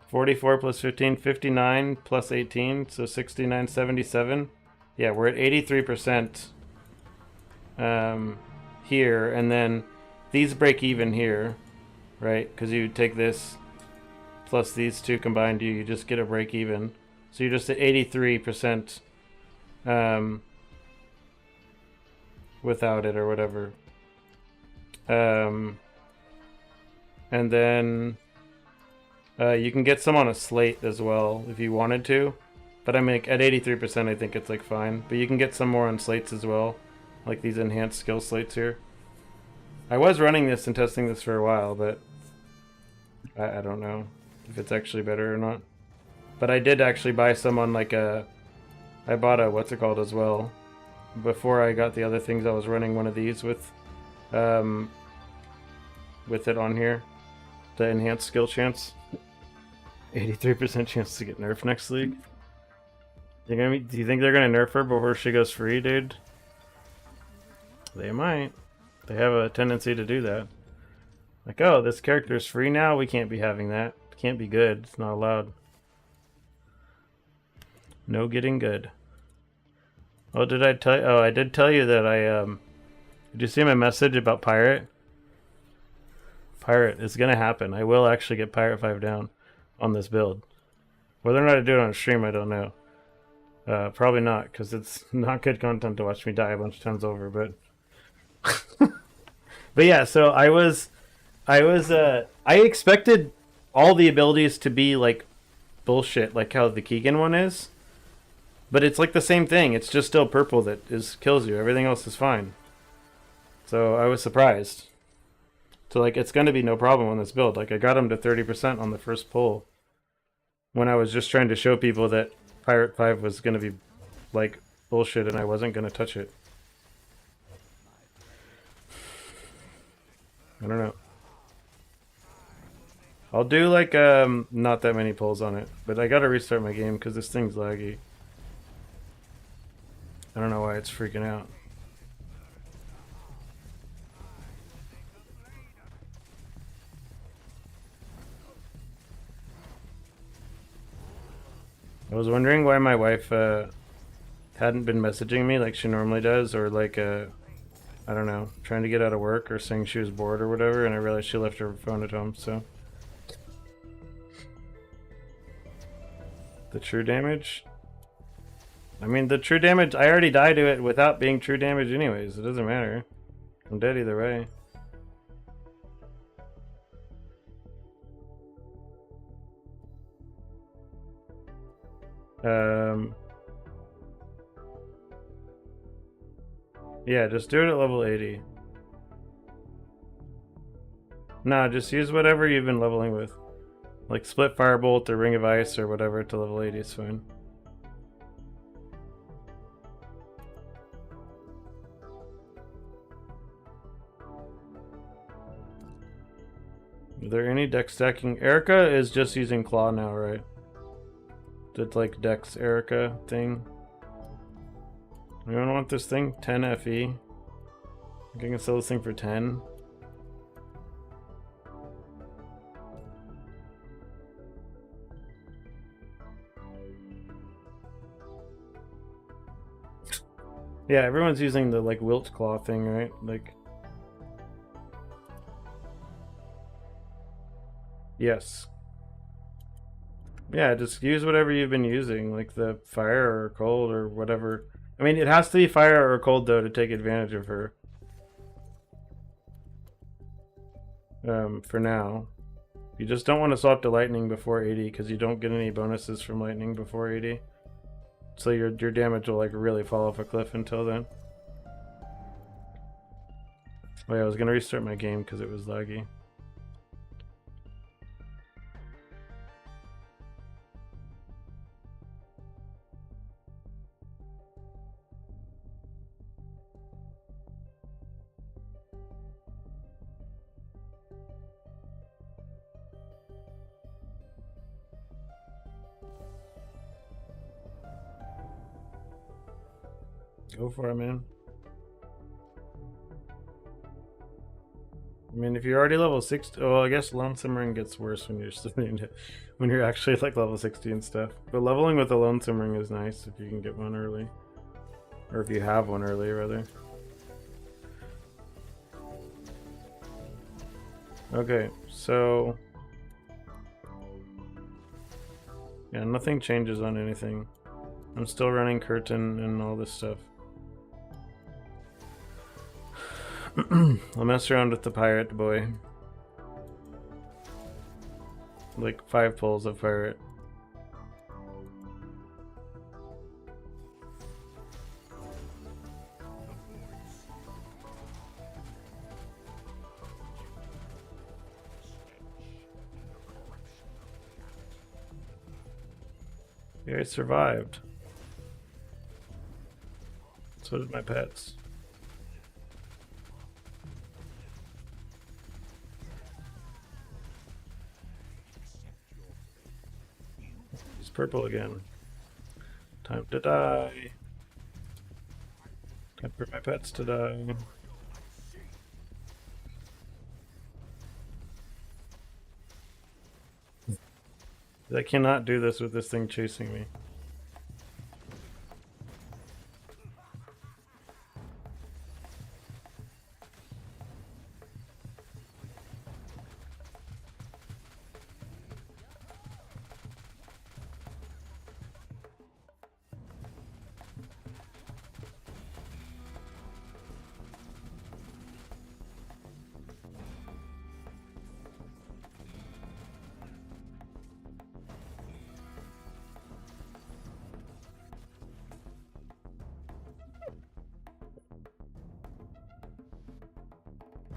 44 plus 15, 59 plus 18, so 69, 77. Yeah, we're at 83% here, and then these break even here, right? Because you take this plus these two combined, you just get a break even. So you're just at 83% without it or whatever. And then you can get some on a slate as well if you wanted to, but I mean, at 83% I think it's like fine, but you can get some more on slates as well, like these enhanced skill slates here. I was running this and testing this for a while, but I don't know if it's actually better or not. But I did actually buy some on like I bought a what's it called as well before I got the other things. I was running one of these with it on here, the enhanced skill chance. 83% chance to get nerfed next league. Do you think they're gonna nerf her before she goes free, dude? They might. They have a tendency to do that. Like, oh, this character's free now? We can't be having that. It can't be good. It's not allowed. No getting good. Oh, did I tell you? Oh, I did tell you that Did you see my message about Pirate? Pirate is gonna happen. I will actually get Pirate 5 down on this build. Whether or not I do it on stream, I don't know. Probably not, because it's not good content to watch me die a bunch of times over, but... But yeah, so I expected all the abilities to be, like, bullshit, like how the Keegan one is. But it's like the same thing. It's just still purple that kills you. Everything else is fine. So I was surprised. So, like, it's going to be no problem on this build. Like, I got him to 30% on the first pull. When I was just trying to show people that Pirate 5 was going to be, like, bullshit and I wasn't going to touch it. I don't know. I'll do, like, not that many pulls on it. But I gotta restart my game because this thing's laggy. I don't know why it's freaking out. I was wondering why my wife hadn't been messaging me like she normally does, or like I don't know, trying to get out of work or saying she was bored or whatever, and I realized she left her phone at home, so. The true damage? I mean, the true damage, I already died to it without being true damage anyways, it doesn't matter. I'm dead either way. Yeah, just do it at level 80. Nah, just use whatever you've been leveling with. Like Split Firebolt or Ring of Ice or whatever to level 80 is fine. Are there any deck stacking? Erica is just using Claw now, right? It's like Dex Erica thing. Anyone want this thing? 10 FE. I think I can sell this thing for 10. Yeah, everyone's using the like Wilt Claw thing, right? Like, yes. Yeah, just use whatever you've been using, like the fire or cold or whatever. I mean, it has to be fire or cold though to take advantage of her. For now. You just don't want to swap to lightning before 80 because you don't get any bonuses from lightning before 80. So your damage will like really fall off a cliff until then. Oh yeah, I was gonna restart my game because it was laggy. Go for it, man. I mean, if you're already level 60, well, I guess Lonesome Ring gets worse when you're when you're actually like level 60 and stuff. But leveling with a Lonesome Ring is nice if you can get one early, or if you have one early, rather. Okay, so yeah, nothing changes on anything. I'm still running Curtain and all this stuff. I'll mess around with the Pirate Boy. Like 5 pulls of Pirate. Yeah, I survived. So did my pets. It's purple again. Time to die. Time for my pets to die. I cannot do this with this thing chasing me.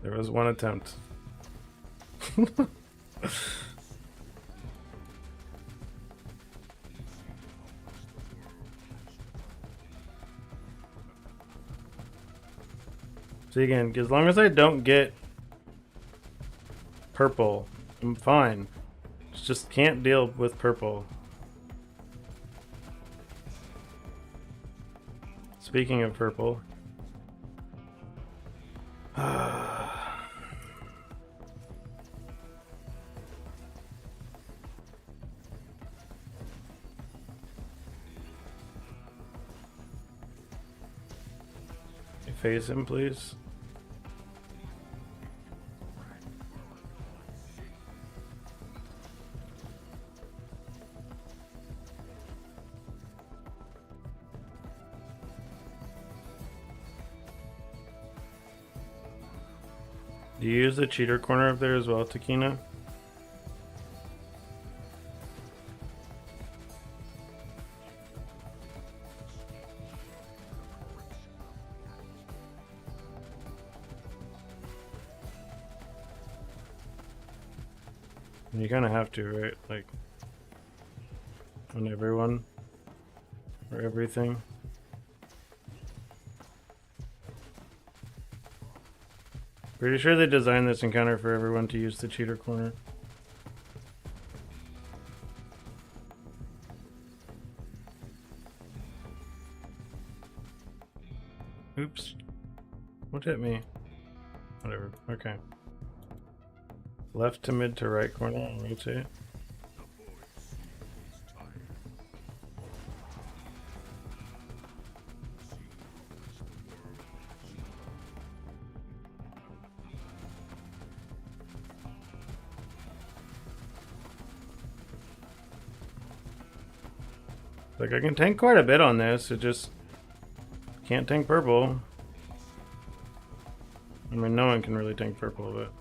There was one attempt. See again, as long as I don't get purple, I'm fine. Just can't deal with purple. Speaking of purple. Phase him, please. Do you use the cheater corner up there as well, Takina? You kind of have to, right? Like, on everyone or everything. Pretty sure they designed this encounter for everyone to use the cheater corner. Oops. What hit me? Whatever. Okay. Left to mid to right corner, rotate. Like, I can tank quite a bit on this, it just can't tank purple. I mean, no one can really tank purple, but...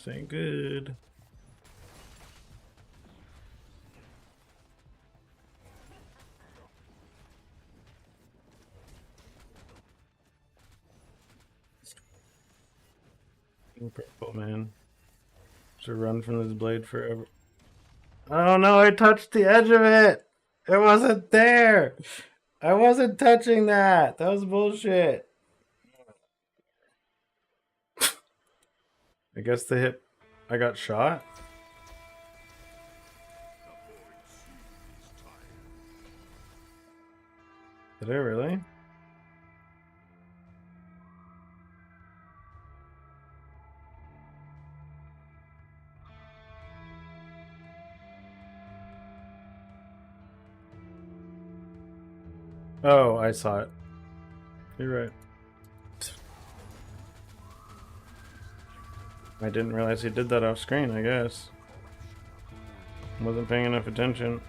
This ain't good. Purple, man. Should run from this blade forever. Oh no, I touched the edge of it! It wasn't there! I wasn't touching that! That was bullshit. I guess the hit. I got shot? Did I really? Oh, I saw it. You're right. I didn't realize he did that off screen, I guess. Wasn't paying enough attention.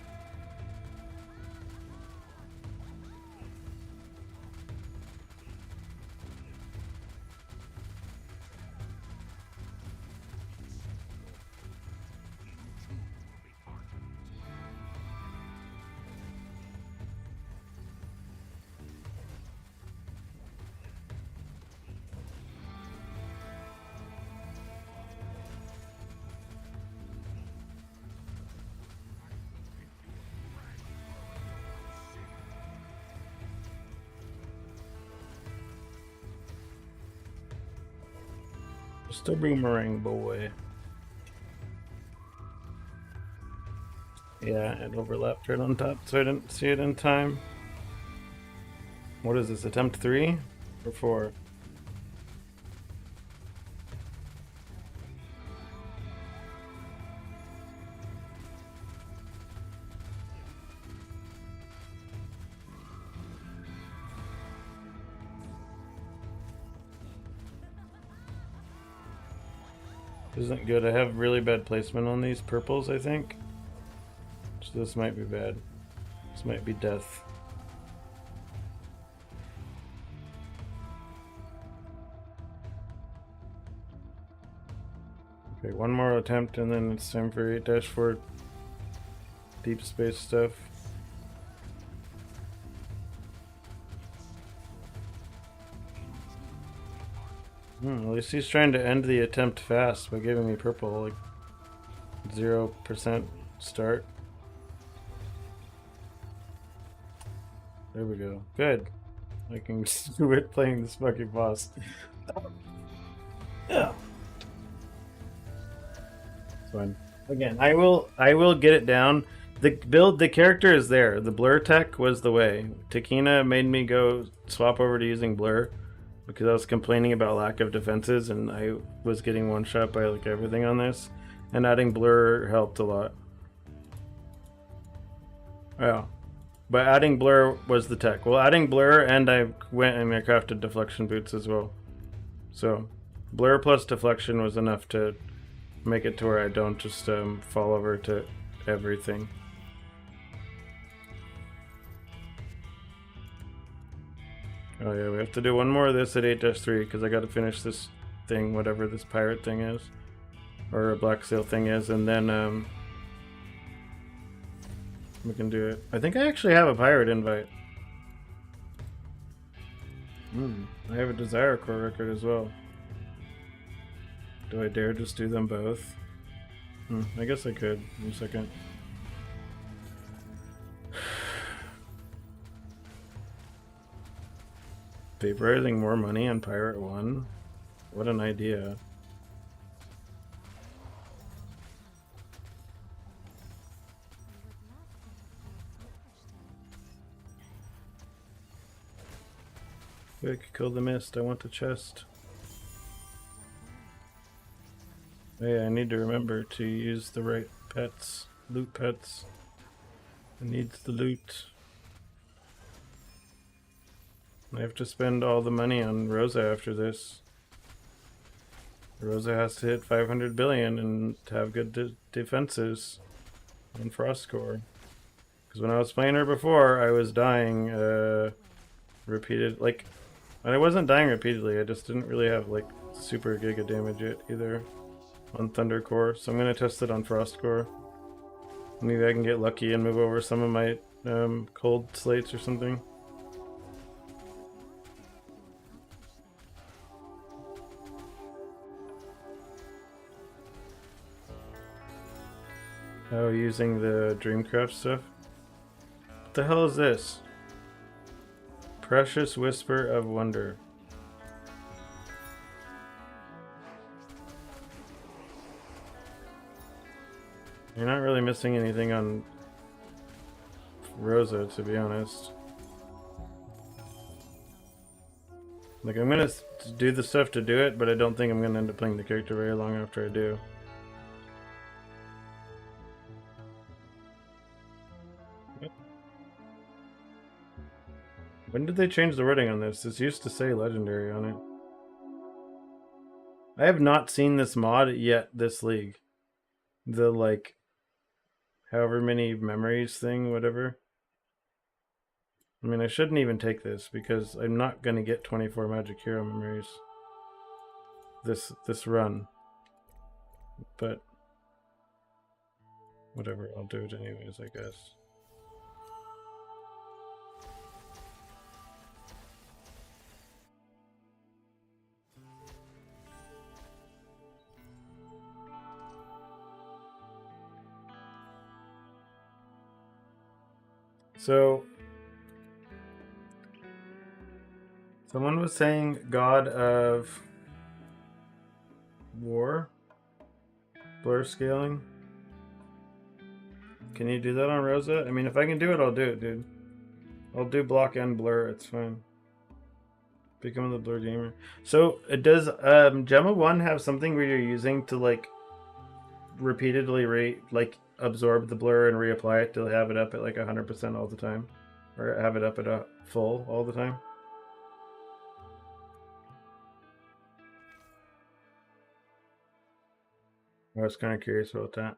Just a boomerang boy. Yeah, it overlapped right on top, so I didn't see it in time. What is this, attempt 3 or 4? Isn't good. I have really bad placement on these purples, I think. So this might be bad. This might be death. Okay, one more attempt and then it's time for 8-4 deep space stuff. At least he's trying to end the attempt fast by giving me purple, like 0% start. There we go. Good. I can quit playing this fucking boss. Yeah. It's fine. Again, I will get it down. The character is there. The blur tech was the way. Takina made me go swap over to using blur because I was complaining about lack of defenses and I was getting one shot by like everything on this, and adding blur helped a lot. Yeah. But adding blur was the tech. Well, adding blur, and I went and I crafted deflection boots as well. So, blur plus deflection was enough to make it to where I don't just fall over to everything. Oh yeah, we have to do one more of this at 8-3 because I got to finish this thing, whatever this pirate thing is, or a black sail thing is, and then we can do it. I think I actually have a pirate invite. I have a Desire Core record as well. Do I dare just do them both? I guess I could. In a second. Vaporizing more money on Pirate 1? What an idea. Quick, kill the mist. I want the chest. Hey, I need to remember to use the right pets. Loot pets. It needs the loot. I have to spend all the money on Rosa after this. Rosa has to hit 500 billion and to have good defenses on Frost Core. Because when I was playing her before, I was dying repeated. Like, I wasn't dying repeatedly, I just didn't really have like super giga damage yet either on Thunder Core. So I'm going to test it on Frost Core. Maybe I can get lucky and move over some of my cold slates or something. Oh, using the Dreamcraft stuff? What the hell is this? Precious Whisper of Wonder. You're not really missing anything on Rosa, to be honest. Like, I'm gonna do the stuff to do it, but I don't think I'm gonna end up playing the character very long after I do. When did they change the wording on this? This used to say legendary on it. I have not seen this mod yet this league. The, like, however many memories thing, whatever. I mean, I shouldn't even take this because I'm not gonna get 24 magic hero memories this run. But whatever, I'll do it anyways, I guess. So someone was saying God of War, blur scaling. Can you do that on Rosa? I mean, if I can do it, I'll do it, dude. I'll do block and blur, it's fine. Become the blur gamer. So, it does Gemma 1 have something where you're using to, like, repeatedly absorb the blur and reapply it to have it up at like 100% all the time? Or have it up at a full all the time? I was kind of curious about that.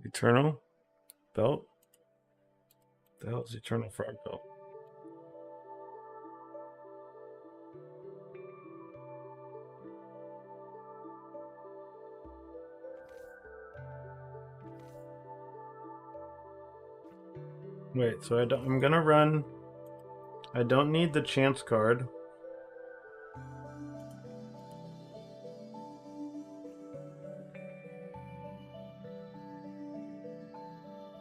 Eternal belt? The hell is Eternal Frog belt? Wait, so I'm gonna run. I don't need the chance card.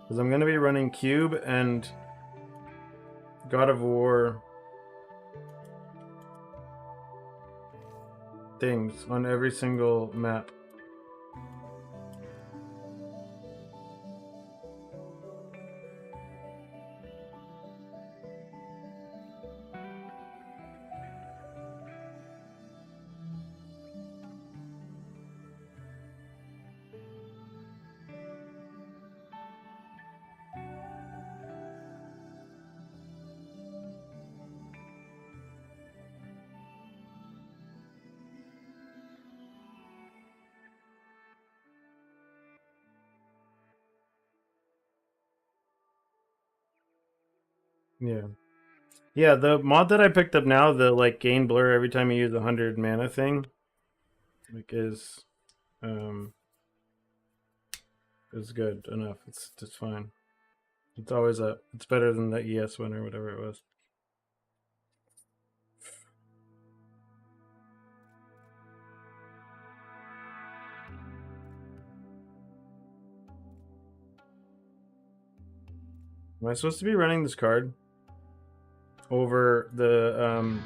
Because I'm gonna be running Cube and God of War things on every single map. Yeah. Yeah, the mod that I picked up now, the like gain blur every time you use 100 mana thing, like is good enough. It's just fine. It's always it's better than the ES one or whatever it was. Am I supposed to be running this card over the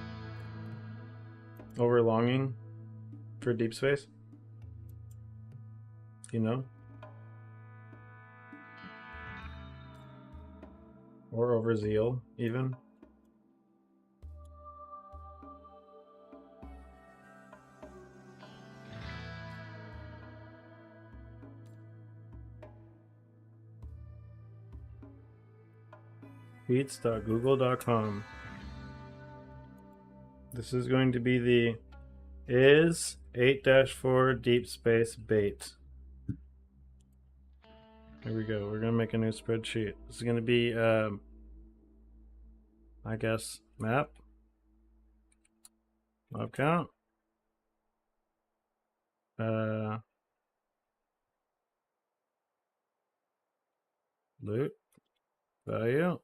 over longing for Deepspace? You know? Or over Zeal, even? Beats.google.com. This is going to be the is 8-4 Deepspace bait. Here we go. We're going to make a new spreadsheet. This is going to be, I guess, map count. Loot, value,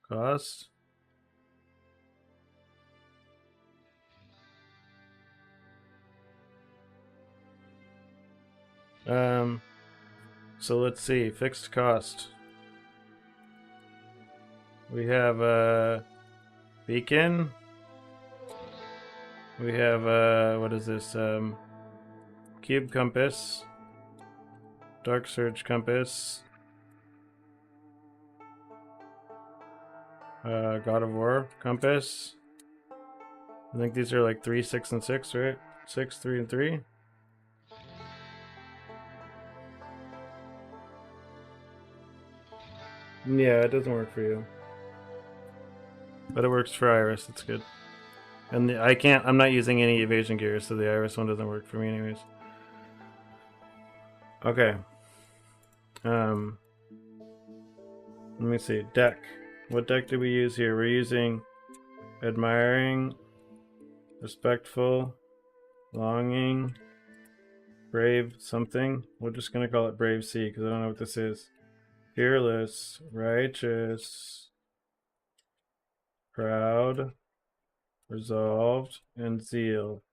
cost. So let's see, fixed cost. We have beacon. We have what is this? Cube compass, dark surge compass, God of War compass. I think these are like 3, 6, and 6, right? 6, 3, and 3. Yeah, it doesn't work for you. But it works for Iris, it's good. And I'm not using any evasion gear, so the Iris one doesn't work for me anyways. Okay. Let me see. Deck. What deck do we use here? We're using Admiring, Respectful, Longing, Brave something. We're just gonna call it Brave C, because I don't know what this is. Fearless, Righteous, Proud, Resolved, and Zeal.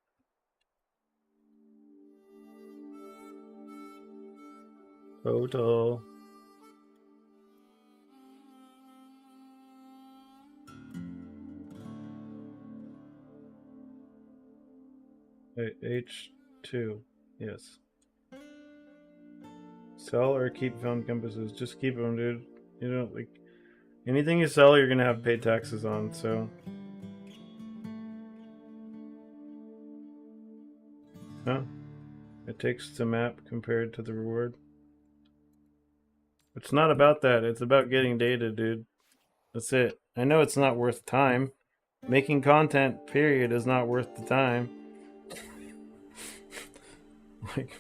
Total. H2. Yes. Sell or keep found compasses. Just keep them, dude. You don't like anything you sell, you're gonna have to pay taxes on, so. Huh? It takes the map compared to the reward. It's not about that. It's about getting data, dude. That's it. I know it's not worth time. Making content, period, is not worth the time. Like,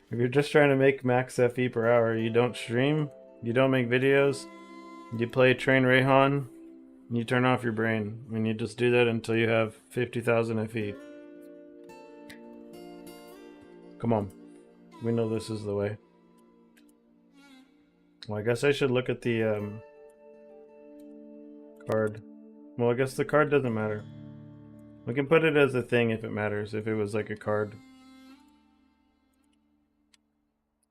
if you're just trying to make max FE per hour, you don't stream, you don't make videos, you play Train Rayhan, and you turn off your brain. And you just do that until you have 50,000 FE. Come on. We know this is the way. Well, I guess I should look at the card. Well, I guess the card doesn't matter. We can put it as a thing if it matters, if it was like a card.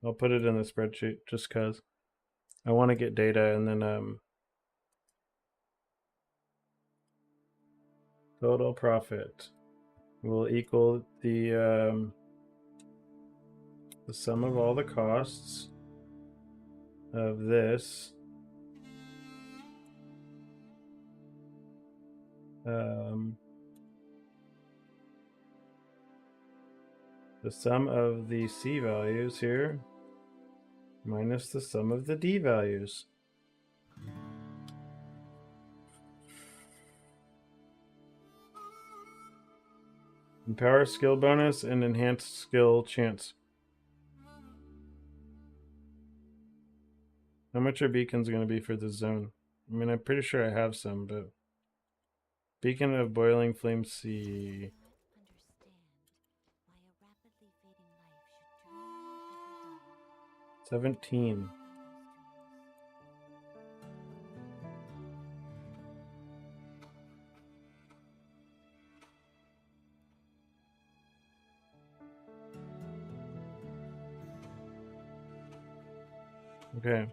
I'll put it in the spreadsheet just because I want to get data, and then total profit will equal the sum of all the costs of this the sum of the C values here minus the sum of the D values. Empower skill bonus and enhanced skill chance. How much are beacons going to be for this zone? I mean, I'm pretty sure I have some, but Beacon of Boiling Flame C. Understand why a rapidly fading life should turn every day. 17. Okay.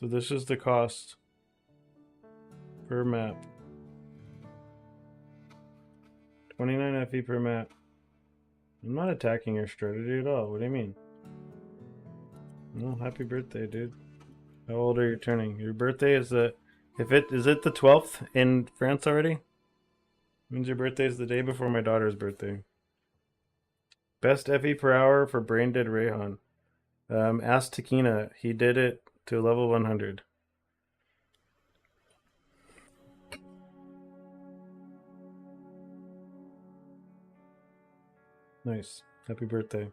So this is the cost per map. 29 FE per map. I'm not attacking your strategy at all. What do you mean? Well, happy birthday, dude. How old are you turning? Your birthday is the is it the 12th in France already? Means your birthday is the day before my daughter's birthday. Best FE per hour for Brain Dead Rayhan. Ask Takina. He did it to level 100. Nice. Happy birthday.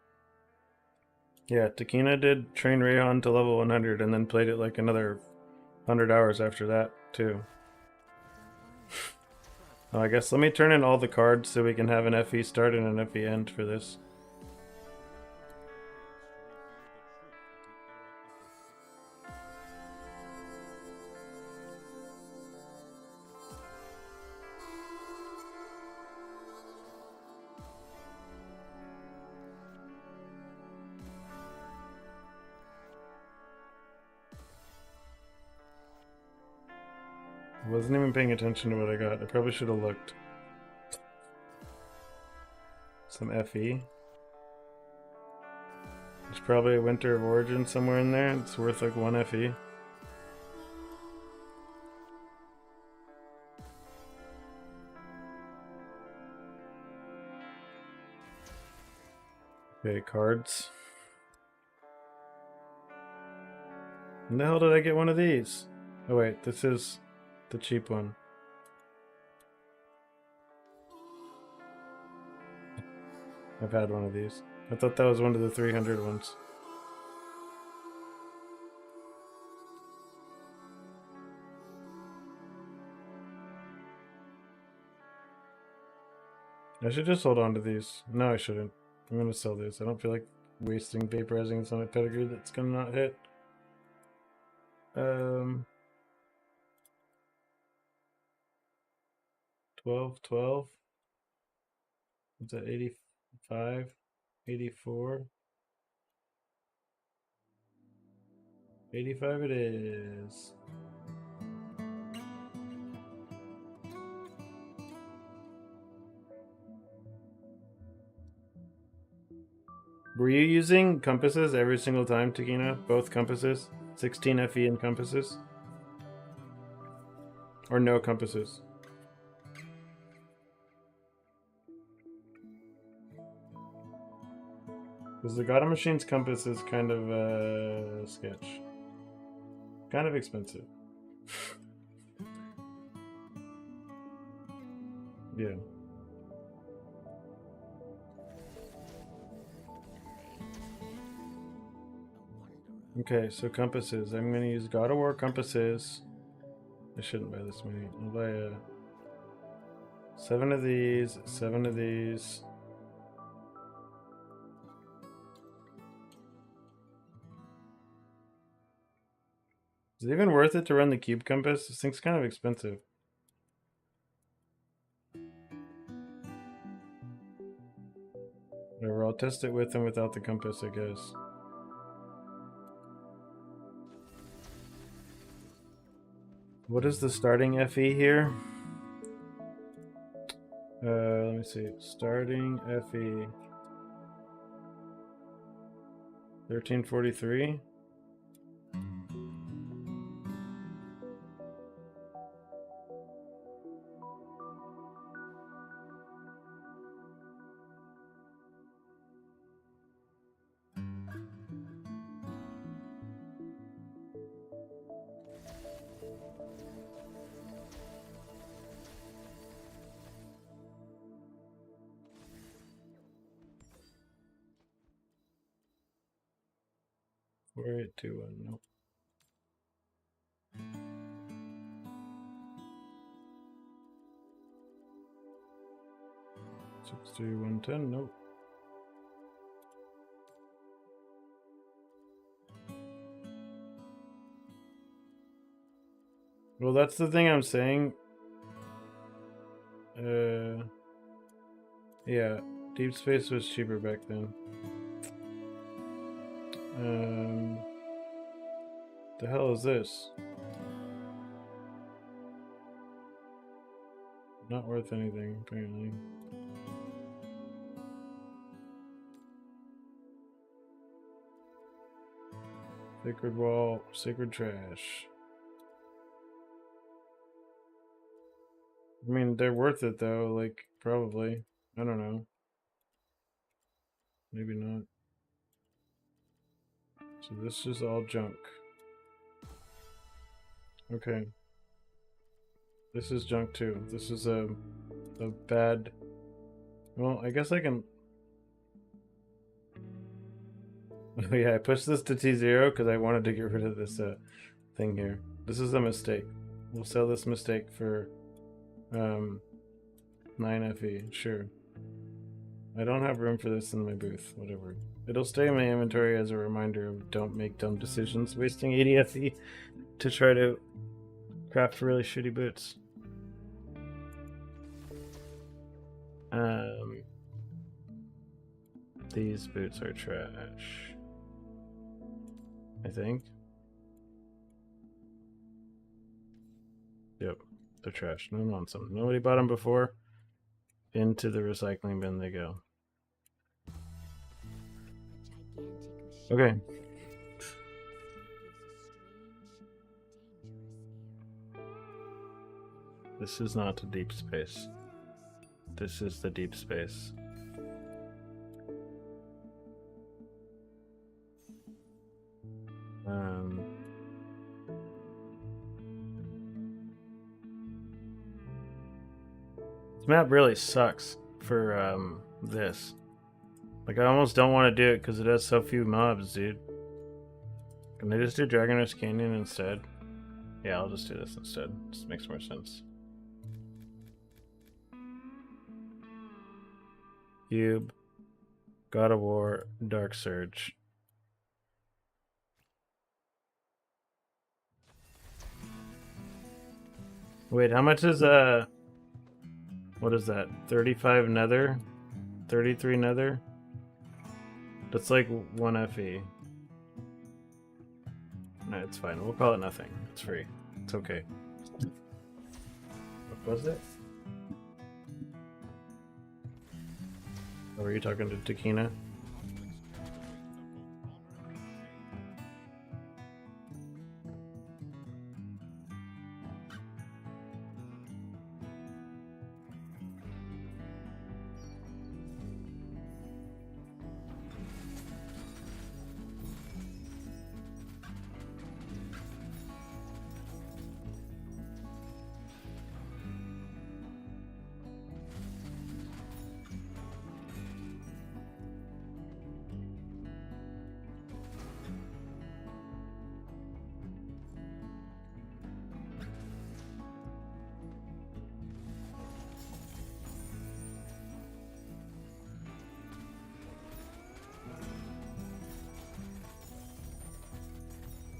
Yeah, Takina did train Rayhan to level 100 and then played it like another 100 hours after that, too. I guess let me turn in all the cards so we can have an FE start and an FE end for this. I wasn't even paying attention to what I got. I probably should have looked. Some FE. There's probably a Winter of Origin somewhere in there. It's worth like 1 FE. Okay, cards. When the hell did I get one of these? Oh wait, this is the cheap one. I've had one of these. I thought that was one of the 300 ones. I should just hold on to these. No, I shouldn't. I'm gonna sell these. I don't feel like wasting vaporizing this on a pedigree that's gonna not hit. 12, 12. Is that 85? 84? 85 it is. Were you using compasses every single time, Takina? Both compasses? 16 FE and compasses? Or no compasses? Because the God of Machines compass is kind of sketch. Kind of expensive. Yeah. Okay, so compasses. I'm going to use God of War compasses. I shouldn't buy this many. I'll buy 7 of these, 7 of these. Is it even worth it to run the cube compass? This thing's kind of expensive. Whatever, I'll test it with and without the compass, I guess. What is the starting FE here? Let me see. Starting FE. 1343. Four, 8, 2, 1. Nope. 6, 3, 1, 10. Nope. Well, that's the thing I'm saying. Yeah, Deepspace was cheaper back then. The hell is this? Not worth anything, apparently. Sacred Wall, Sacred Trash. I mean, they're worth it though, like, probably. I don't know. Maybe not. So this is all junk. Okay. This is junk too. This is a bad... Well, I guess I can... Oh yeah, I pushed this to T0 because I wanted to get rid of this thing here. This is a mistake. We'll sell this mistake for 9 FE, sure. I don't have room for this in my booth, whatever. It'll stay in my inventory as a reminder of don't make dumb decisions, wasting 80 FE to try to craft really shitty boots. These boots are trash, I think. Yep, they're trash. No one wants them. Nobody bought them before. Into the recycling bin they go. Okay. This is not a deep space. This is the deep space. This map really sucks for this. Like, I almost don't want to do it because it has so few mobs, dude. Can I just do Dragoners Canyon instead? Yeah, I'll just do this instead. This makes more sense. Cube, God of War, Dark Surge. Wait, how much is what is that? 35 nether? 33 nether? That's like 1 FE. No, it's fine. We'll call it nothing. It's free. It's okay. What was it? Oh, were you talking to Takina?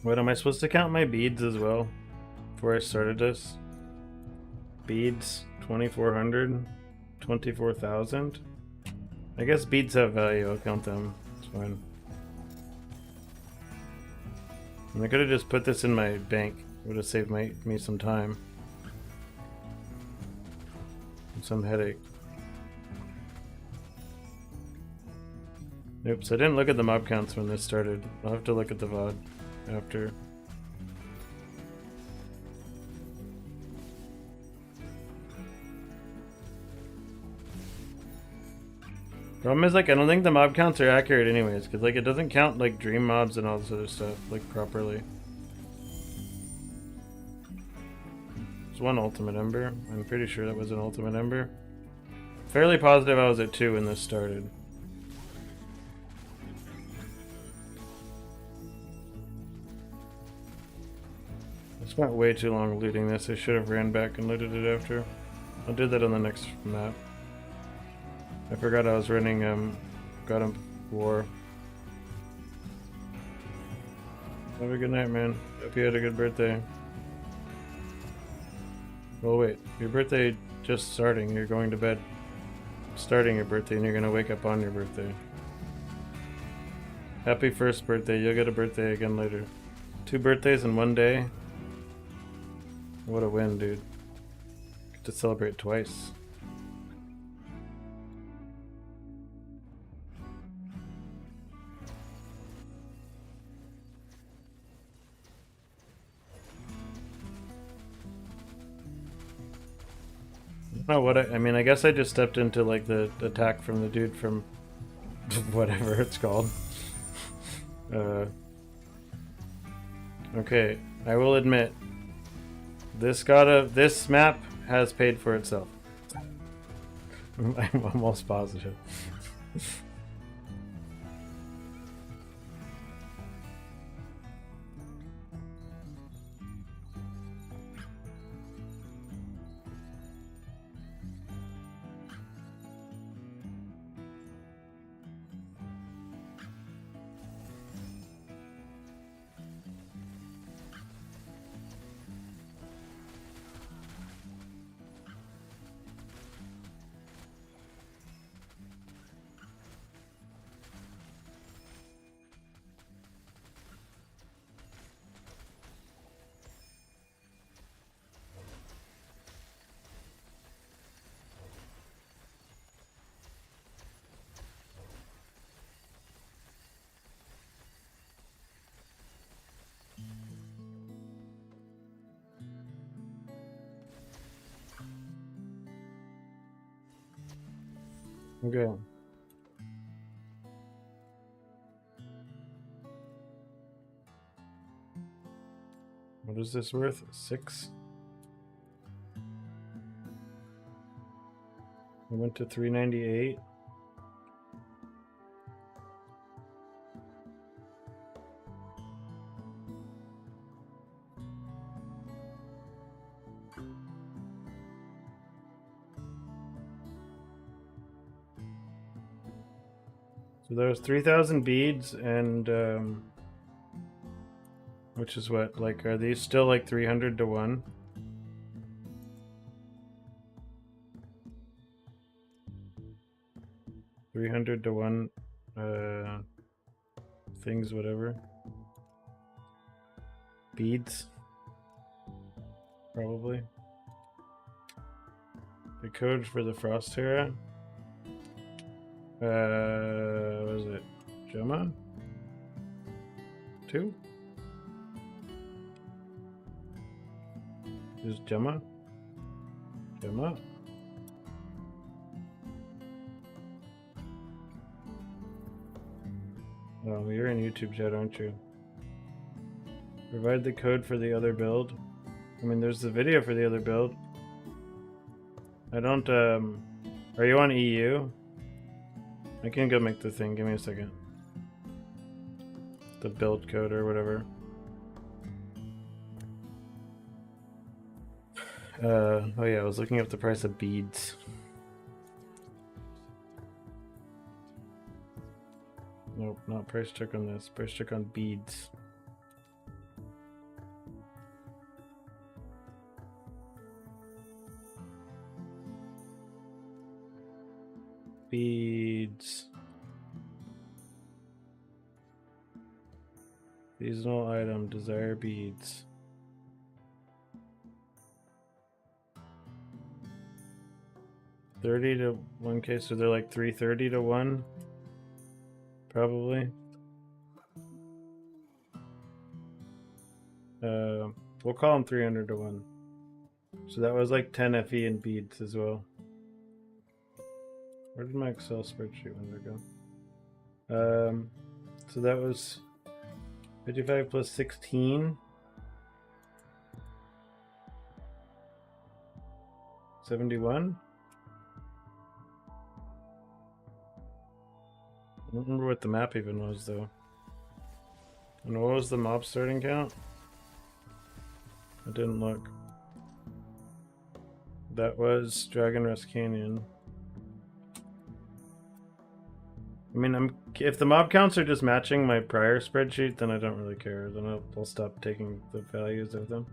What, am I supposed to count my beads as well before I started this? Beads, 2,400, 24,000. I guess beads have value, I'll count them. It's fine. And I could have just put this in my bank. It would have saved me some time. And some headache. Oops, I didn't look at the mob counts when this started. I'll have to look at the VOD after. Problem is, like, I don't think the mob counts are accurate anyways, because, like, it doesn't count, like, dream mobs and all this other stuff, like, properly. There's one ultimate ember. I'm pretty sure that was an ultimate ember. Fairly positive I was at 2 when this started. I spent way too long looting this. I should have ran back and looted it after. I'll do that on the next map. I forgot I was running God of War. Have a good night, man. Hope you had a good birthday. Well, wait. Your birthday just starting. You're going to bed starting your birthday and you're going to wake up on your birthday. Happy first birthday. You'll get a birthday again later. 2 birthdays in 1 day. What a win, dude. Get to celebrate twice. I don't know what I mean, I guess I just stepped into, like, the attack from the dude from whatever it's called. Okay, I will admit, this map has paid for itself. I'm almost positive. Okay. What is this worth? 6? I went to 398. So there's 3,000 beads and which is what, like, are these still like 300 to 1? $300 to 1 things, whatever. Beads. Probably. The code for the Frost Terra. What is it? Gemma? 2? Is Gemma? Gemma? Oh, you're in YouTube chat, aren't you? Provide the code for the other build. I mean, there's the video for the other build. I don't, are you on EU? I can go make the thing, give me a second. The build code or whatever. Oh yeah, I was looking up the price of beads. Nope, not price check on this. Price check on beads. Beads. Seasonal item, desire beads. $30 to 1K, so they're like 330 to 1. Probably. We'll call them 300 to 1. So that was like 10 FE in beads as well. Where did my Excel spreadsheet window go? So that was 55 plus 16. 71? I don't remember what the map even was though. And what was the mob starting count? I didn't look. That was Dragon Rest Canyon. I mean, if the mob counts are just matching my prior spreadsheet, then I don't really care. Then I'll stop taking the values of them.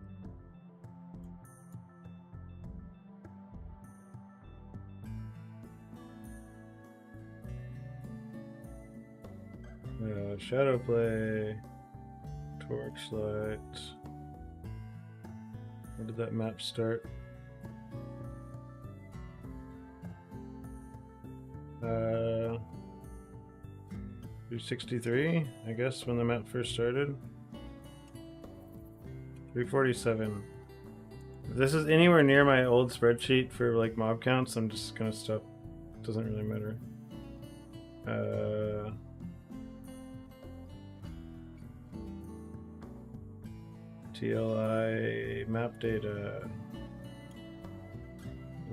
Shadow play, torchlight. Where did that map start? 363, I guess, when the map first started. 347. If this is anywhere near my old spreadsheet for like mob counts, I'm just gonna stop. Doesn't really matter. TLI map data.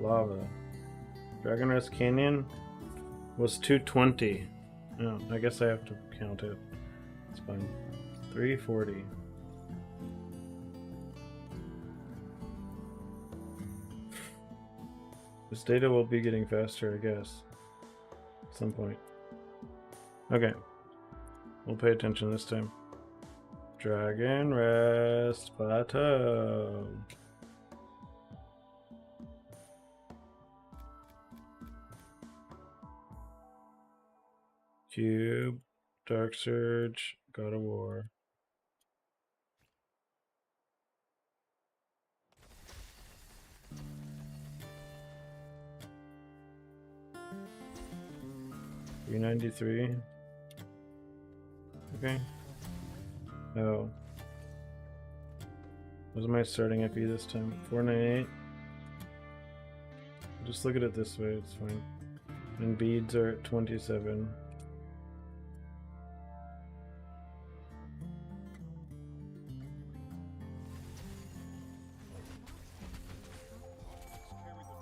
Lava. Dragon Rest Canyon was 220. Oh, I guess I have to count it. It's fine. 340. This data will be getting faster, I guess. At some point. Okay. We'll pay attention this time. Dragon Rest Plateau. Cube, Dark Surge, God of War. $393. Okay. Oh. What was my starting FE this time? 498. Just look at it this way, it's fine. And beads are at 27. Carry the weight of both honor and shame.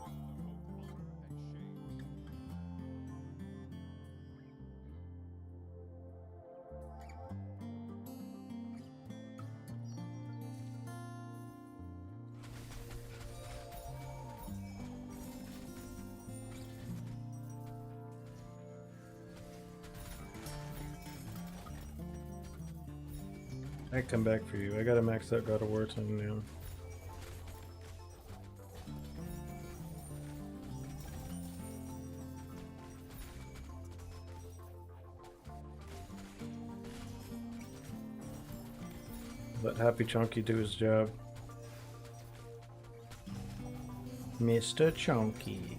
I come back for you. I gotta max out God of War time now. Let Happy Chunky do his job. Mr. Chunky.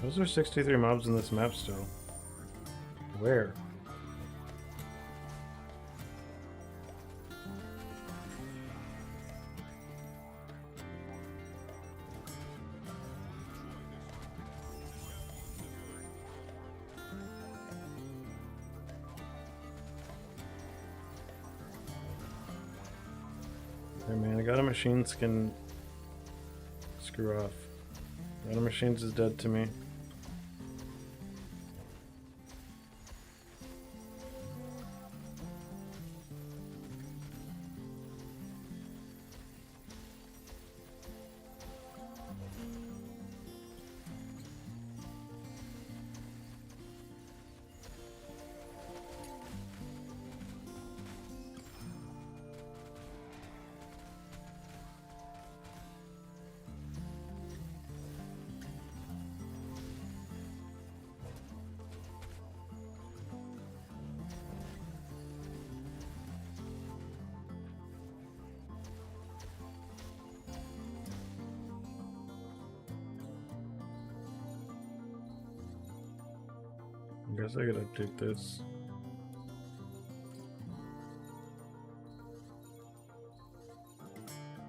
Those are 63 mobs in this map still. Where? Hey man, I got a machine skin. Screw off. God of Machines is dead to me. I guess I gotta update this.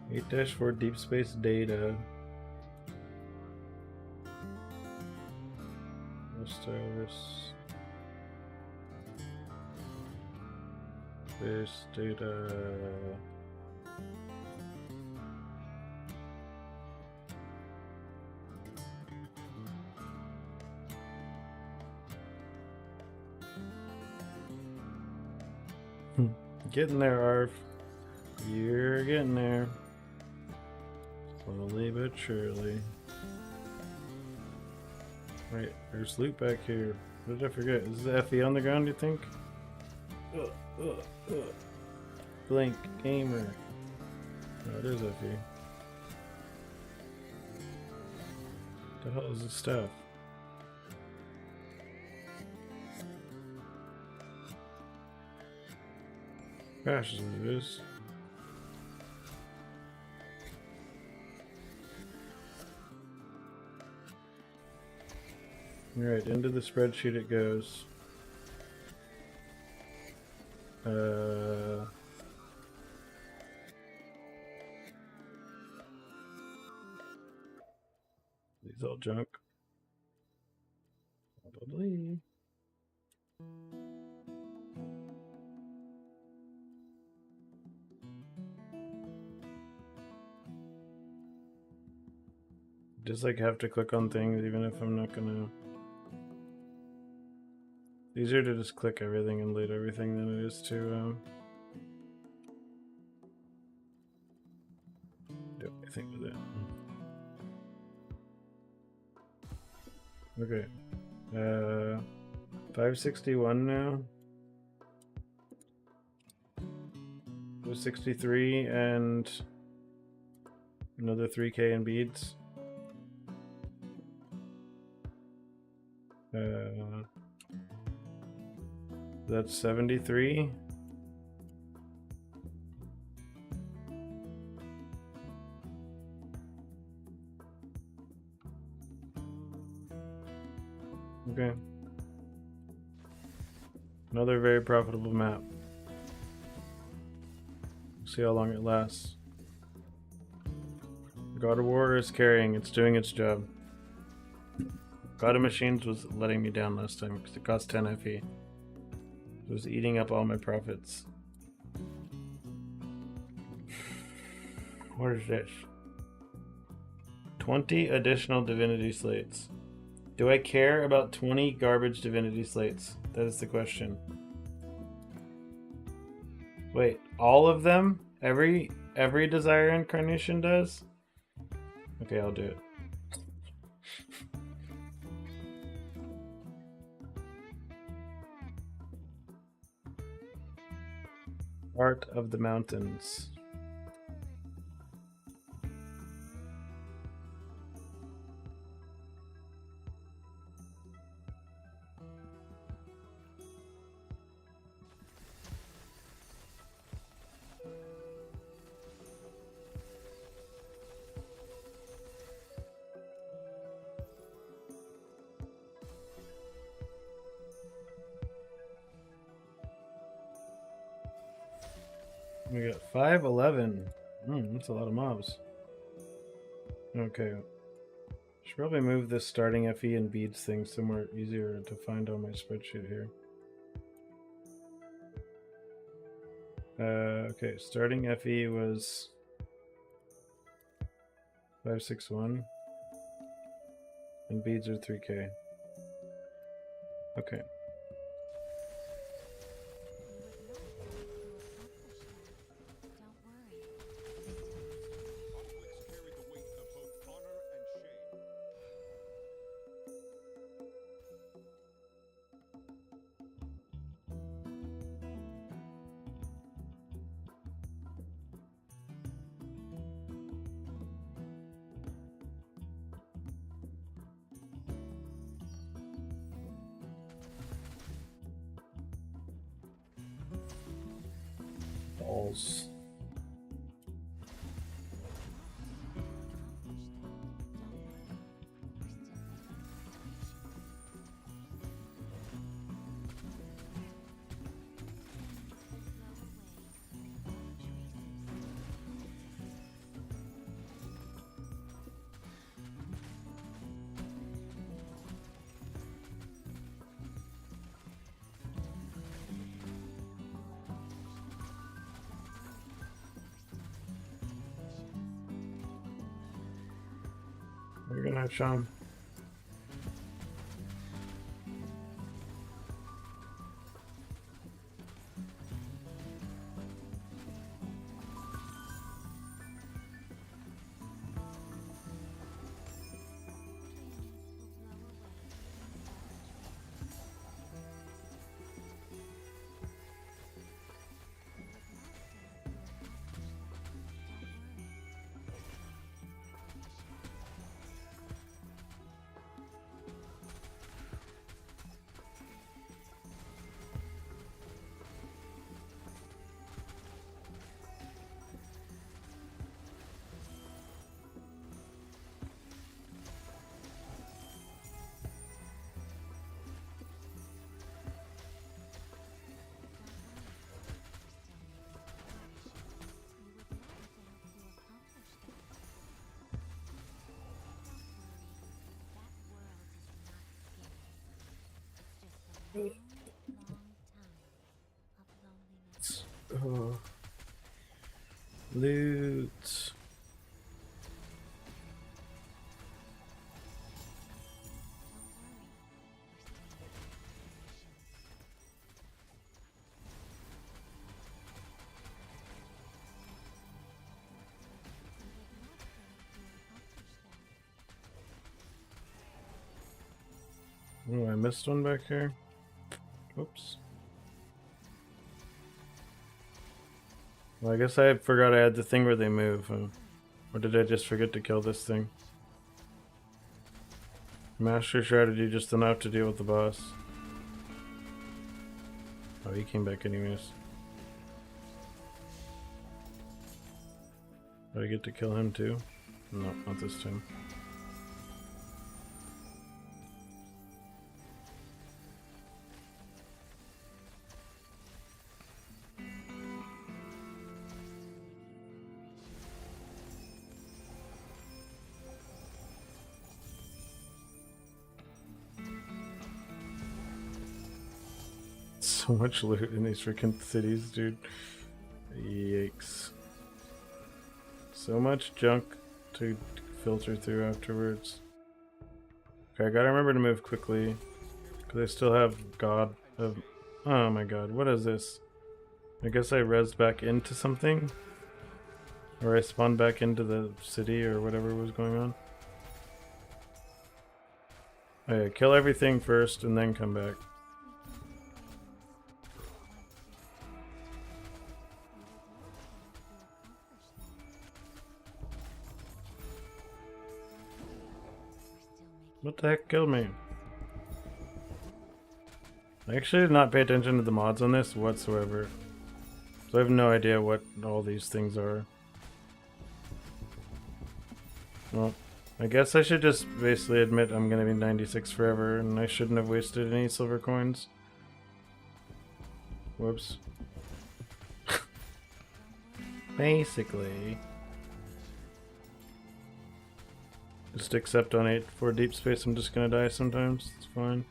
(8-4) Deepspace data. Stylus. Space data. Getting there, Arf. You're getting there. Slowly but surely. Wait, there's loot back here. What did I forget? Is the FE on the ground, you think? Blink gamer. No, it is FE. What the hell is this stuff? Crash is what it is. Alright, into the spreadsheet it goes. These all junk. Probably. Just like have to click on things even if I'm not gonna. It's easier to just click everything and loot everything than it is to do anything with it. Okay. 561 now. 63 and another 3k in beads. That's 73. Okay. Another very profitable map. See how long it lasts. God of War is carrying, it's doing its job. God of Machines was letting me down last time because it cost 10 FE. It was eating up all my profits. What is this? 20 additional divinity slates. Do I care about 20 garbage divinity slates? That is the question. Wait, all of them? Every Desire Incarnation does? Okay, I'll do it. Art of the Mountains. We got 511. That's a lot of mobs. Okay. Should probably move this starting FE and beads thing somewhere easier to find on my spreadsheet here. Okay, starting FE was 561. And beads are 3k. Okay. Conflicts carry the weight of both honor and shame. Balls. You're gonna have Sean. Oh. Loot. Oh, I missed one back here. Oops. Well, I guess I forgot I had the thing where they move. Or did I just forget to kill this thing? Master strategy just enough to deal with the boss. Oh, he came back anyways. Do I get to kill him too? No, not this time. so much loot in these freaking cities, dude. Yikes. So much junk to filter through afterwards. Okay, I gotta remember to move quickly. Because I still have God of... Oh my god, what is this? I guess I rezzed back into something? Or I spawned back into the city or whatever was going on. Okay, kill everything first and then come back. What the heck killed me? I actually did not pay attention to the mods on this whatsoever. So I have no idea what all these things are. Well, I guess I should just basically admit I'm gonna be 96 forever and I shouldn't have wasted any silver coins. Whoops. Basically. Just accept on 8 for Deepspace, I'm just gonna die sometimes, it's fine.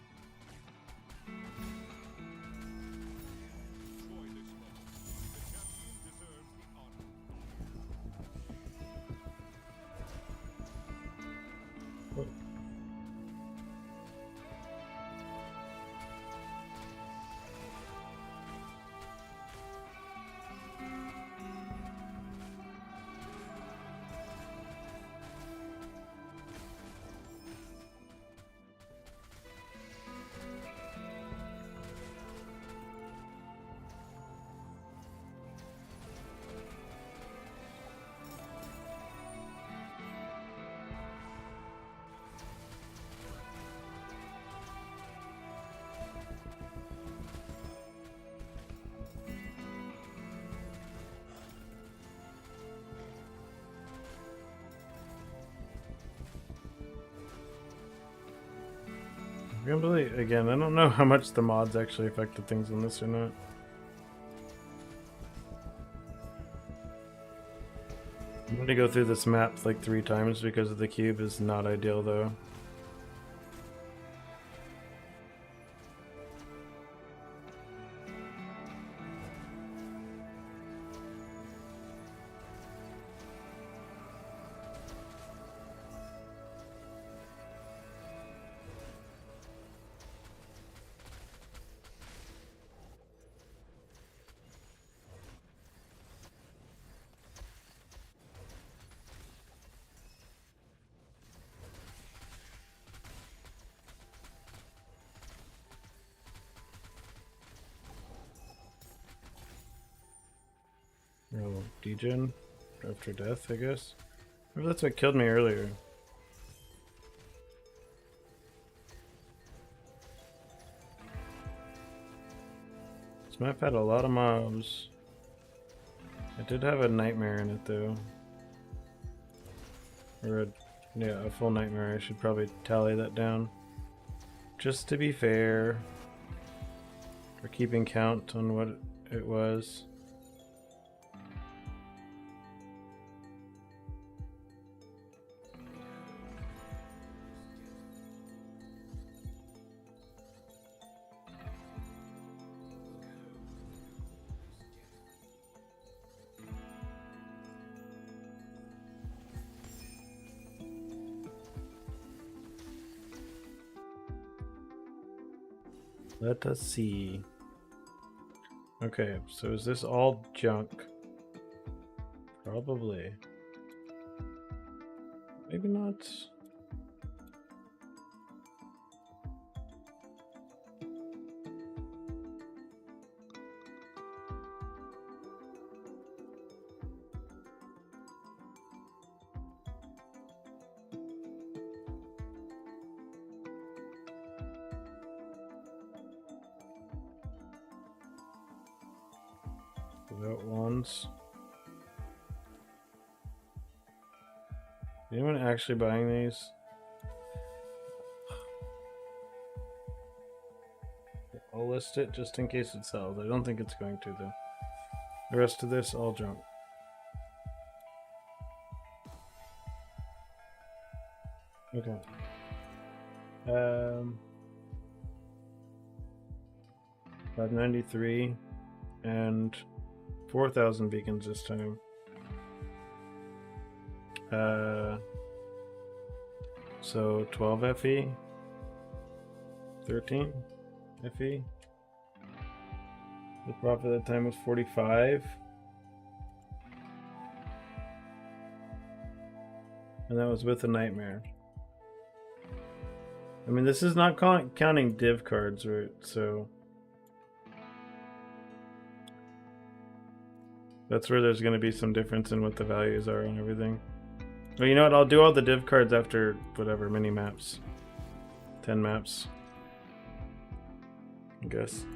Really, again, I don't know how much the mods actually affected things on this or not. I'm gonna go through this map like 3 times because the cube is not ideal though. Oh, degen after death, I guess. Maybe that's what killed me earlier. This map had a lot of mobs. I did have a nightmare in it though. Or a full nightmare. I should probably tally that down. Just to be fair. For keeping count on what it was. Let us see. Okay, so is this all junk? Probably. Maybe not. Without wands. Anyone actually buying these? I'll list it just in case it sells. I don't think it's going to though. The rest of this, all junk. Okay. 593 and 4,000 beacons this time. So 12 FE, 13 FE. The profit at the time was 45. And that was with a nightmare. I mean, this is not counting div cards, right? So that's where there's going to be some difference in what the values are and everything. Well, you know what? I'll do all the div cards after whatever, mini maps. 10 maps. I guess.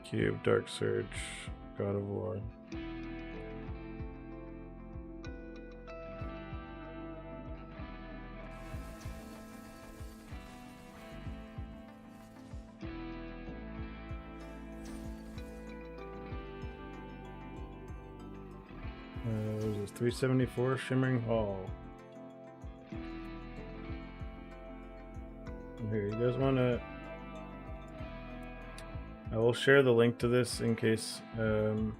Cube, Dark Surge, God of War. What was this? 374 Shimmering Hall. Here, you guys want to... I will share the link to this in case you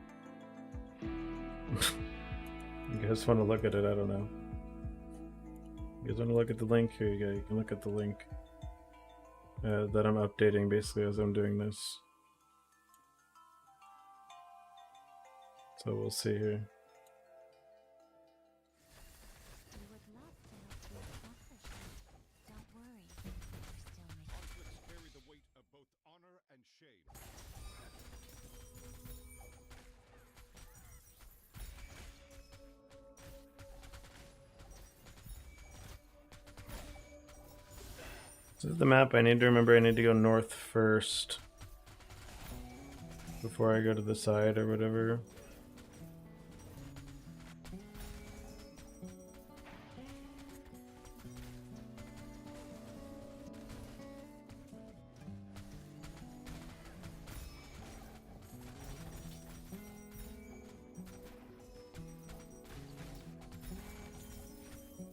guys want to look at it. I don't know. You guys want to look at the link? Here you go. You can look at the link that I'm updating basically as I'm doing this. So we'll see here. We would love to help you accomplish that. Don't worry, we're still making Conflicts carry the weight of both honor and shame. This is the map. I need to remember I need to go north first before I go to the side or whatever.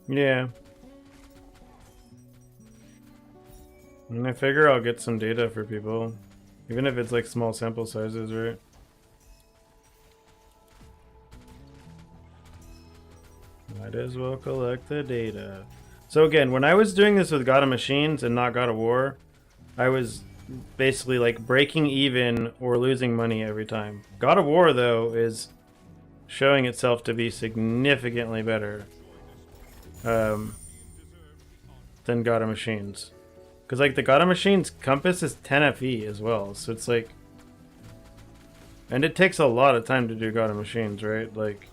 Yeah. And I figure I'll get some data for people. Even if it's like small sample sizes, right? Might as well collect the data. So again, when I was doing this with God of Machines and not God of War, I was basically like breaking even or losing money every time. God of War, though, is showing itself to be significantly better than God of Machines. Because like the God of Machines compass is 10 FE as well, so it's like... And it takes a lot of time to do God of Machines, right? Like,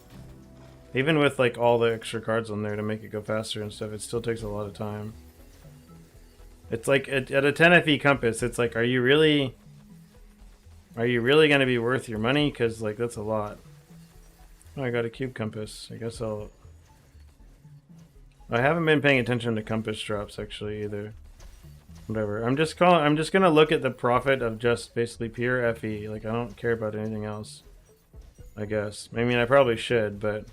even with like all the extra cards on there to make it go faster and stuff, it still takes a lot of time. It's like, at a 10 FE compass, it's like, are you really going to be worth your money? Because like, that's a lot. Oh, I got a cube compass. I guess I haven't been paying attention to compass drops actually either. Whatever. I'm just gonna look at the profit of just basically pure FE. Like, I don't care about anything else, I guess. I mean, I probably should, but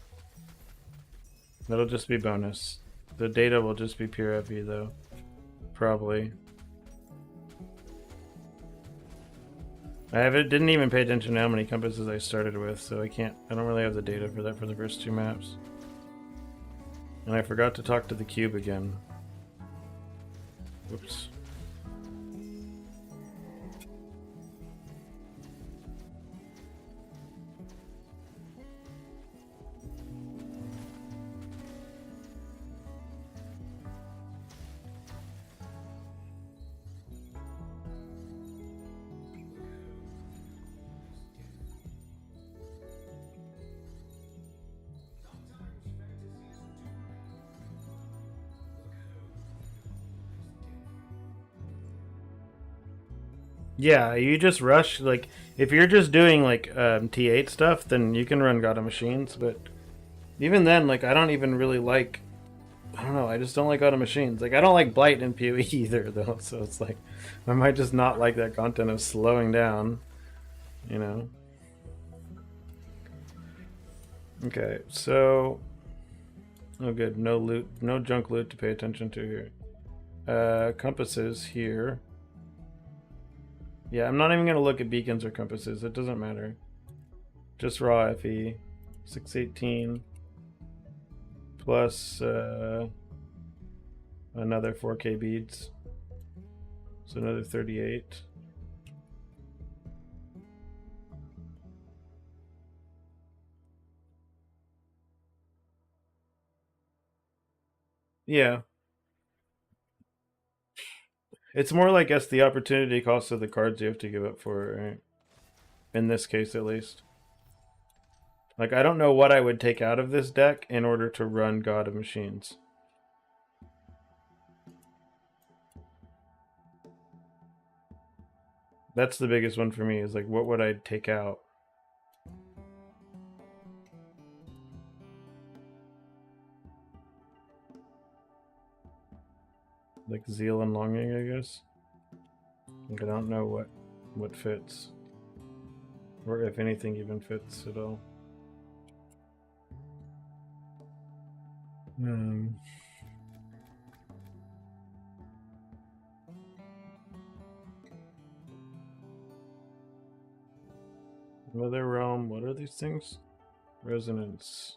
that'll just be bonus. The data will just be pure FE though. Probably. Didn't even pay attention to how many compasses I started with, so I don't really have the data for that for the first two maps. And I forgot to talk to the cube again. Whoops. Yeah, you just rush, like, if you're just doing, like, T8 stuff, then you can run God of Machines, but even then, like, I don't even really like I don't know. I just don't like auto machines. Like I don't like blight in PoE either, though. So it's like I might just not like that content of slowing down. You know. Okay, so oh good. No loot, no junk loot to pay attention to here. Compasses here. Yeah, I'm not even gonna look at beacons or compasses. It doesn't matter. Just raw FE, 618 plus another 4K beads, so another 38. Yeah, it's more like guess the opportunity cost of the cards you have to give up for it, right? In this case, at least. Like, I don't know what I would take out of this deck in order to run God of Machines. That's the biggest one for me, is like, what would I take out? Like Zeal and Longing, I guess. Like, I don't know what fits. Or if anything even fits at all. Another realm, what are these things? Resonance.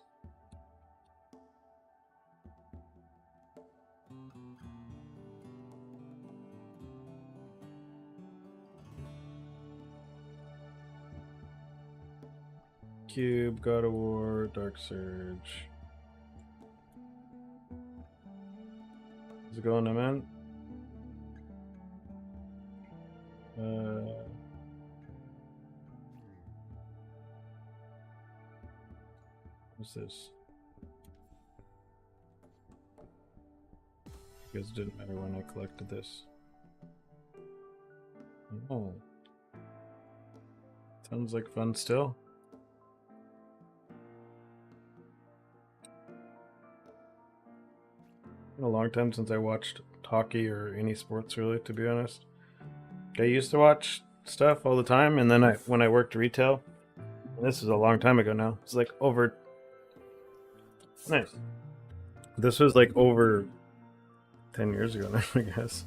Cube, God of War, Dark Surge. Is it going to man? What's this? Because it didn't matter when I collected this. Oh. Sounds like fun still. Been a long time since I watched hockey or any sports really, to be honest. I used to watch stuff all the time, and then when I worked retail, and this is a long time ago now. It's like over nice. This was like over 10 years ago now, I guess.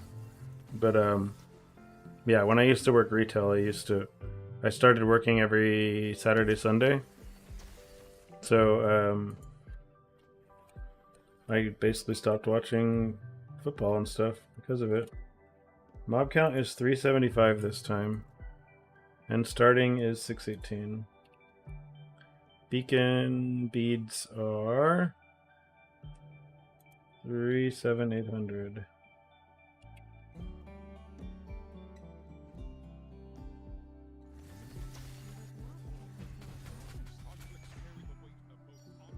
But yeah, when I used to work retail, I started working every Saturday, Sunday. So I basically stopped watching football and stuff because of it. Mob count is 375 this time. And starting is 618. Beacon beads are 37800. Conflicts carry the weight of both honor and shame.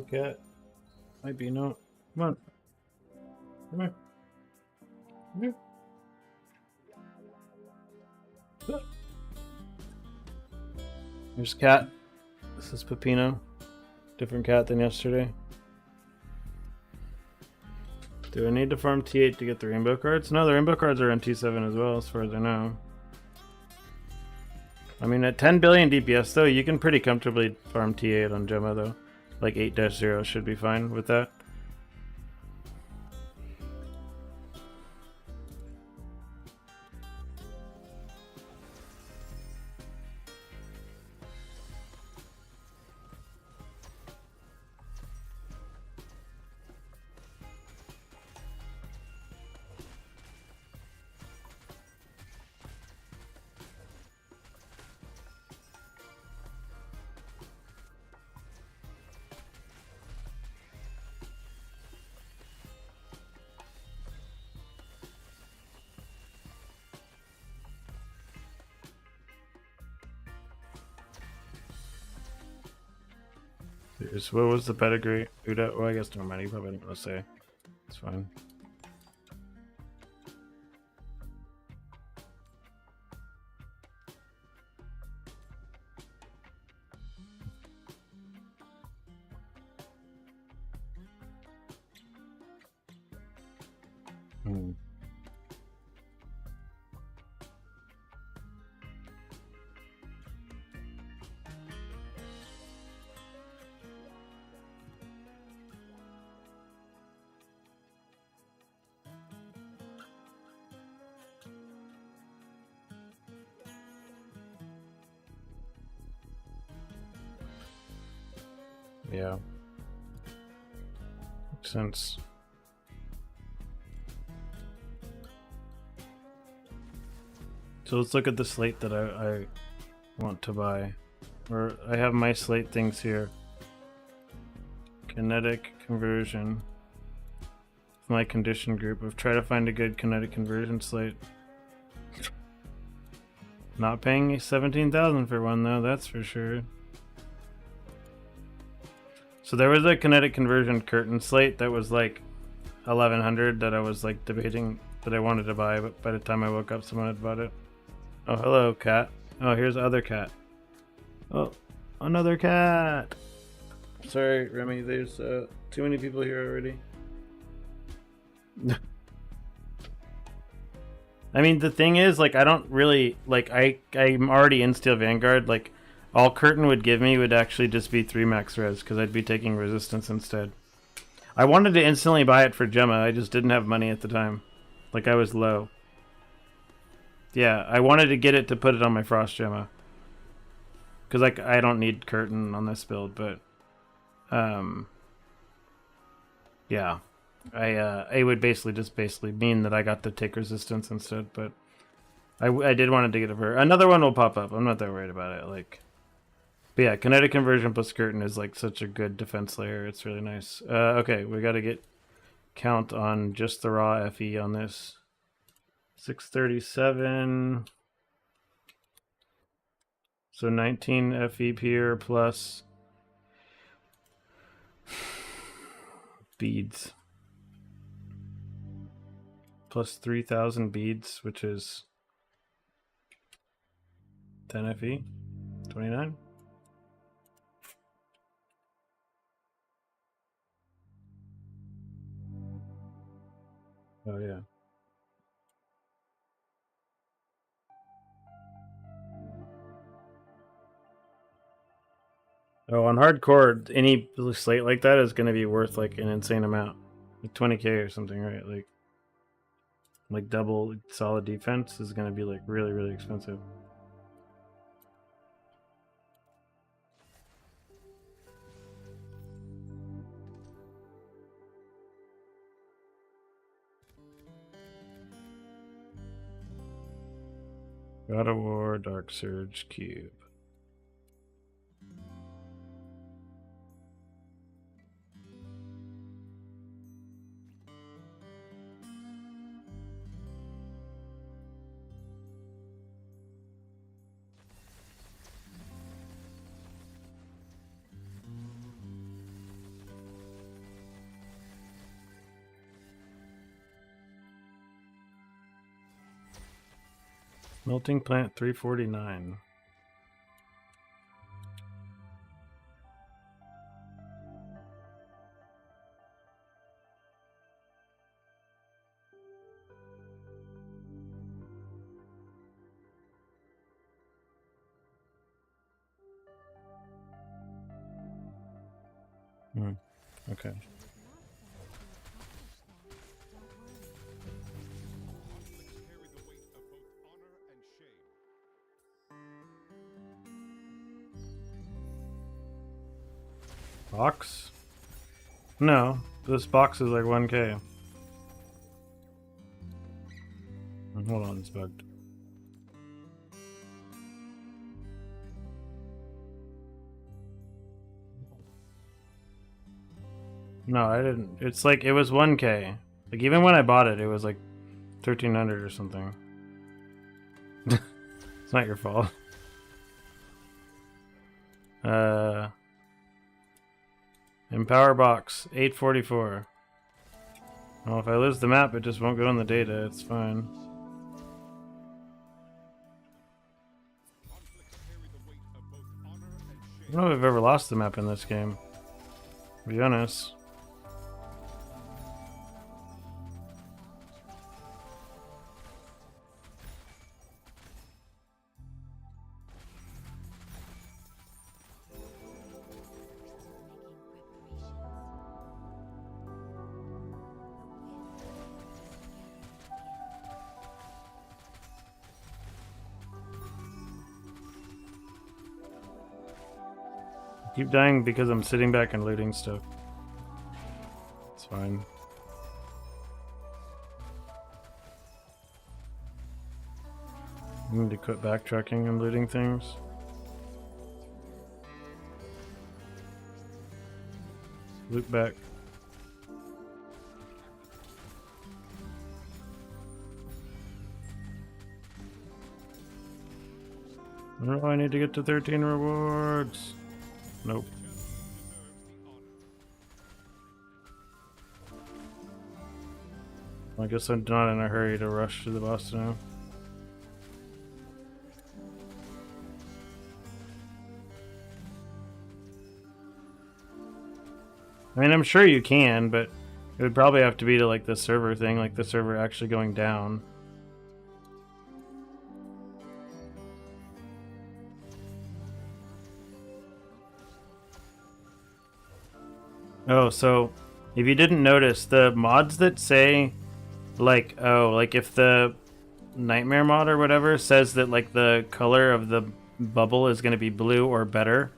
Hello, cat. Might be not. Come on. Come here. Come here. Ah. Here's cat. This is Pepino. Different cat than yesterday. Do I need to farm T8 to get the rainbow cards? No, the rainbow cards are on T7 as well, as far as I know. I mean, at 10 billion DPS, though, you can pretty comfortably farm T8 on Gemma, though. Like 8-0 should be fine with that. What was the pedigree? Uda? Well, I guess never mind. You probably didn't want to say. It's fine. Hmm. Yeah. Makes sense. So let's look at the slate that I want to buy. Or I have my slate things here. Kinetic conversion. My condition group of try to find a good kinetic conversion slate. Not paying 17,000 for one though, that's for sure. So there was a kinetic conversion curtain slate that was like 1100 that I was like debating that I wanted to buy, but by the time I woke up someone had bought it. Oh, hello, cat. Oh, here's other cat. Oh, another cat. Sorry, Remy, there's too many people here already. I mean, the thing is, like, I don't really, like, I'm already in Steel Vanguard, like, all Curtain would give me would actually just be 3 max res, because I'd be taking Resistance instead. I wanted to instantly buy it for Gemma, I just didn't have money at the time. Like, I was low. Yeah, I wanted to get it to put it on my Frost Gemma. Because, like, I don't need Curtain on this build, but... yeah. It would basically mean that I got to take Resistance instead, but... I did want to get it for her. Another one will pop up, I'm not that worried about it, like... But yeah, Kinetic Conversion plus Curtain is like such a good defense layer. It's really nice. Okay, we got to get count on just the raw FE on this. 637. So 19 FE per plus beads. Plus 3,000 beads, which is 10 FE. 29. Oh, yeah. Oh, on hardcore, any slate like that is going to be worth like an insane amount. Like 20k or something, right? Like double solid defense is going to be like really, really expensive. God of War, Dark Surge, Cube. Melting plant 349. Okay. Conflicts carry the weight of both honor and shame. Box? No, this box is like 1K. Hold on, it's bugged. No, I didn't. It's like, it was 1K. Like, even when I bought it, it was like 1300 or something. It's not your fault. Empower box, 844. Well, if I lose the map, it just won't go in the data. It's fine. Conflicts carry the weight of both honor and I shame. don't know if I've ever lost the map in this game. To be honest. I keep dying because I'm sitting back and looting stuff. It's fine. I need to quit backtracking and looting things. Loot back. Oh, I need to get to 13 rewards. Nope. I guess I'm not in a hurry to rush to the boss now. I mean, I'm sure you can, but it would probably have to be to like the server thing, like the server actually going down. Oh, so if you didn't notice, the mods that say like, oh, like if the Nightmare mod or whatever says that like the color of the bubble is going to be blue or better,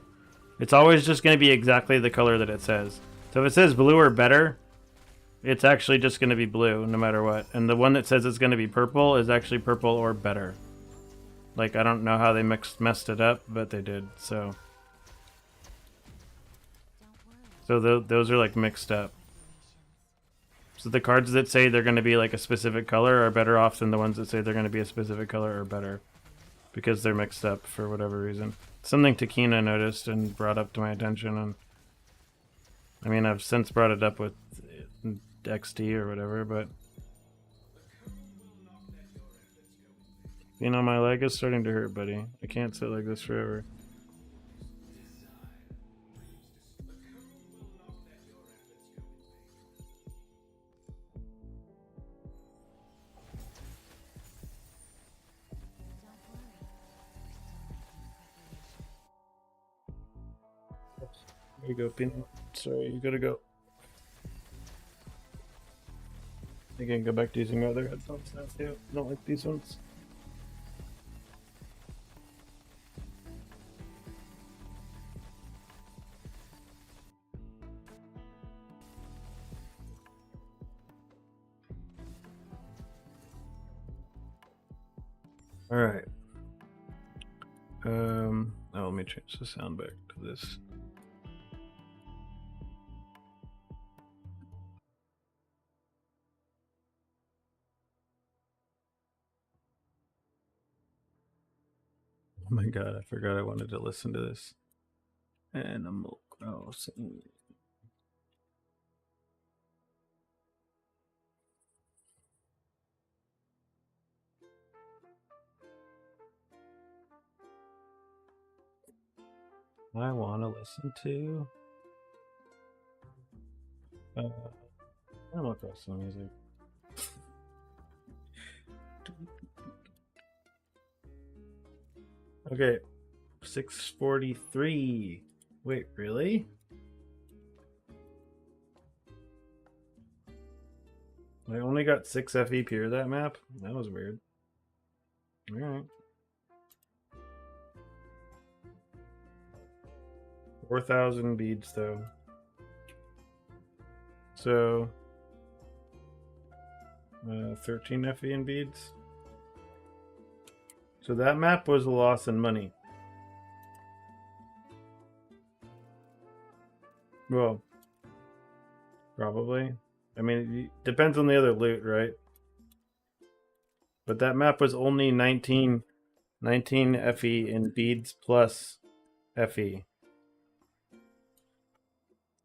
it's always just going to be exactly the color that it says. So if it says blue or better, it's actually just going to be blue no matter what. And the one that says it's going to be purple is actually purple or better. Like, I don't know how they messed it up, but they did. So those are like mixed up. So the cards that say they're going to be like a specific color are better off than the ones that say they're going to be a specific color or better, because they're mixed up for whatever reason. Something Takina noticed and brought up to my attention, and I mean, I've since brought it up with XD or whatever, but you know, my leg is starting to hurt, buddy. I can't sit like this forever. There you go, Peanut. Sorry, you gotta go. I can go back to using my other headphones now too. I don't like these ones. Alright. Oh, let me change the sound back to this. Oh my god, I forgot I wanted to listen to this. Animal Crossing. I want to listen to Animal Crossing music. Okay, 643. Wait, really? I only got 6 FE pure that map? That was weird. Alright. 4,000 beads though. So 13 FE in beads. So that map was a loss in money. Well, probably. I mean, it depends on the other loot, right? But that map was only 19 FE in beads plus FE.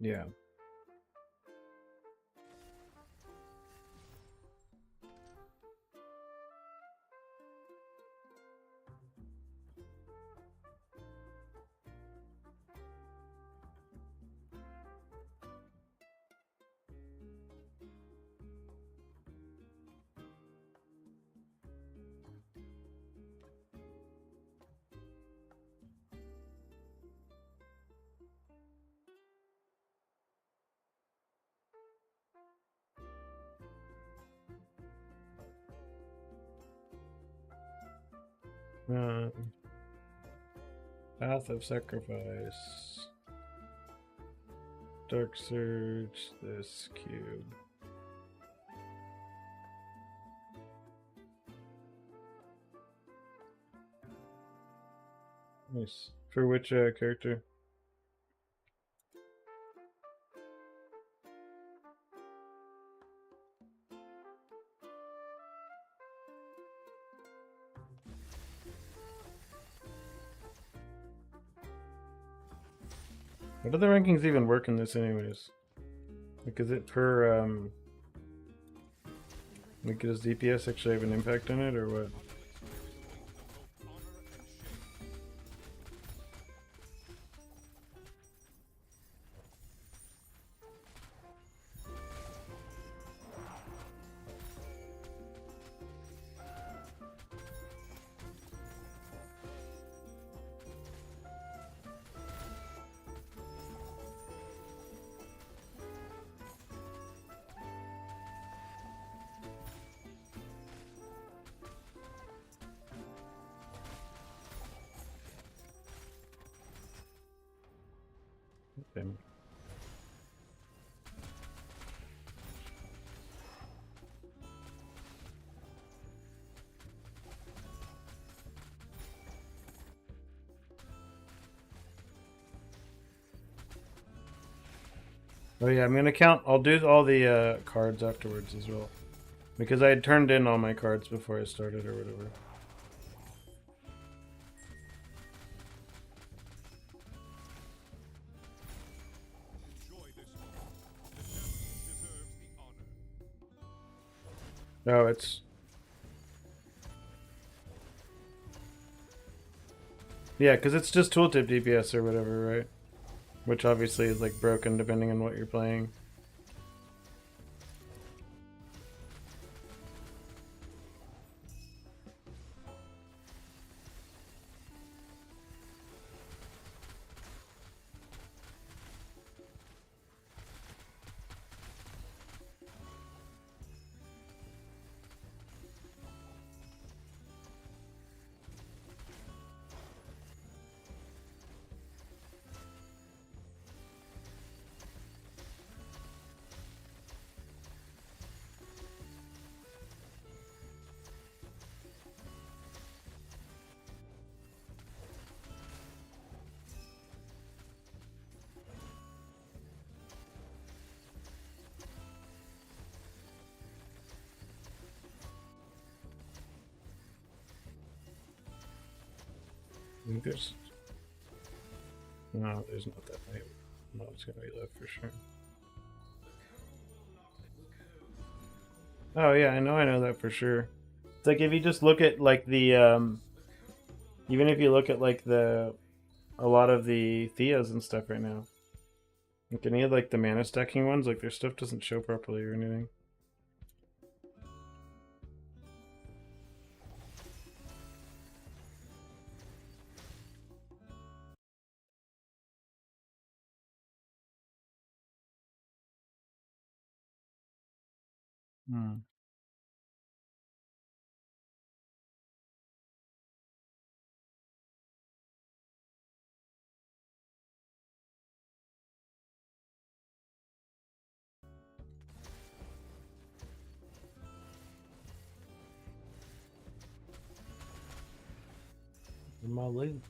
Yeah. Path of Sacrifice. Dark Surge, this cube. Nice. For which character? How do the rankings even work in this anyways? Like, is it per, like, does DPS actually have an impact on it, or what? Okay. Oh yeah, I'm gonna count. I'll do all the cards afterwards as well, because I had turned in all my cards before I started or whatever. Enjoy this moment. The champion deserves the honor. No, it's yeah, because it's just tooltip DPS or whatever, right? Which obviously is like broken depending on what you're playing. I think there's no, there's not that many. No, it's gonna be left for sure. Oh yeah, I know that for sure. It's like if you just look at like the even if you look at like the a lot of the Theas and stuff right now. Like any of like the mana stacking ones, like their stuff doesn't show properly or anything. Hmm. My loot.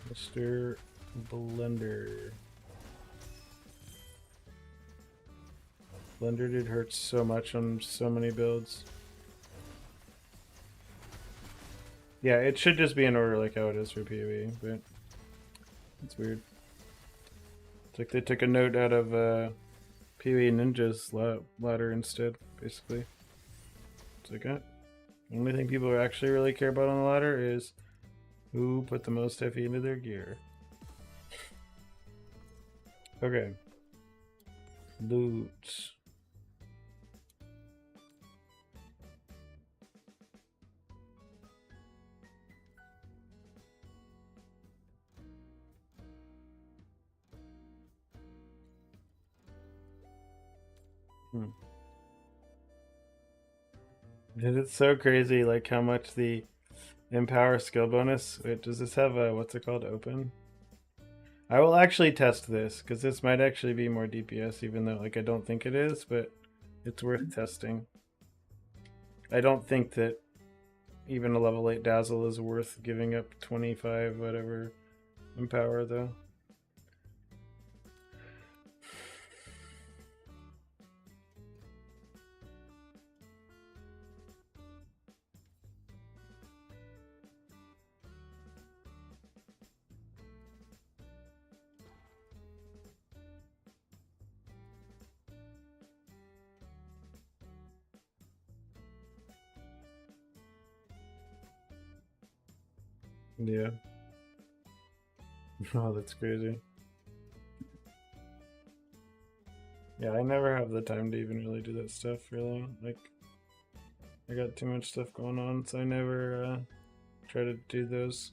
Mr. Blender. Blender did hurt so much on so many builds. Yeah, it should just be in order like how it is for PoE, but it's weird. It's like they took a note out of PoE Ninja's ladder instead, basically. It's like, the only thing people actually really care about on the ladder is who put the most FE into their gear. Okay. Loot. It's so crazy, like how much the Empower skill bonus. Wait, does this have a what's it called? Open? I will actually test this because this might actually be more DPS, even though like I don't think it is, but it's worth testing. I don't think that even a level 8 Dazzle is worth giving up 25 whatever Empower though. Yeah. Oh, that's crazy. Yeah, I never have the time to even really do that stuff, really. Like, I got too much stuff going on, so I never try to do those.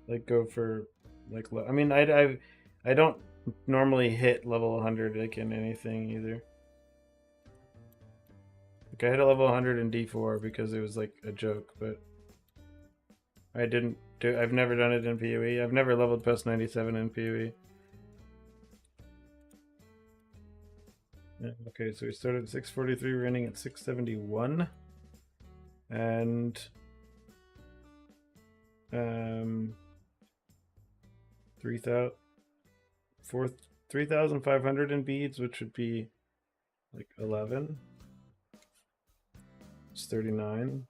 Like, go for, like, I mean, I don't normally hit level 100, like, in anything, either. Like, I hit a level 100 in D4 because it was, like, a joke, but I didn't do, I've never done it in PoE. I've never leveled past 97 in PoE. Yeah, okay, so we started at 643, we're ending at 671. And 3,500 in beads, which would be like 11. It's 39.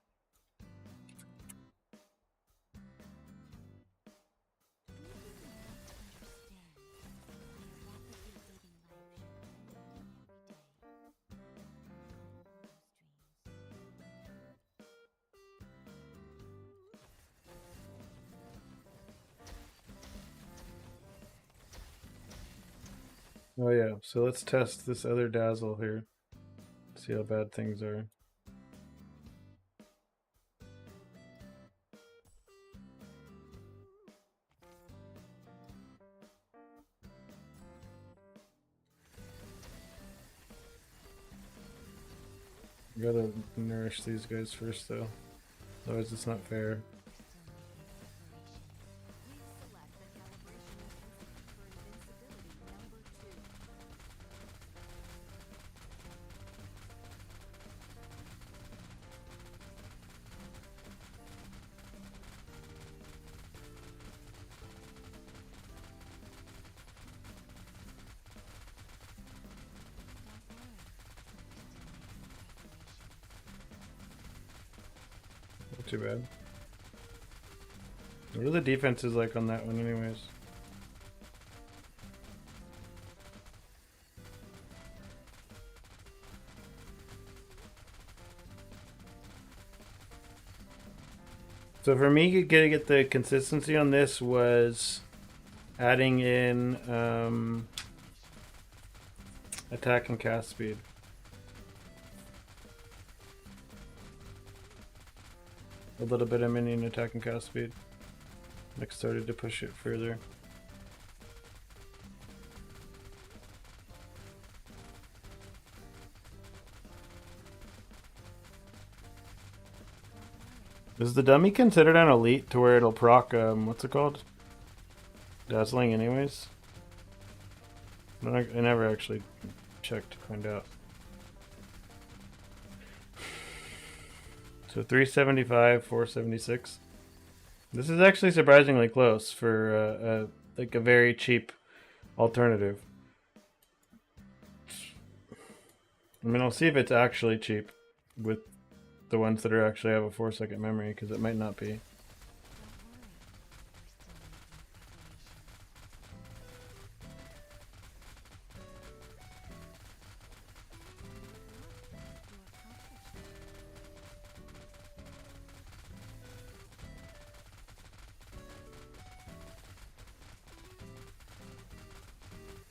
Oh yeah, so let's test this other Dazzle here. See how bad things are. Gotta nourish these guys first though. Otherwise it's not fair. Not too bad. What are the defenses like on that one, anyways? So for me, to get the consistency on this was adding in attack and cast speed. A little bit of minion attack and cast speed. Like started to push it further. Is the dummy considered an elite to where it'll proc, what's it called? Dazzling anyways? I never actually checked to find out. So 375, 476. This is actually surprisingly close for like a very cheap alternative. I mean, I'll see if it's actually cheap with the ones that are actually have a 4-second memory, because it might not be.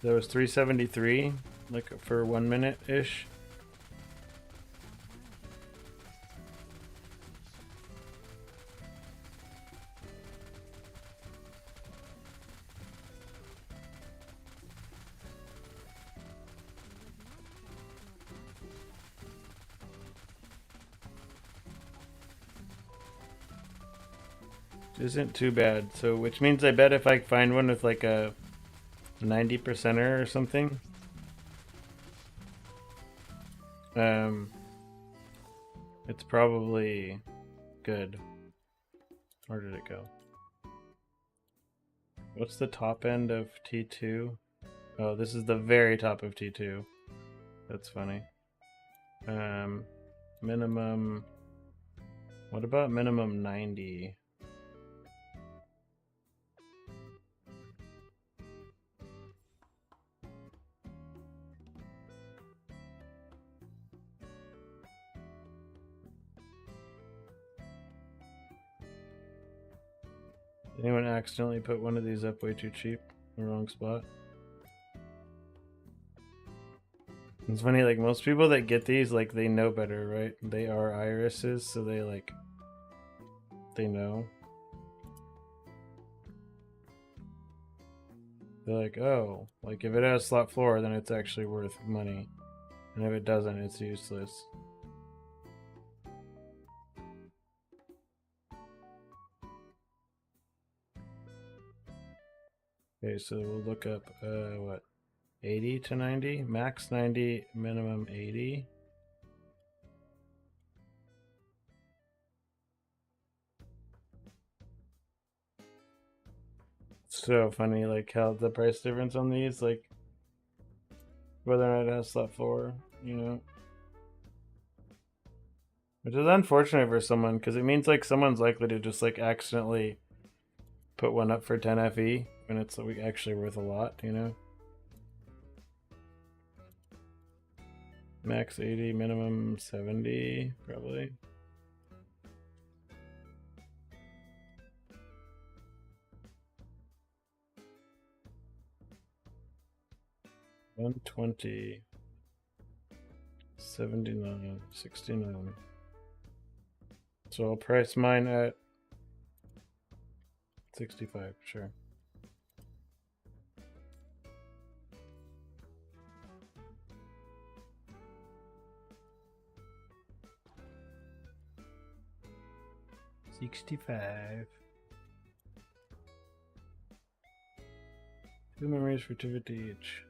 That was 373, like for 1 minute ish. Isn't too bad. So, which means I bet if I find one with like a 90%er or something, it's probably good. Where did it go? What's the top end of T2? Oh, this is the very top of T2. That's funny. Minimum. What about minimum 90? Anyone accidentally put one of these up way too cheap in the wrong spot? It's funny, like most people that get these, like they know better, right? They are irises, so they like, they know. They're like, oh, like if it has slot floor, then it's actually worth money. And if it doesn't, it's useless. Okay, so we'll look up, what? 80 to 90? Max 90, minimum 80. So funny, like how the price difference on these, like whether or not it has slot 4, you know. Which is unfortunate for someone, because it means like someone's likely to just like accidentally put one up for 10 FE when it's like actually worth a lot, you know. Max 80, minimum 70, probably. $120, 79, 69. So I'll price mine at 65, sure. $65. 2 memories for 250 each.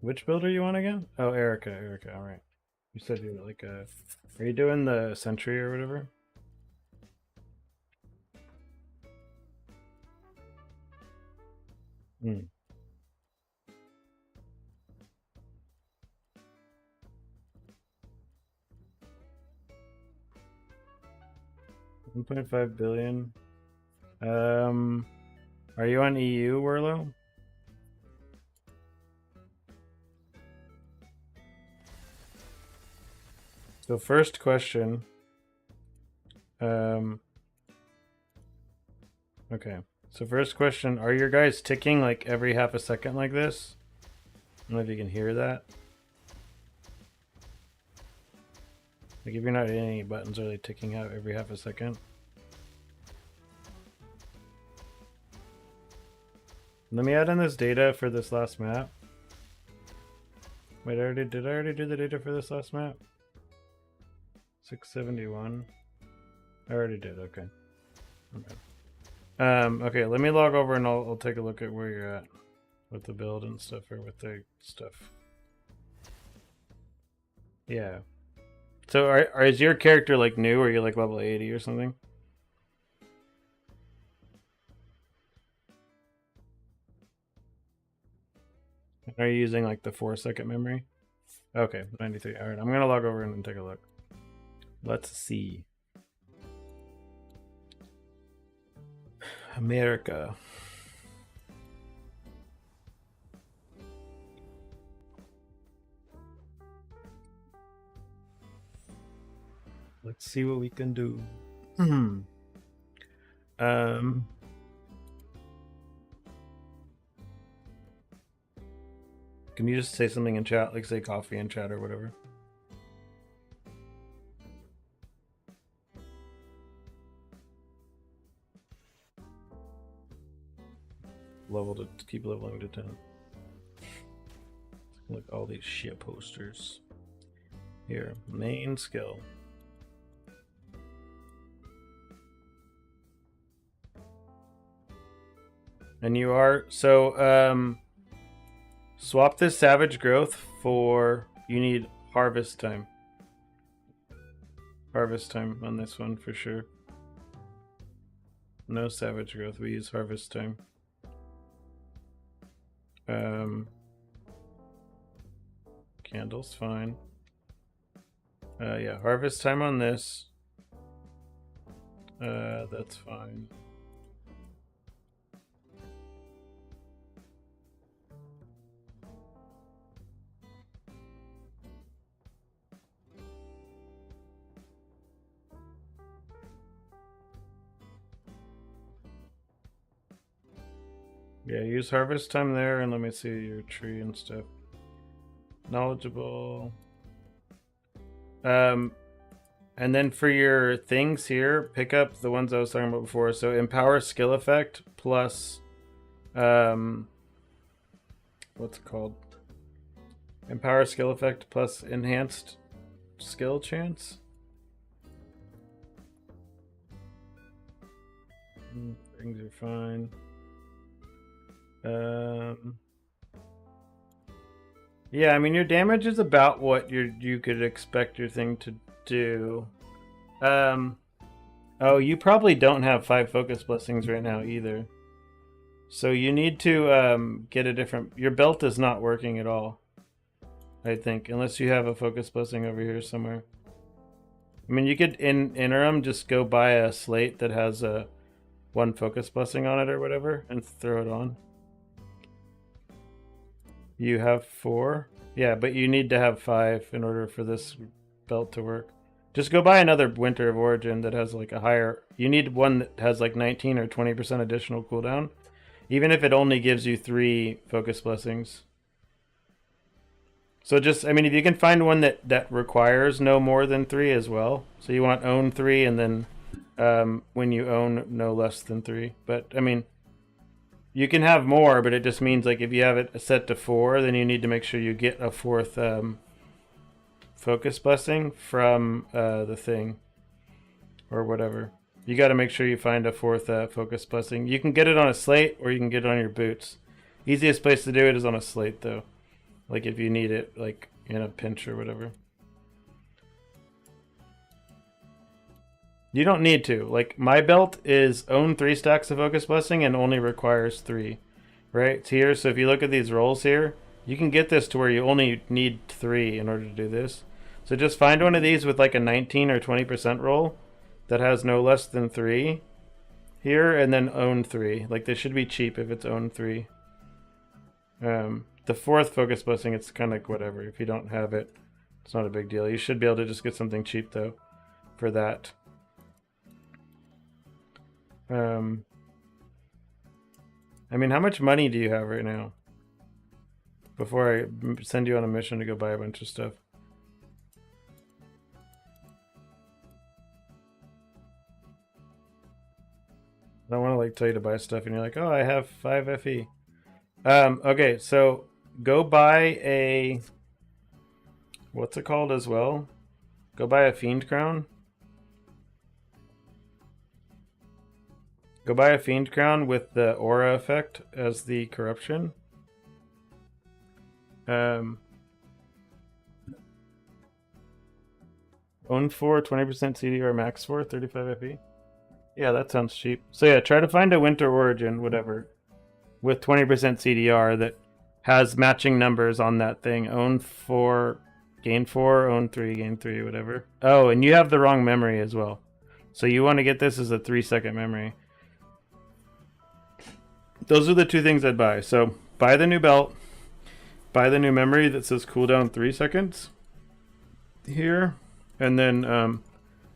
Which builder you want again? Oh, Erica, alright. You said you were like a... Are you doing the Sentry or whatever? Hmm. 1.5 billion. Are you on EU, Werlo? So first question. Okay. So first question, are your guys ticking like every half a second like this? I don't know if you can hear that. Like if you're not hitting any buttons, are they ticking out every half a second? Let me add in this data for this last map. Wait, did I already do the data for this last map? 671. I already did, okay. Okay, let me log over and I'll take a look at where you're at with the build and stuff, or with the stuff. Yeah. So is your character like new, or are you like level 80 or something? Are you using like the 4-second memory? Okay, 93. Alright, I'm gonna log over and take a look. Let's see. America. Let's see what we can do. Can you just say something in chat, like say coffee in chat or whatever? Keep leveling to 10. Look, all these shit posters. Here, main skill. And you are, so, swap this savage growth for, you need harvest time. Harvest time on this one for sure. No savage growth, we use harvest time. Candle's fine. Yeah, harvest time on this. That's fine. Yeah, use harvest time there, and let me see your tree and stuff. Knowledgeable. And then for your things here, pick up the ones I was talking about before. So empower skill effect plus, what's it called? Empower skill effect plus enhanced skill chance. Things are fine. Yeah, I mean your damage is about what you could expect your thing to do. Oh, you probably don't have 5 focus blessings right now either. So you need to get a different. Your belt is not working at all, I think, unless you have a focus blessing over here somewhere. I mean, you could in interim just go buy a slate that has a 1 focus blessing on it or whatever and throw it on. You have 4? Yeah, but you need to have 5 in order for this belt to work. Just go buy another Winter of Origin that has like a higher... You need one that has like 19 or 20% additional cooldown. Even if it only gives you 3 focus blessings. So just, I mean, if you can find one that requires no more than 3 as well. So you want own 3 and then when you own no less than 3. But, I mean... You can have more, but it just means like if you have it set to 4, then you need to make sure you get a 4th focus blessing from the thing or whatever. You got to make sure you find a 4th focus blessing. You can get it on a slate or you can get it on your boots. Easiest place to do it is on a slate though. Like if you need it like in a pinch or whatever. You don't need to. Like, my belt is own 3 stacks of focus blessing and only requires 3. Right? It's here. So if you look at these rolls here, you can get this to where you only need 3 in order to do this. So just find one of these with like a 19 or 20% roll that has no less than 3 here, and then own 3. Like, they should be cheap if it's own 3. The 4th focus blessing, it's kind of like whatever. If you don't have it, it's not a big deal. You should be able to just get something cheap though for that. I mean, how much money do you have right now? Before I send you on a mission to go buy a bunch of stuff. I don't want to like tell you to buy stuff and you're like, oh, I have 5 FE. Okay, so go buy a, what's it called as well? Go buy a Fiend Crown. Go buy a Fiend Crown with the aura effect as the corruption. Own 4, 20% CDR, max 4, 35 FE. Yeah, that sounds cheap. So yeah, try to find a Winter Origin, whatever, with 20% CDR that has matching numbers on that thing. Own 4, gain 4, own 3, gain 3, whatever. Oh, and you have the wrong memory as well. So you want to get this as a 3-second memory. Those are the 2 things I'd buy. So buy the new belt. Buy the new memory that says cooldown 3 seconds. Here. And then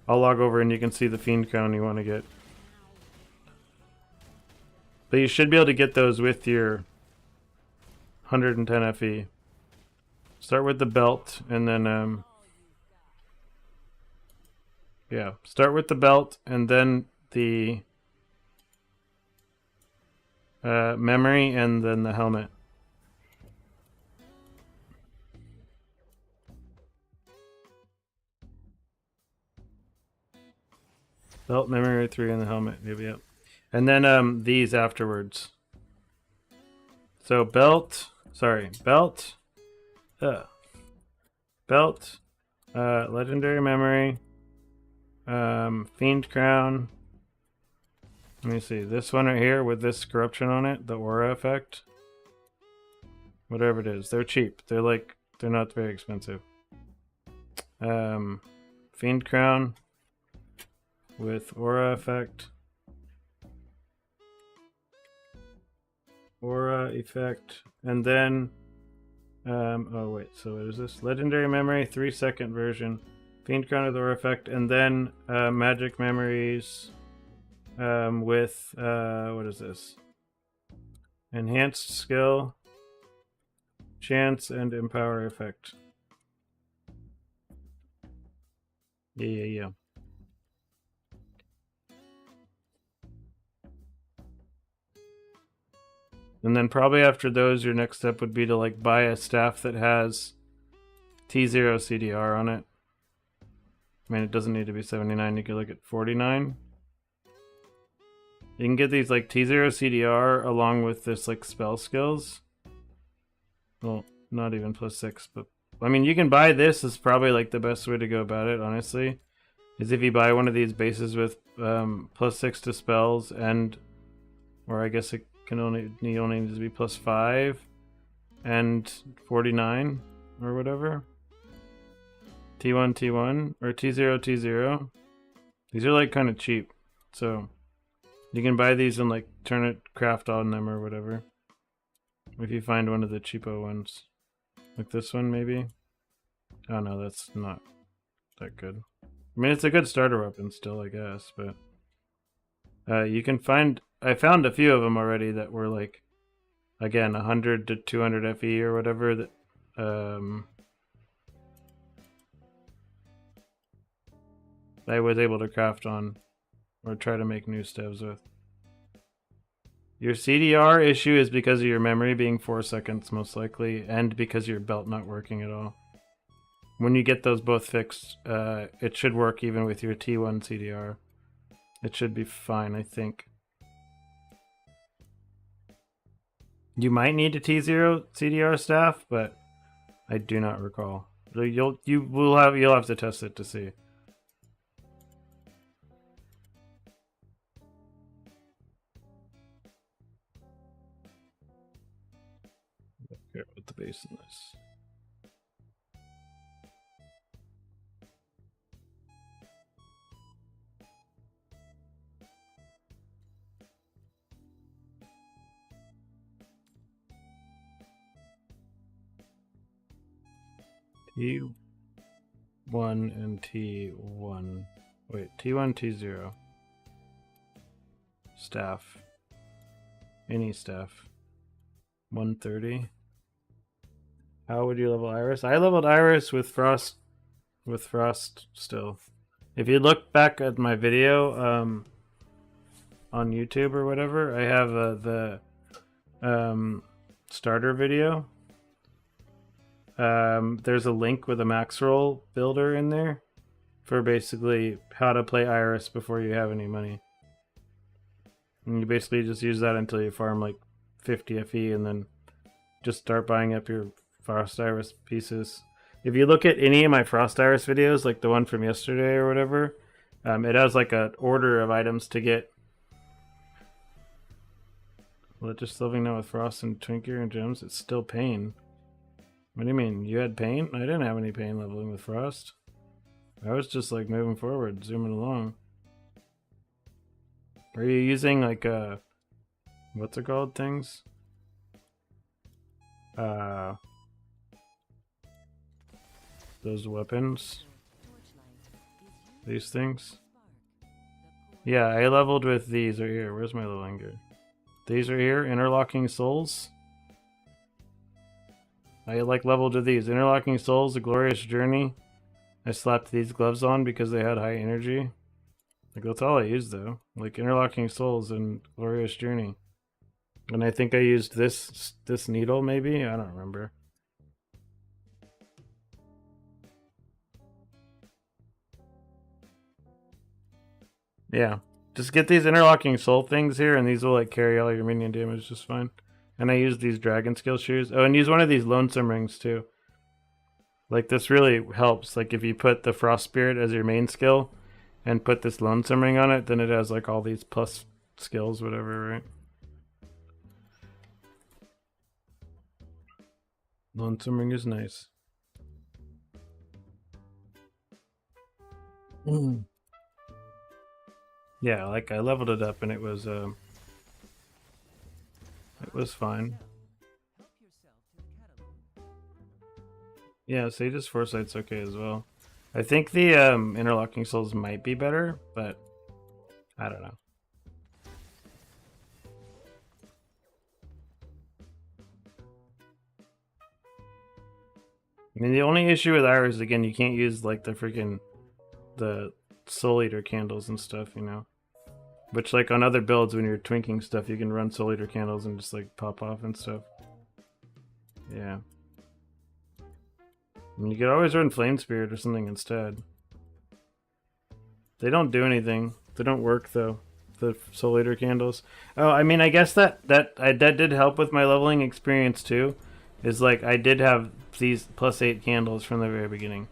I'll log over and you can see the Fiend Crown you want to get. But you should be able to get those with your 110 FE. Start with the belt and then yeah, start with the belt and then the memory and then the helmet. Belt, memory 3, and the helmet. Maybe, yep. And then these afterwards. So belt, legendary memory, Fiend Crown. Let me see, this one right here with this corruption on it, the aura effect. Whatever it is, they're cheap. They're not very expensive. Fiend Crown with aura effect. Aura effect. And then oh wait, so what is this? Legendary memory, 3-second version. Fiend Crown with aura effect, and then magic memories with what is this? Enhanced skill, chance, and empower effect. Yeah. And then probably after those, your next step would be to like buy a staff that has T0 CDR on it. I mean, it doesn't need to be 79. You could look at 49. You can get these like T0 CDR along with this like spell skills. Well, not even +6, but I mean, you can buy this is probably like the best way to go about it, honestly. Is if you buy one of these bases with +6 to spells and, or I guess it can only needs to be +5 and 49 or whatever. T1 or T0. These are like kind of cheap, so you can buy these and like turn it craft on them or whatever. If you find one of the cheapo ones, like this one maybe. Oh no, that's not that good. I mean, it's a good starter weapon still, I guess, but you can find. I found a few of them already that were like, again, 100 to 200 FE or whatever. That I was able to craft on or try to make new stevs with. Your CDR issue is because of your memory being 4 seconds most likely, and because your belt not working at all. When you get those both fixed, it should work even with your T1 CDR. It should be fine, I think. You might need a T0 CDR staff, but I do not recall. You'll have to test it to see. Here with the base in this. T1 and T1. Wait, T1, T0. Staff. Any staff. 130. How would you level Iris? I leveled Iris with Frost. With Frost still. If you look back at my video on YouTube or whatever, I have the starter video. There's a link with a max roll builder in there for basically how to play Iris before you have any money. And you basically just use that until you farm like 50 FE and then just start buying up your Frost Iris pieces. If you look at any of my Frost Iris videos, like the one from yesterday or whatever, it has like an order of items to get. Well, just living now with Frost and Twinkier and Gems, it's still pain. What do you mean? You had pain? I didn't have any pain leveling with Frost. I was just like moving forward, zooming along. Are you using like what's it called things? Those weapons? These things? Yeah, I leveled with these right here. Where's my leveling gear? These are here, Interlocking Souls. I like leveled with these. Interlocking Souls, A Glorious Journey. I slapped these gloves on because they had high energy. Like that's all I used though. Like Interlocking Souls and Glorious Journey. And I think I used this needle maybe? I don't remember. Yeah. Just get these Interlocking Soul things here and these will like carry all your minion damage just fine. And I use these Dragon Skill Shoes. Oh, and use one of these Lonesome Rings too. Like this really helps. Like if you put the Frost Spirit as your main skill and put this Lonesome Ring on it, then it has like all these plus skills, whatever, right? Lonesome Ring is nice. Yeah, like I leveled it up and it was fine. Yeah, Sage's Foresight's okay as well. I think the Interlocking Souls might be better, but I don't know. I mean, the only issue with Iris, again, you can't use like the Soul Eater candles and stuff, you know? Which, like, on other builds, when you're twinking stuff, you can run Soul Eater candles and just, like, pop off and stuff. Yeah. I mean, you could always run Flame Spirit or something instead. They don't do anything. They don't work, though. The Soul Eater candles. Oh, I mean, I guess that did help with my leveling experience, too. Is, like, I did have these +8 candles from the very beginning.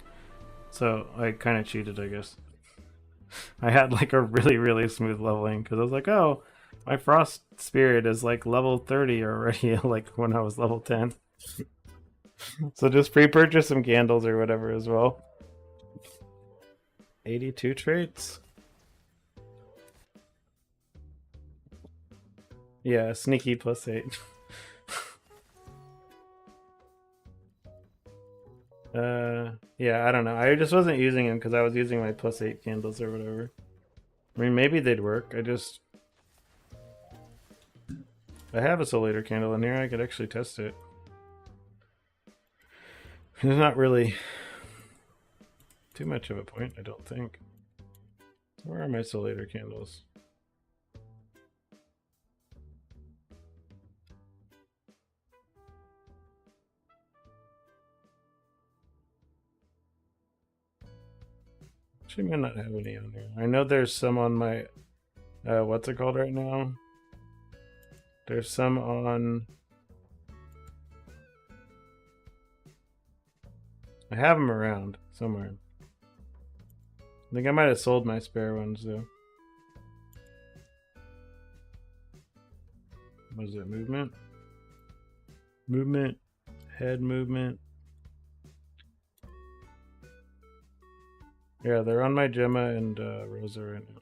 So, I kind of cheated, I guess. I had like a really smooth leveling because I was like, oh, my Frost Spirit is like level 30 already, like when I was level 10. So just pre-purchase some candles or whatever as well. 82 traits? Yeah, sneaky +8. Yeah, I don't know. I just wasn't using them because I was using my +8 candles or whatever. I mean, maybe they'd work. I have a Soul Eater candle in here. I could actually test it. There's not really too much of a point, I don't think. Where are my Soul Eater candles? Actually, I might not have any on here. I know there's some on my, what's it called right now? There's some on... I have them around somewhere. I think I might have sold my spare ones, though. What is it? Movement? Movement. Head movement. Yeah, they're on my Gemma and Rosa right now.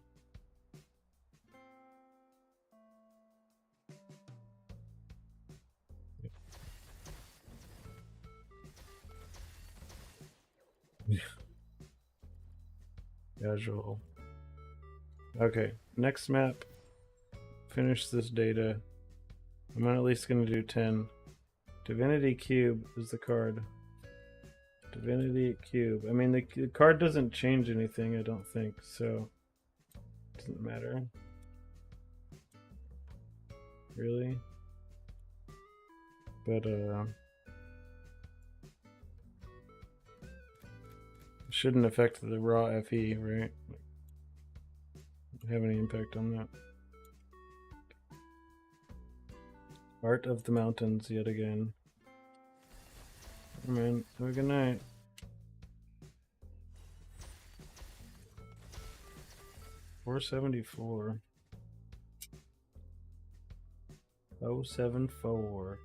Casual. Okay, next map. Finish this data. I'm at least going to do 10. Divinity Cube is the card. Divinity Cube. I mean, the card doesn't change anything, I don't think, so it doesn't matter. Really? But, it shouldn't affect the raw FE, right? Have any impact on that. Art of the Mountains, yet again. Oh, man, have a good night. $474. 074.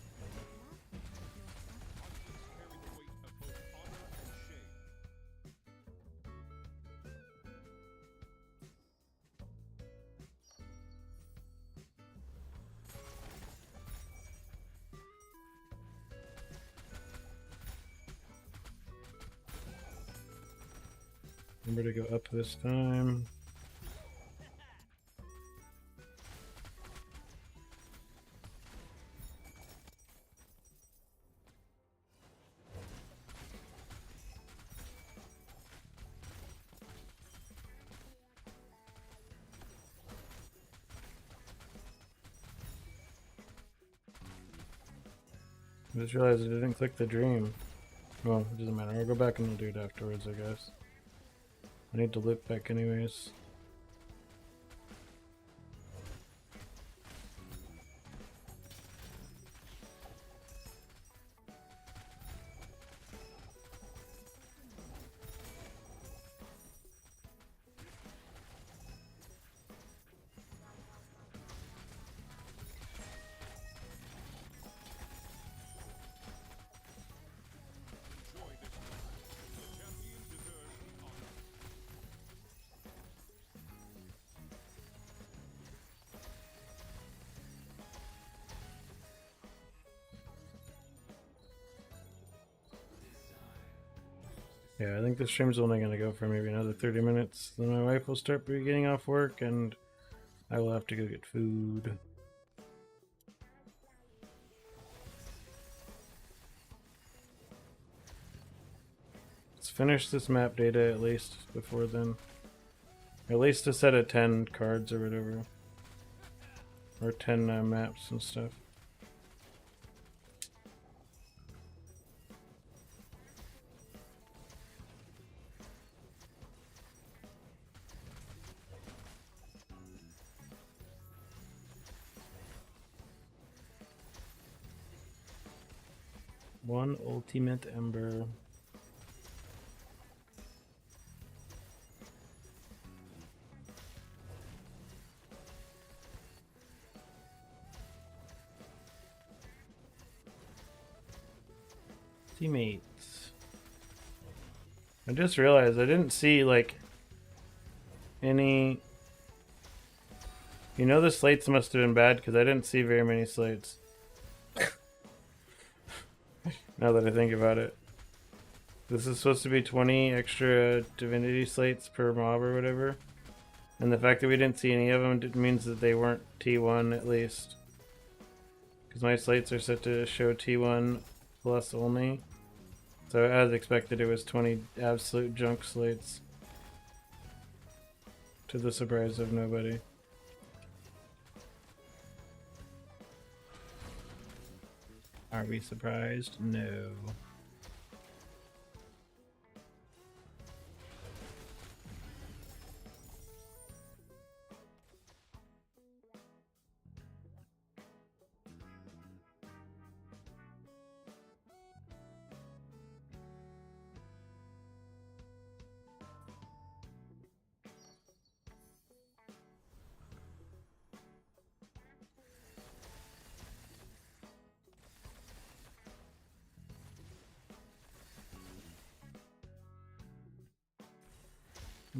Carry the weight of both honor and shame. Remember to go up this time. I just realized I didn't click the dream. Well, it doesn't matter. I'll go back and do it afterwards, I guess. I need to loop back anyways. Enjoy this battle. The champion deserves the honor. Yeah, I think the stream's only going to go for maybe another 30 minutes. Then my wife will start getting off work and I will have to go get food. Let's finish this map data at least before then. At least a set of 10 cards or whatever. Or 10 maps and stuff. One ultimate ember. Teammates. I just realized I didn't see like any. You know, the slates must have been bad because I didn't see very many slates. Now that I think about it, this is supposed to be 20 extra divinity slates per mob or whatever, and the fact that we didn't see any of them means that they weren't T1 at least, because my slates are set to show T1 plus only. So as expected, it was 20 absolute junk slates, to the surprise of nobody. Are we surprised? No.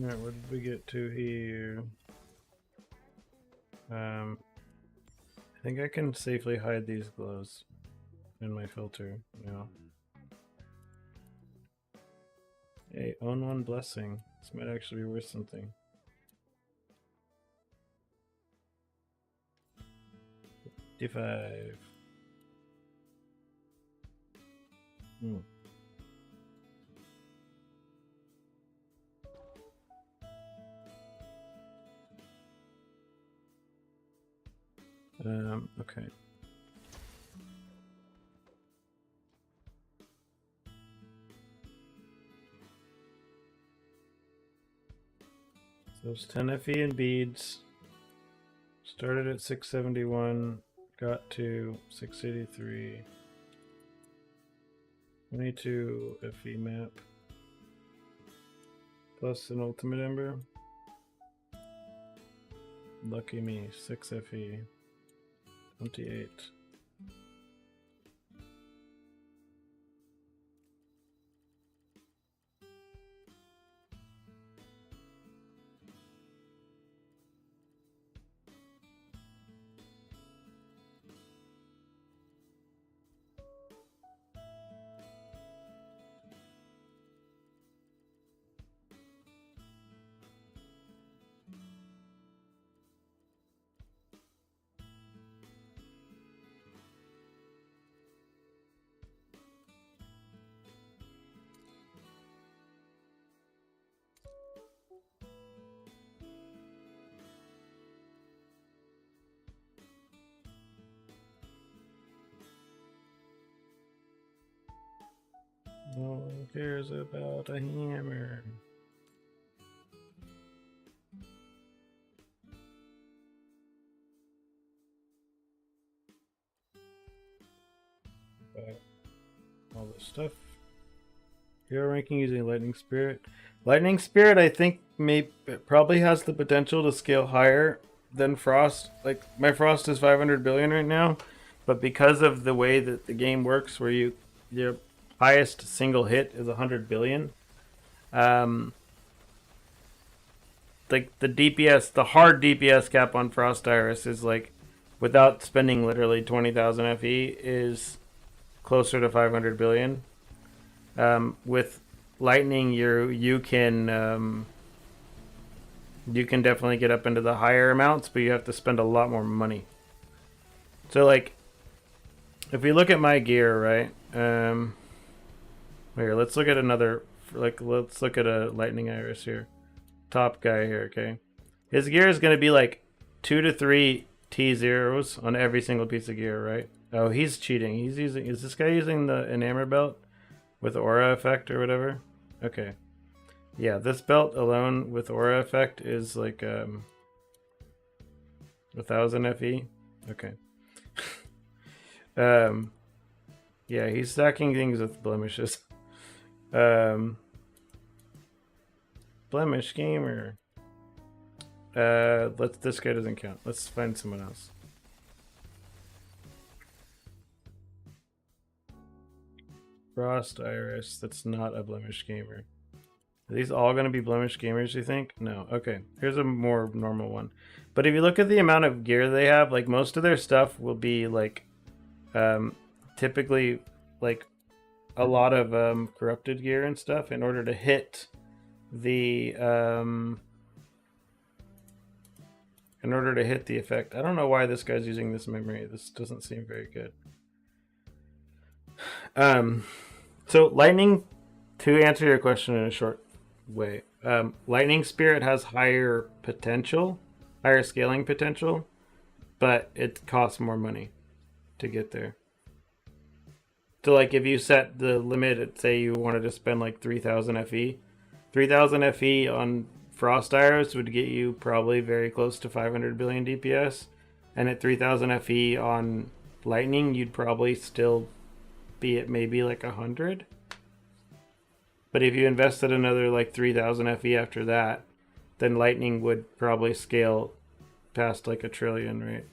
Alright, what did we get to here? I think I can safely hide these glows. in my filter now. Hey, own one blessing. This might actually be worth something. D5. Okay. So it's 10 FE in beads. Started at 671, got to 683. 22 FE map. Plus an ultimate ember. Lucky me, 6 FE. 28. No one cares about a hammer. But all this stuff. Hero ranking using Lightning Spirit. Lightning Spirit, I think, probably has the potential to scale higher than Frost. Like, my Frost is 500 billion right now, but because of the way that the game works, where your highest single hit is 100 billion, like the DPS, the hard DPS cap on Frost Iris is like, without spending literally 20,000 FE, is closer to 500 billion. With Lightning, you can definitely get up into the higher amounts, but you have to spend a lot more money. So like, if we look at my gear, right? Here, let's look at another. Let's look at a Lightning Iris here. Top guy here, okay? His gear is going to be like 2 to 3 T0s on every single piece of gear, right? Oh, he's cheating. Is this guy using the enamor belt with aura effect or whatever? Okay. Yeah, this belt alone with aura effect is like 1,000 FE. Okay. Yeah, he's stacking things with blemishes. Blemish gamer. This guy doesn't count. Let's find someone else. Frost Iris, that's not a blemish gamer. Are these all going to be blemish gamers, you think? No. Okay, here's a more normal one. But if you look at the amount of gear they have, like most of their stuff will be like typically like a lot of corrupted gear and stuff in order to hit the effect. I don't know why this guy's using this memory. This doesn't seem very good. So Lightning, to answer your question in a short way, Lightning Spirit has higher scaling potential, but it costs more money to get there. So like if you set the limit at, say you wanted to spend like 3,000 FE, 3,000 FE on Frost Iris would get you probably very close to 500 billion DPS, and at 3,000 FE on Lightning, you'd probably still be at maybe like 100. But if you invested another like 3,000 FE after that, then Lightning would probably scale past like 1 trillion, right?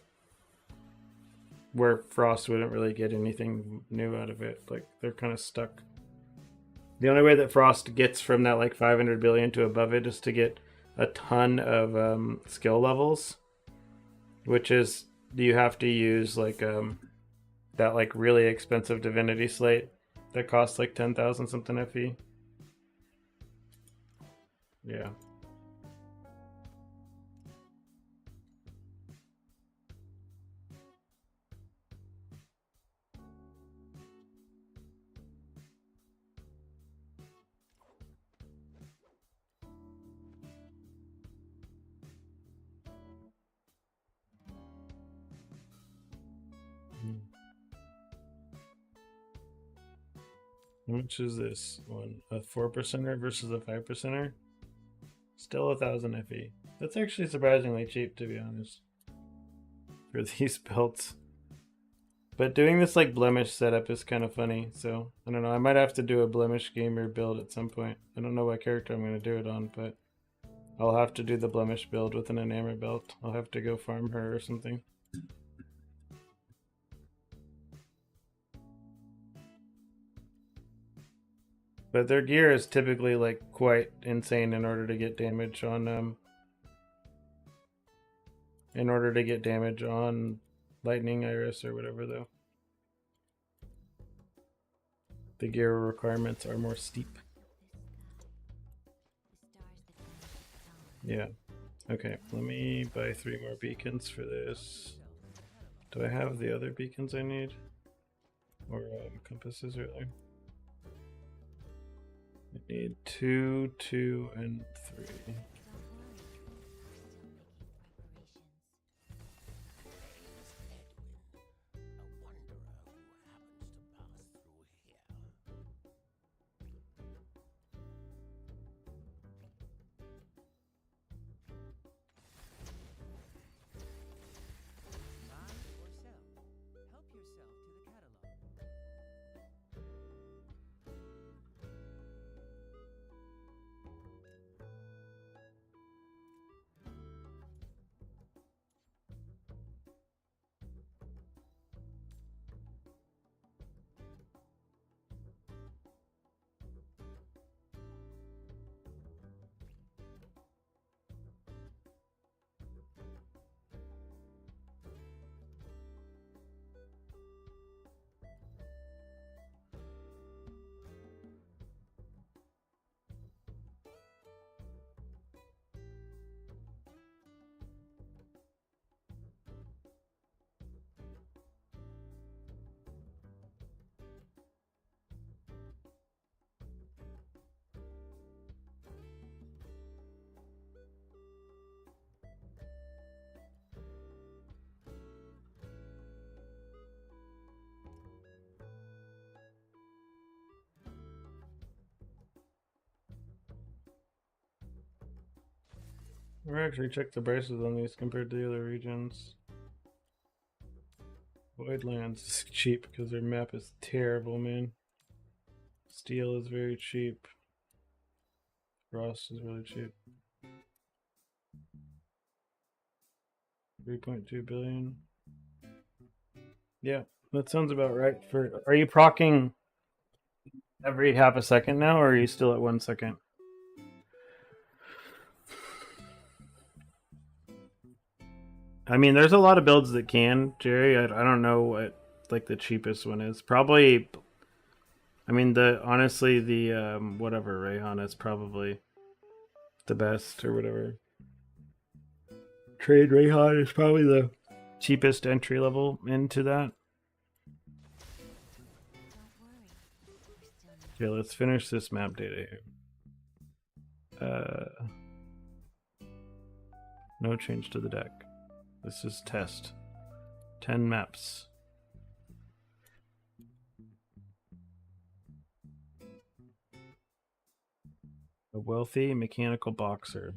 Where Frost wouldn't really get anything new out of it. Like, they're kind of stuck. The only way that Frost gets from that like 500 billion to above it is to get a ton of skill levels, which is, you have to use like That like really expensive divinity slate that costs like 10,000 something FE. Yeah. How much is this one? A 4%er versus a 5%er? Still 1,000 FE. That's actually surprisingly cheap, to be honest, for these belts. But doing this like blemish setup is kind of funny, so I don't know. I might have to do a blemish gamer build at some point. I don't know what character I'm going to do it on, but I'll have to do the blemish build with an enamor belt. I'll have to go farm her or something. But their gear is typically like quite insane in order to get damage on lightning iris or whatever, though. The gear requirements are more steep. Yeah. Okay, let me buy 3 more beacons for this. Do I have the other beacons I need? Or compasses, rather? I need 2, 2, and 3. We're actually check the prices on these compared to the other regions. Voidlands is cheap because their map is terrible, man. Steel is very cheap. Frost is really cheap. 3.2 billion. Yeah, that sounds about right. For are you procking every half a second now, or are you still at 1 second? I mean, there's a lot of builds that can, Jerry. I don't know what like the cheapest one is. Probably. I mean, honestly the whatever Rayhan is probably the best or whatever. Trade Rayhan is probably the cheapest entry level into that. Okay, let's finish this map data here. No change to the deck. This is test. 10 maps. A wealthy mechanical boxer.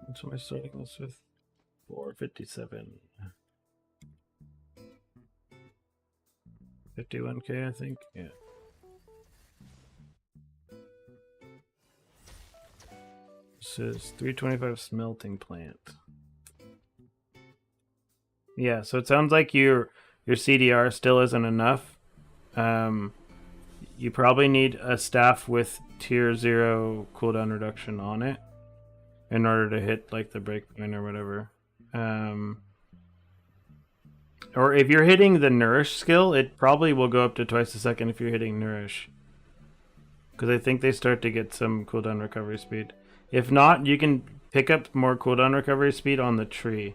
What am I starting this with? 457. 51k, I think. Yeah. This is 325 smelting plant. Yeah, so it sounds like your CDR still isn't enough. You probably need a staff with tier 0 cooldown reduction on it in order to hit like the breakpoint or whatever. Or if you're hitting the nourish skill, it probably will go up to twice a second if you're hitting nourish. Because I think they start to get some cooldown recovery speed. If not, you can pick up more cooldown recovery speed on the tree.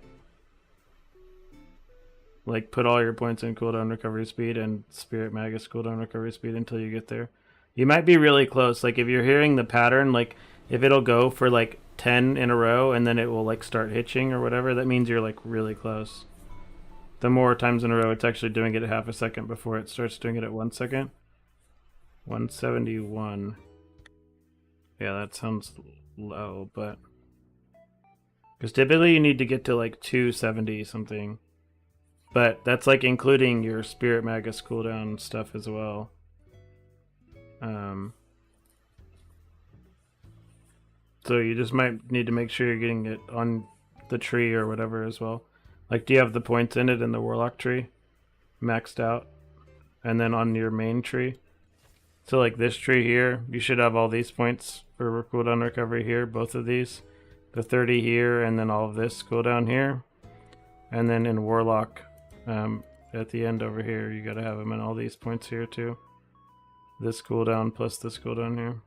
Like, put all your points in cooldown recovery speed and Spirit Magus cooldown recovery speed until you get there. You might be really close. Like, if you're hearing the pattern, like, if it'll go for, like, 10 in a row and then it will, like, start hitching or whatever, that means you're, like, really close. The more times in a row it's actually doing it at half a second before it starts doing it at 1 second. 171. Yeah, that sounds low, but... Because typically you need to get to, like, 270 something. But that's like including your Spirit Magus cooldown stuff as well. So you just might need to make sure you're getting it on the tree or whatever as well. Like, do you have the points in it in the Warlock tree? Maxed out? And then on your main tree? So like this tree here, you should have all these points for cooldown recovery here, both of these. The 30 here, and then all of this cooldown here. And then in Warlock... at the end over here, you gotta have them in all these points here too. This cooldown plus this cooldown here.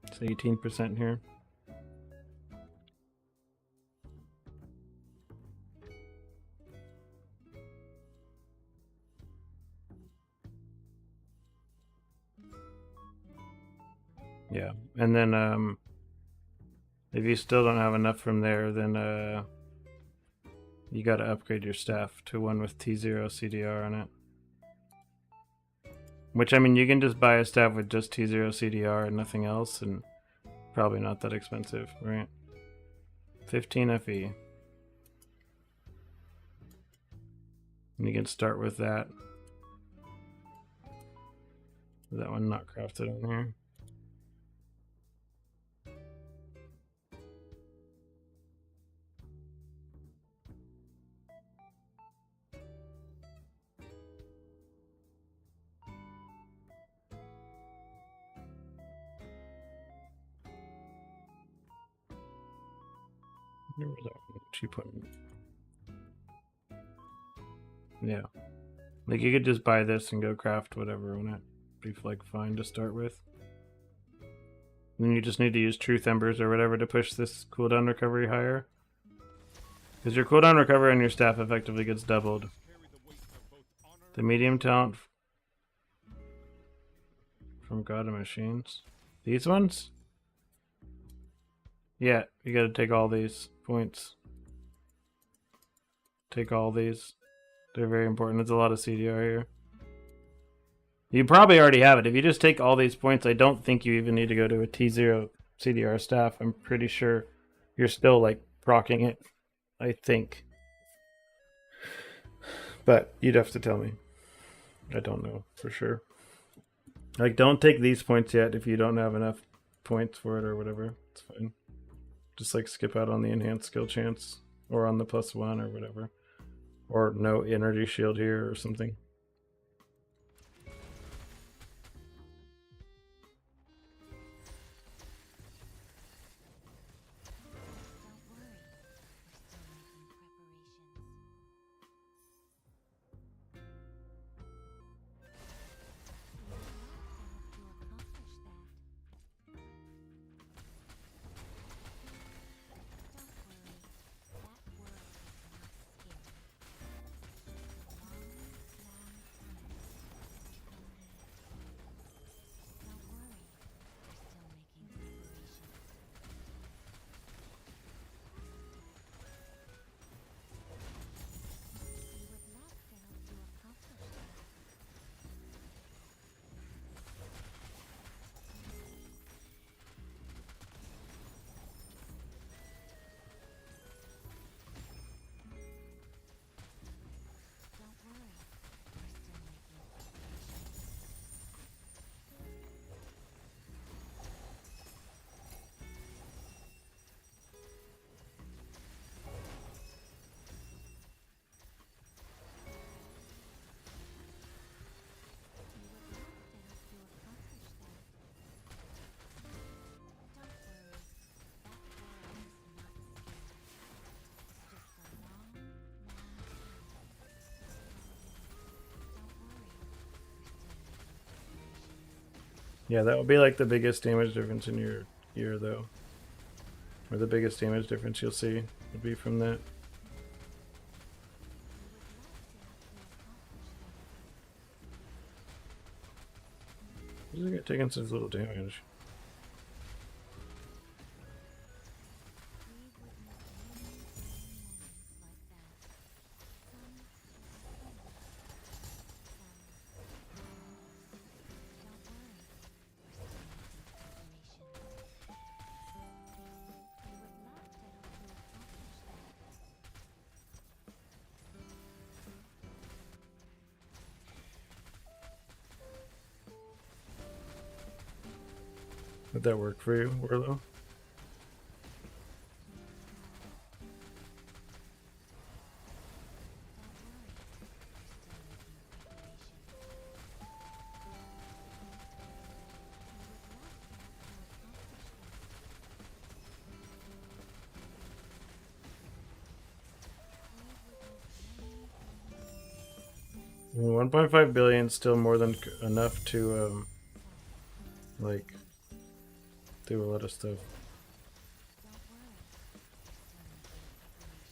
It's 18% here. Yeah, and then if you still don't have enough from there, then you gotta upgrade your staff to one with T0 CDR on it. Which, I mean, you can just buy a staff with just T0 CDR and nothing else, and probably not that expensive, right? 15 FE. And you can start with that. Is that one not crafted on here? Where was that one? She put in? Yeah. Like, you could just buy this and go craft whatever on it. Be, like, fine to start with. And then you just need to use Truth Embers or whatever to push this cooldown recovery higher. Because your cooldown recovery on your staff effectively gets doubled. The medium talent from God of Machines. These ones? Yeah, you gotta take all these points. Take all these. They're very important. There's a lot of CDR here. You probably already have it. If you just take all these points, I don't think you even need to go to a T0 CDR staff. I'm pretty sure you're still, like, proccing it. I think. But you'd have to tell me. I don't know for sure. Like, don't take these points yet if you don't have enough points for it or whatever. It's fine. Just, like, skip out on the enhanced skill chance. Or on the +1 or whatever. Or no energy shield here or something. Don't worry. We're still making preparations. You would love to accomplish that. Don't worry. That world is not scary. Long, flat Yeah, that would be like the biggest damage difference in your year, though. Or the biggest damage difference you'll see would be from that. Who's gonna get taking such little damage? Would that work for you, Warlow? I mean, 1.5 billion is still more than enough to like do a lot of stuff.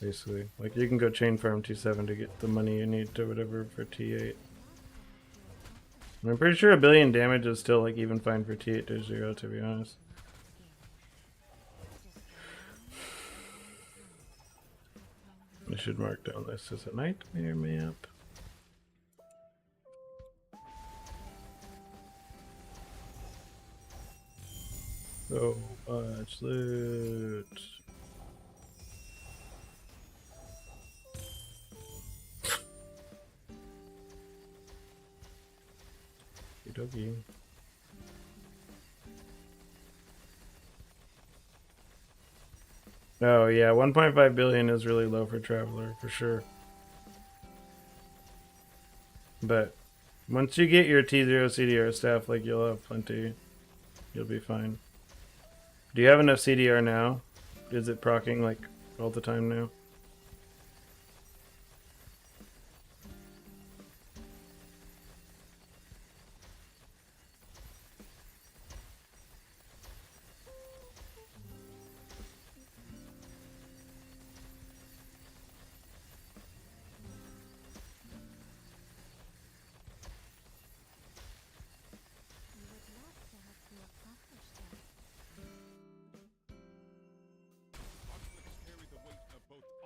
Basically, like you can go chain farm T7 to get the money you need to whatever for T8. And I'm pretty sure a billion damage is still like even fine for T8 to 0, to be honest. I should mark down this as a nightmare map. So much loot. Okie. Oh yeah, 1.5 billion is really low for Traveler, for sure. But once you get your T0 CDR staff, like you'll have plenty. You'll be fine. Do you have enough CDR now? Is it proccing like all the time now? Conflicts carry the weight of both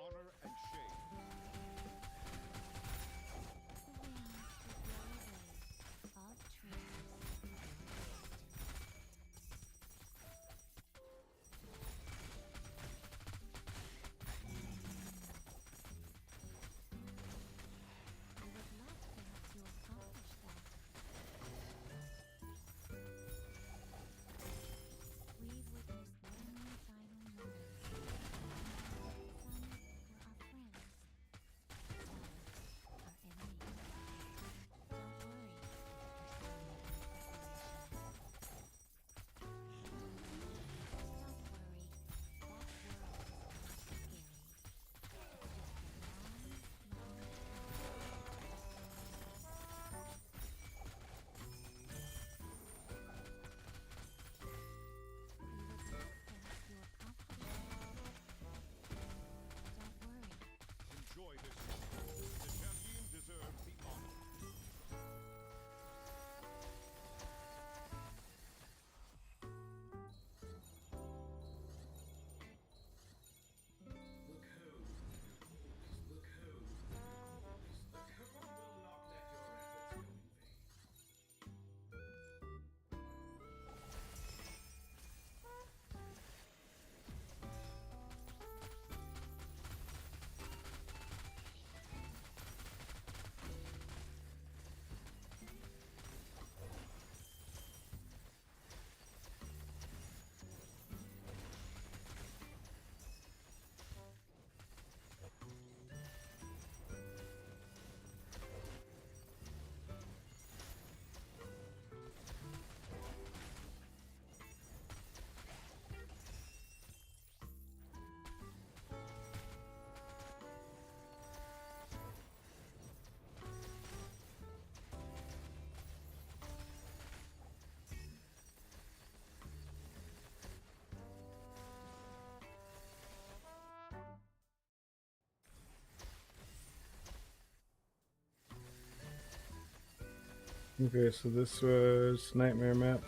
Okay, so this was Nightmare map.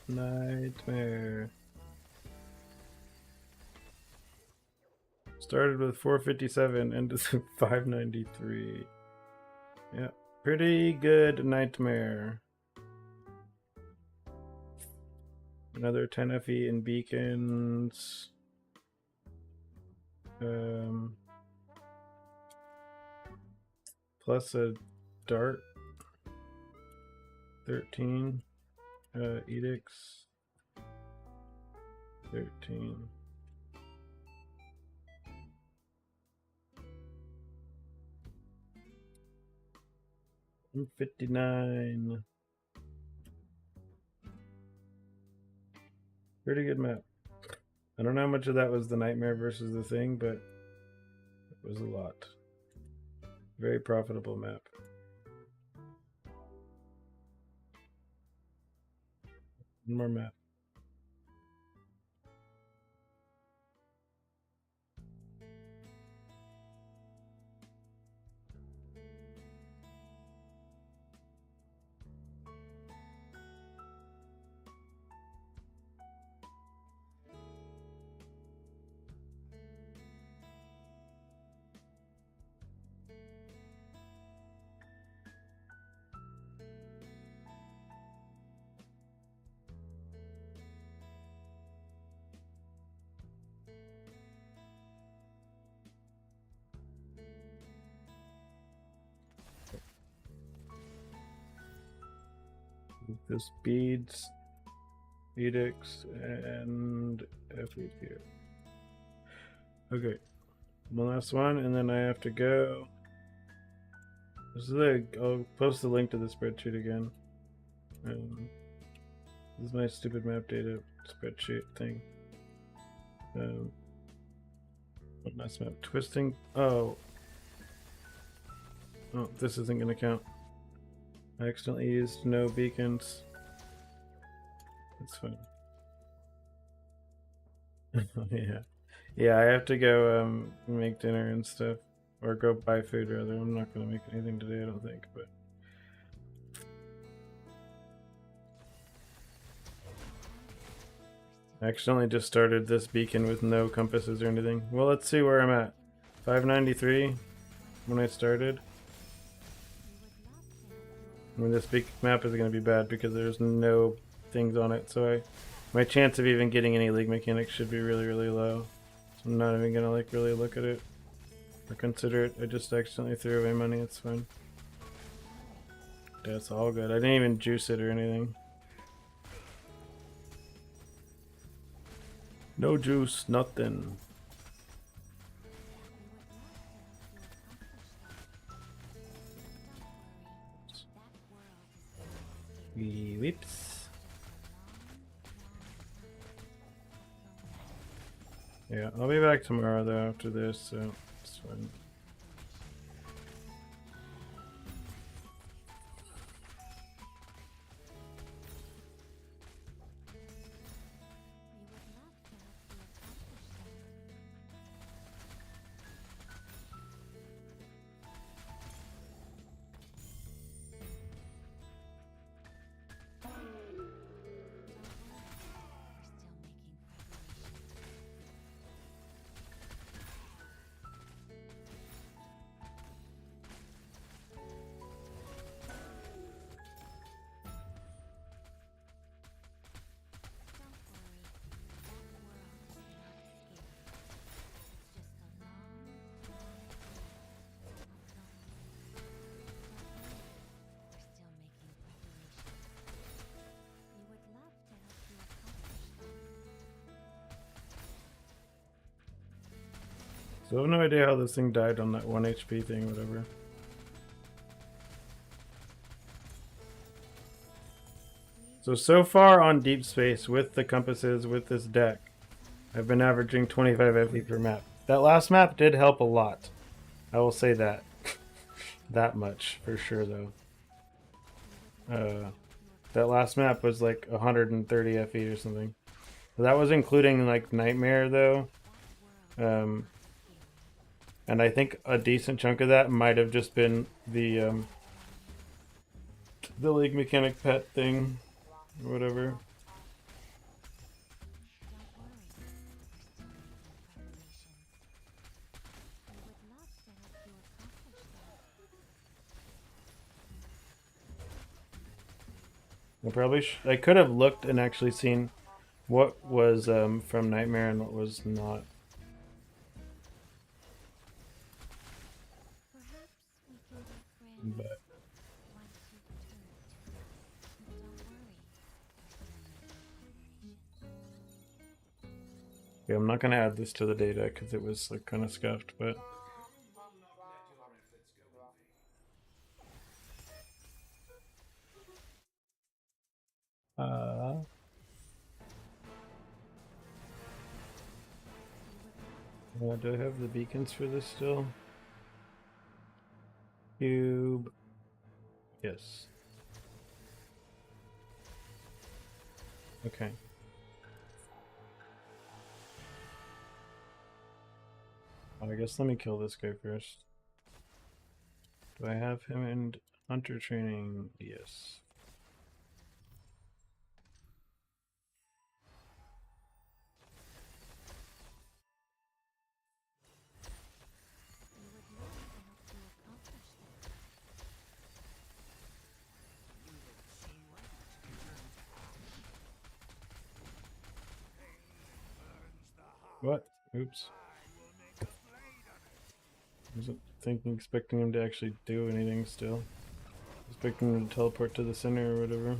Nightmare. Started with 457, ended with 593. Yeah, pretty good Nightmare. Another 10 FE in beacons. Plus a dart. 13. Edicts. 13. I'm 59. Pretty good map. I don't know how much of that was the Nightmare versus the Thing, but it was a lot. Very profitable map. One more map. This beads, edicts, and FE here. Okay, one last one, and then I have to go. This is I'll post the link to the spreadsheet again. This is my stupid map data spreadsheet thing. One last map, twisting. Oh, this isn't gonna count. I accidentally used no beacons. That's fine. Yeah, I have to go make dinner and stuff, or go buy food rather. I'm not gonna make anything today, I don't think. But I accidentally just started this beacon with no compasses or anything. Well, let's see where I'm at. 593 when I started. I mean, this big map is going to be bad because there's no things on it, so my chance of even getting any league mechanics should be really, really low. So I'm not even going to like really look at it or consider it. I just accidentally threw away money, it's fine. That's all good. I didn't even juice it or anything. No juice, nothing. Whoops. Yeah, I'll be back tomorrow though after this, so it's fine. So I have no idea how this thing died on that 1 HP thing, whatever. So far on Deepspace, with the compasses, with this deck, I've been averaging 25 FP per map. That last map did help a lot. I will say that. That much, for sure, though. That last map was like 130 FE or something. That was including, like, Nightmare, though. And I think a decent chunk of that might have just been the the League Mechanic pet thing, or whatever. Don't worry, we're still making preparations. We would love to help you accomplish that. I probably I could have looked and actually seen what was from Nightmare and what was not. Perhaps we can be friends But once you've turned to us. Don't worry, we're still making preparations. yeah, I'm not gonna add this to the data because it was like kind of scuffed. But do I have the beacons for this still? Cube. Yes. Okay. I guess let me kill this guy first. Do I have him in hunter training? Yes. We would love to help you accomplish that. What? Oops. Wasn't thinking, expecting him to actually do anything still. Expecting him to teleport to the center or whatever.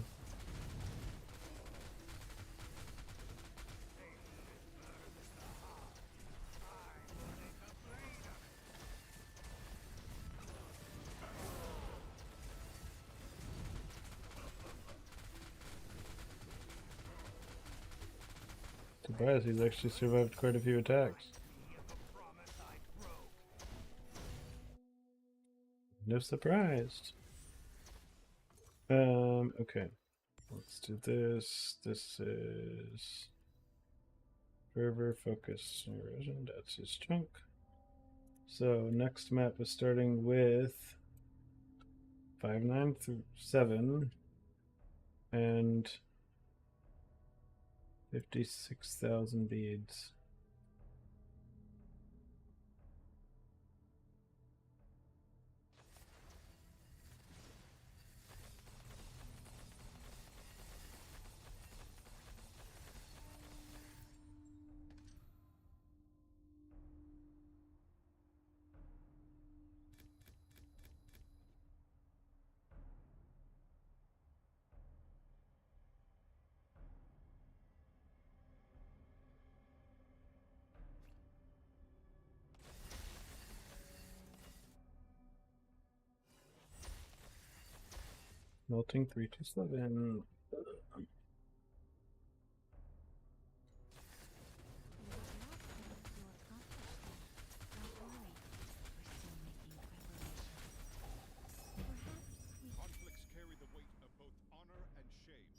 Surprised he's actually survived quite a few attacks. No surprised. Okay. Let's do this. This is fervor, focus, erosion. That's his chunk. So next map is starting with 5, 9 through 7 and 56,000 beads. Melting 327. Conflicts carry the weight of both honor and shame.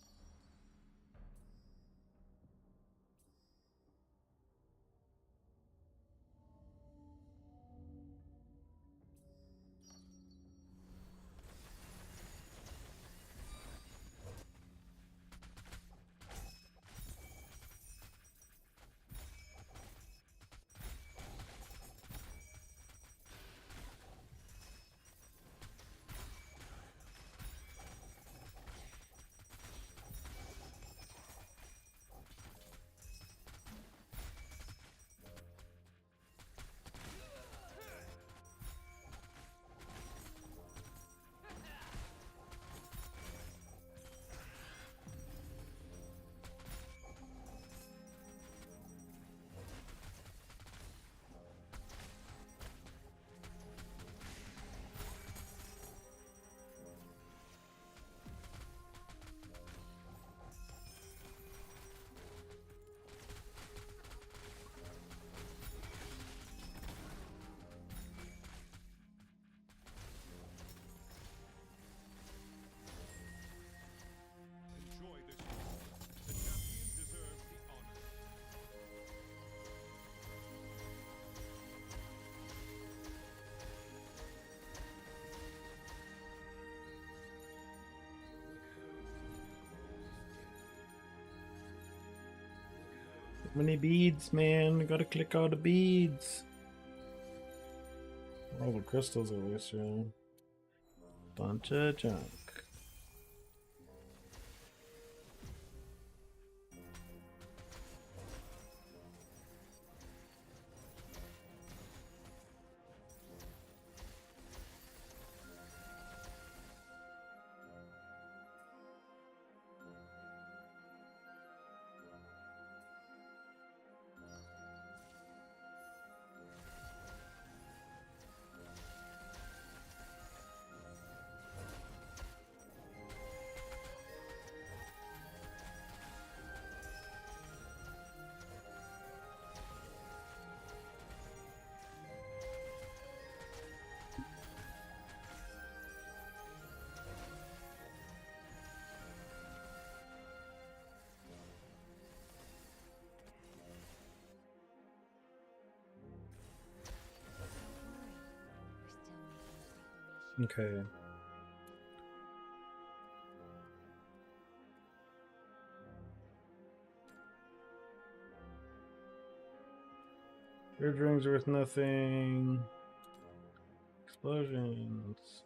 Many beads, man. Gotta click all the beads. All the crystals at least, yeah. Bunch of junk. Don't worry. We're still making Okay. Third ring's worth nothing. Explosions.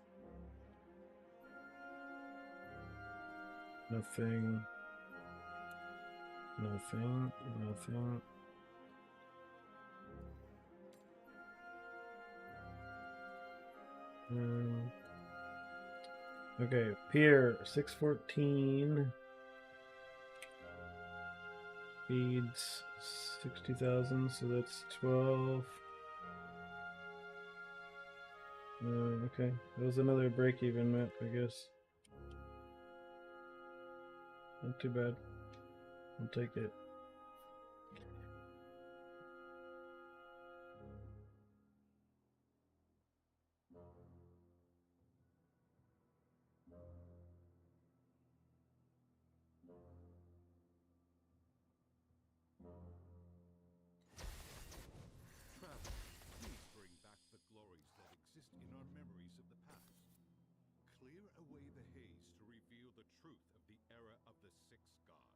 Nothing. Nothing. Nothing. Okay, Pier 614 feeds 60,000, so that's 12. Okay, that was another break-even map, I guess. Not too bad. I'll take it. Travel, please bring back the glories that exist in our memories of the past. Clear away the haze to reveal the truth of the era of the Six Gods.